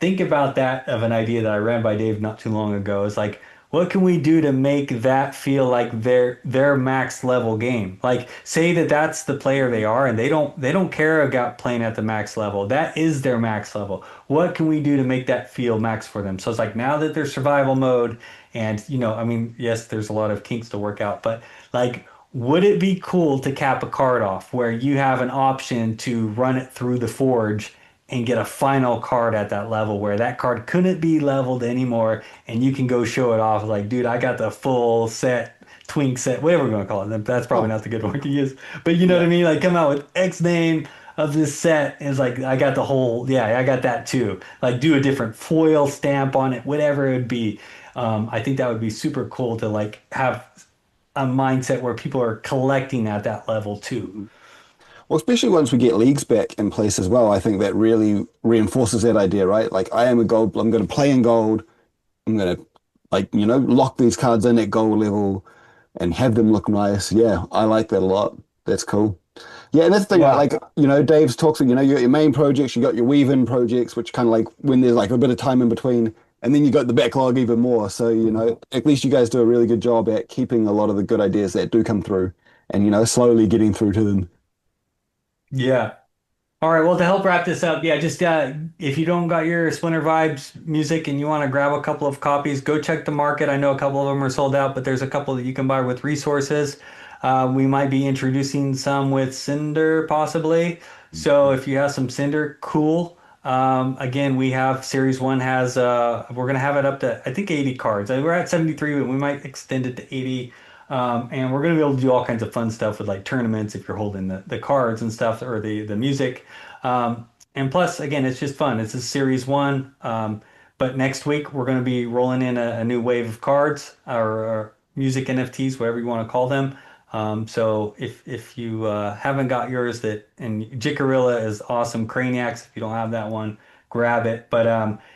think about that of an idea that I ran by Dave not too long ago. It's like, what can we do to make that feel like their max level game? Like, say that that's the player they are and they don't care about playing at the max level. That is their max level. What can we do to make that feel max for them? So it's like, now that they're survival mode, and I mean, yes, there's a lot of kinks to work out, but like, would it be cool to cap a card off where you have an option to run it through the forge and get a final card at that level where that card couldn't be leveled anymore, and you can go show it off like, dude, I got the full set twink set, whatever we're gonna call it. That's probably Oh, not the good one to use. But you know what yeah. I mean? Like come out with X name of this set. And it's like I got the whole, yeah, I got that too. Like do a different foil stamp on it, whatever it would be. I think that would be super cool to like have a mindset where people are collecting at that level too. Mhm. Well, especially once we get leagues back in place as well, I think that really reinforces that idea, right? Like I am a gold, I'm going to play in gold. I'm going to lock these cards in at gold level and have them look nice. Yeah, I like that a lot. That's cool. Yeah, and that's the thing, right? Yeah. Like, Dave's talks, you got your main projects, you got your weave-in projects, which kind of like when there's like a bit of time in between, and then you got the backlog even more. So, at least you guys do a really good job at keeping a lot of the good ideas that do come through and, slowly getting through to them. Yeah. All right, well, to help wrap this up, yeah, just if you don't got your Splinter Vibes music and you want to grab a couple of copies, go check the market. I know a couple of them are sold out, but there's a couple that you can buy with resources. We might be introducing some with Cinder possibly. So if you have some Cinder, cool. Again, we have Series 1 has we're gonna have it up to I think 80 cards. We're at 73, but we might extend it to 80. And we're going to be able to do all kinds of fun stuff with like tournaments if you're holding the cards and stuff or the music. And plus, again, it's just fun. It's a series one. But next week we're going to be rolling in a new wave of cards or music NFTs, whatever you want to call them. So if you haven't got yours, that and Jicarilla is awesome. Craniacs, if you don't have that one, grab it. But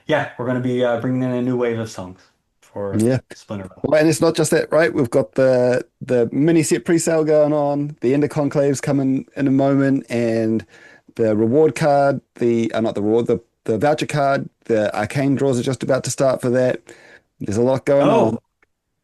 yeah, we're going to be bringing in a new wave of songs for Yeah. Splinter. Well, and it's not just that, right? We've got the mini set pre-sale going on, the Ender Conclave's coming in a moment, and the reward card, not the reward, the voucher card, the arcane draws are just about to start for that. There's a lot going on. Oh,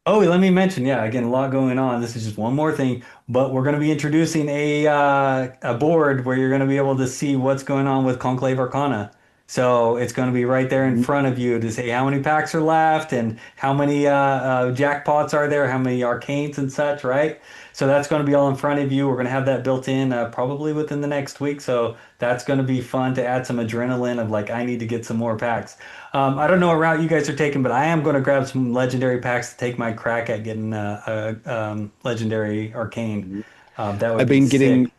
oh, let me mention, yeah, again, a lot going on. This is just one more thing, but we're going to be introducing a board where you're going to be able to see what's going on with Conclave Arcana. So it's going to be right there in Mhm. front of you to say how many packs are left and how many jackpots are there, how many arcanes and such, right? So that's going to be all in front of you. We're going to have that built in probably within the next week. So that's going to be fun to add some adrenaline of like, I need to get some more packs. I don't know what route you guys are taking, but I am going to grab some legendary packs to take my crack at getting a legendary arcane. That would I've be been sick. getting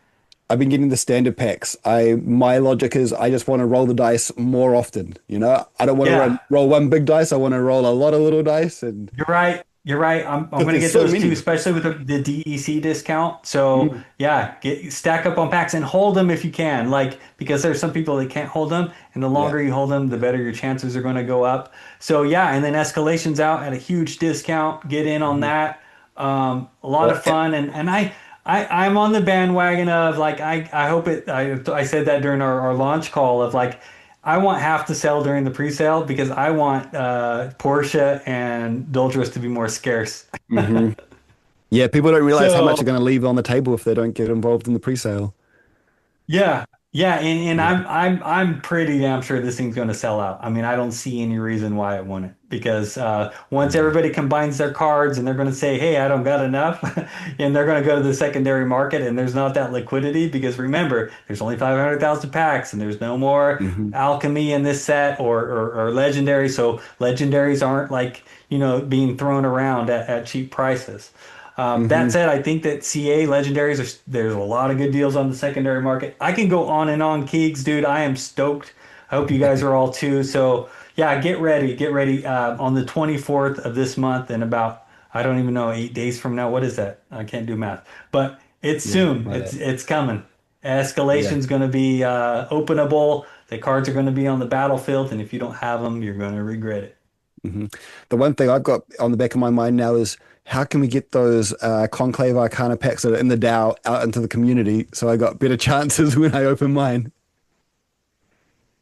I've been getting the standard packs. My logic is I just want to roll the dice more often. I don't want to Yeah, roll one big dice. I want to roll a lot of little dice, and you're right. You're right. I'm because going to there's get so those too, many. especially with the DEC discount. So Mm. yeah, get stack up on packs and hold them if you can. Like because there's some people that can't hold them, and the Yeah. longer you hold them, the better your chances are going to go up. So yeah, and then escalations out at a huge discount. Get in on Mhm. that. A lot Well, of fun, and I'm on the bandwagon of like I hope it. I said that during our launch call of like. I want half to sell during the pre-sale because I want Porsche and Doldrus to be more scarce. mhm. Yeah, people don't realize how much So they're going to leave on the table if they don't get involved in the pre-sale. yeah, yeah, and Yeah. I'm pretty damn sure this thing's going to sell out. I mean, I don't see any reason why it wouldn't because once Mhm. everybody combines their cards and they're going to say, "Hey, I don't got enough," and they're going to go to the secondary market and there's not that liquidity because remember, there's only 500,000 packs and there's no more Mhm. alchemy in this set or legendary. So legendaries aren't like being thrown around at cheap prices. That Mhm. said, I think that CA legendaries there's a lot of good deals on the secondary market. I can go on and on, Keegs, dude. I am stoked. I hope you guys are all too. So yeah, get ready. On the 24th of this month, in about I don't even know 8 days from now. What is that? I can't do math, but it's Yeah, soon. like that. It's coming. Yeah. Escalation's going to be openable. The cards are going to be on the battlefield, and if you don't have them, you're going to regret it. hmm The one thing I've got on the back of my mind now is how can we get those Conclave Arcana packs that are in the DAO out into the community so I got better chances when I open mine?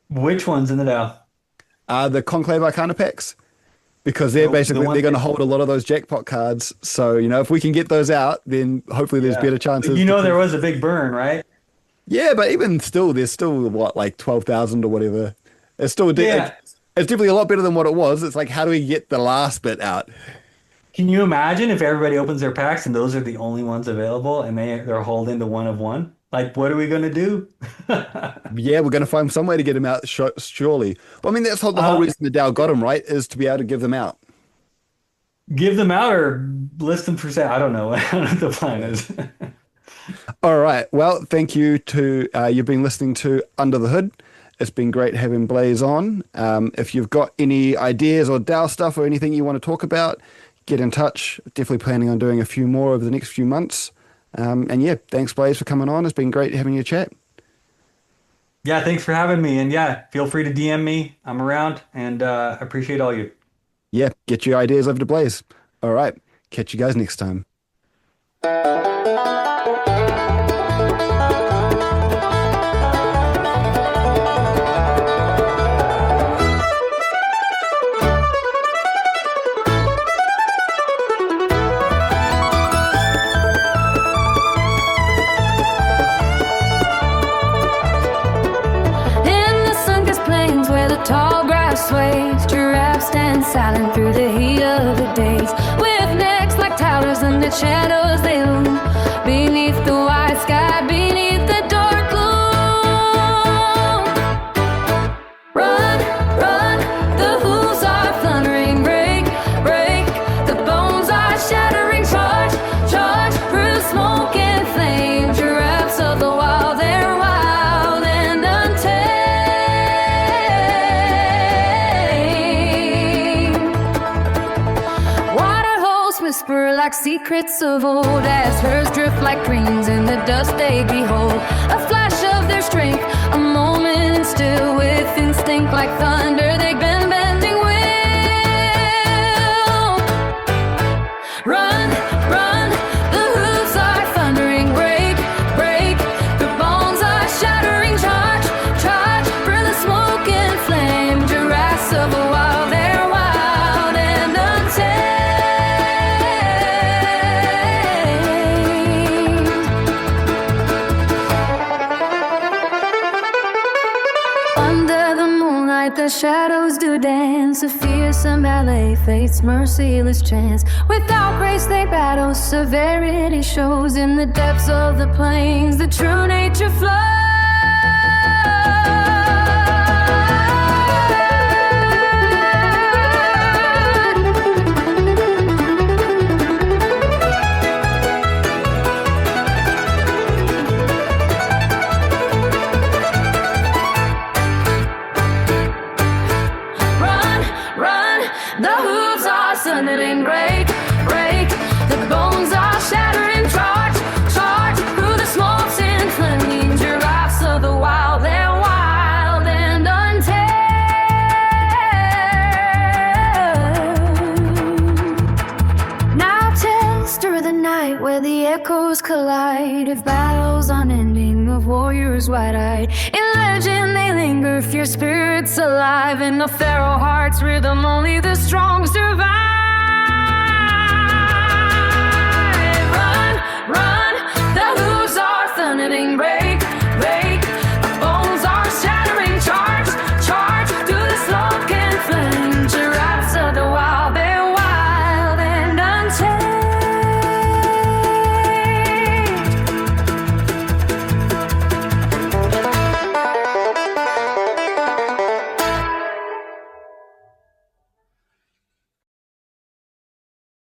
Which one's in the Dow? The Conclave Arcana packs, because they're The basically one they're going to hold a lot of those jackpot cards. So, if we can get those out, then hopefully there's Yeah. better chances You to know pull. there was a big burn, right? Yeah, but even still, there's still what, like 12,000 or whatever. It's still Yeah. it's definitely a lot better than what it was. It's like how do we get the last bit out? Can you imagine if everybody opens their packs and those are the only ones available and they're holding the one of one? Like, what are we gonna do? Yeah, we're going to find some way to get them out, surely. But I mean, that's the whole Uh, reason the DAO got them, right? Is to be able to give them out. give them out or list them for sale. I don't know. I don't know what the plan is. All right. Well, thank you to you've been listening to Under the Hood. It's been great having Blaze on. If you've got any ideas or DAO stuff or anything you want to talk about, get in touch. Definitely planning on doing a few more over the next few months. And yeah, thanks, Blaze, for coming on. It's been great having you chat. Yeah, thanks for having me. And yeah, feel free to DM me. I'm around and appreciate all you. Yeah, get your ideas over to Blaze. All right. Catch you guys next time. Tall grass sways, giraffes stand silent through the heat of the days. With necks like towers and the shadows they loom beneath the white sky, beneath the dark gloom. Run, run, the hooves are thundering, break, break, the bones are shattering, charge, charge through the smoke and flame. Giraffes of the wild, they're wild and untamed. Whisper like secrets of old as herds drift like creams in the dust they behold. A flash of their strength, a moment and still with instinct like thunder they've been bending will. Run, run, the hooves are thundering, break, break, the bones are shattering, charge, charge through the smoke and flame. Giraffes of the wild, they're wild and untamed. The shadows do dance, a fearsome ballet, fate's merciless chance. Without grace they battle, severity shows in the depths of the plains, the true nature flows. The hooves are sundering, break, break, the bones are shattering, charge, charge through the smokes and flaming. Giraffes of the wild, they're wild and untamed. Now tell, stir the night where the echoes collide of battles unending, of warriors wide-eyed. In legend they linger, fierce spirits alive, in the pharaoh heart's rhythm only the strong survive.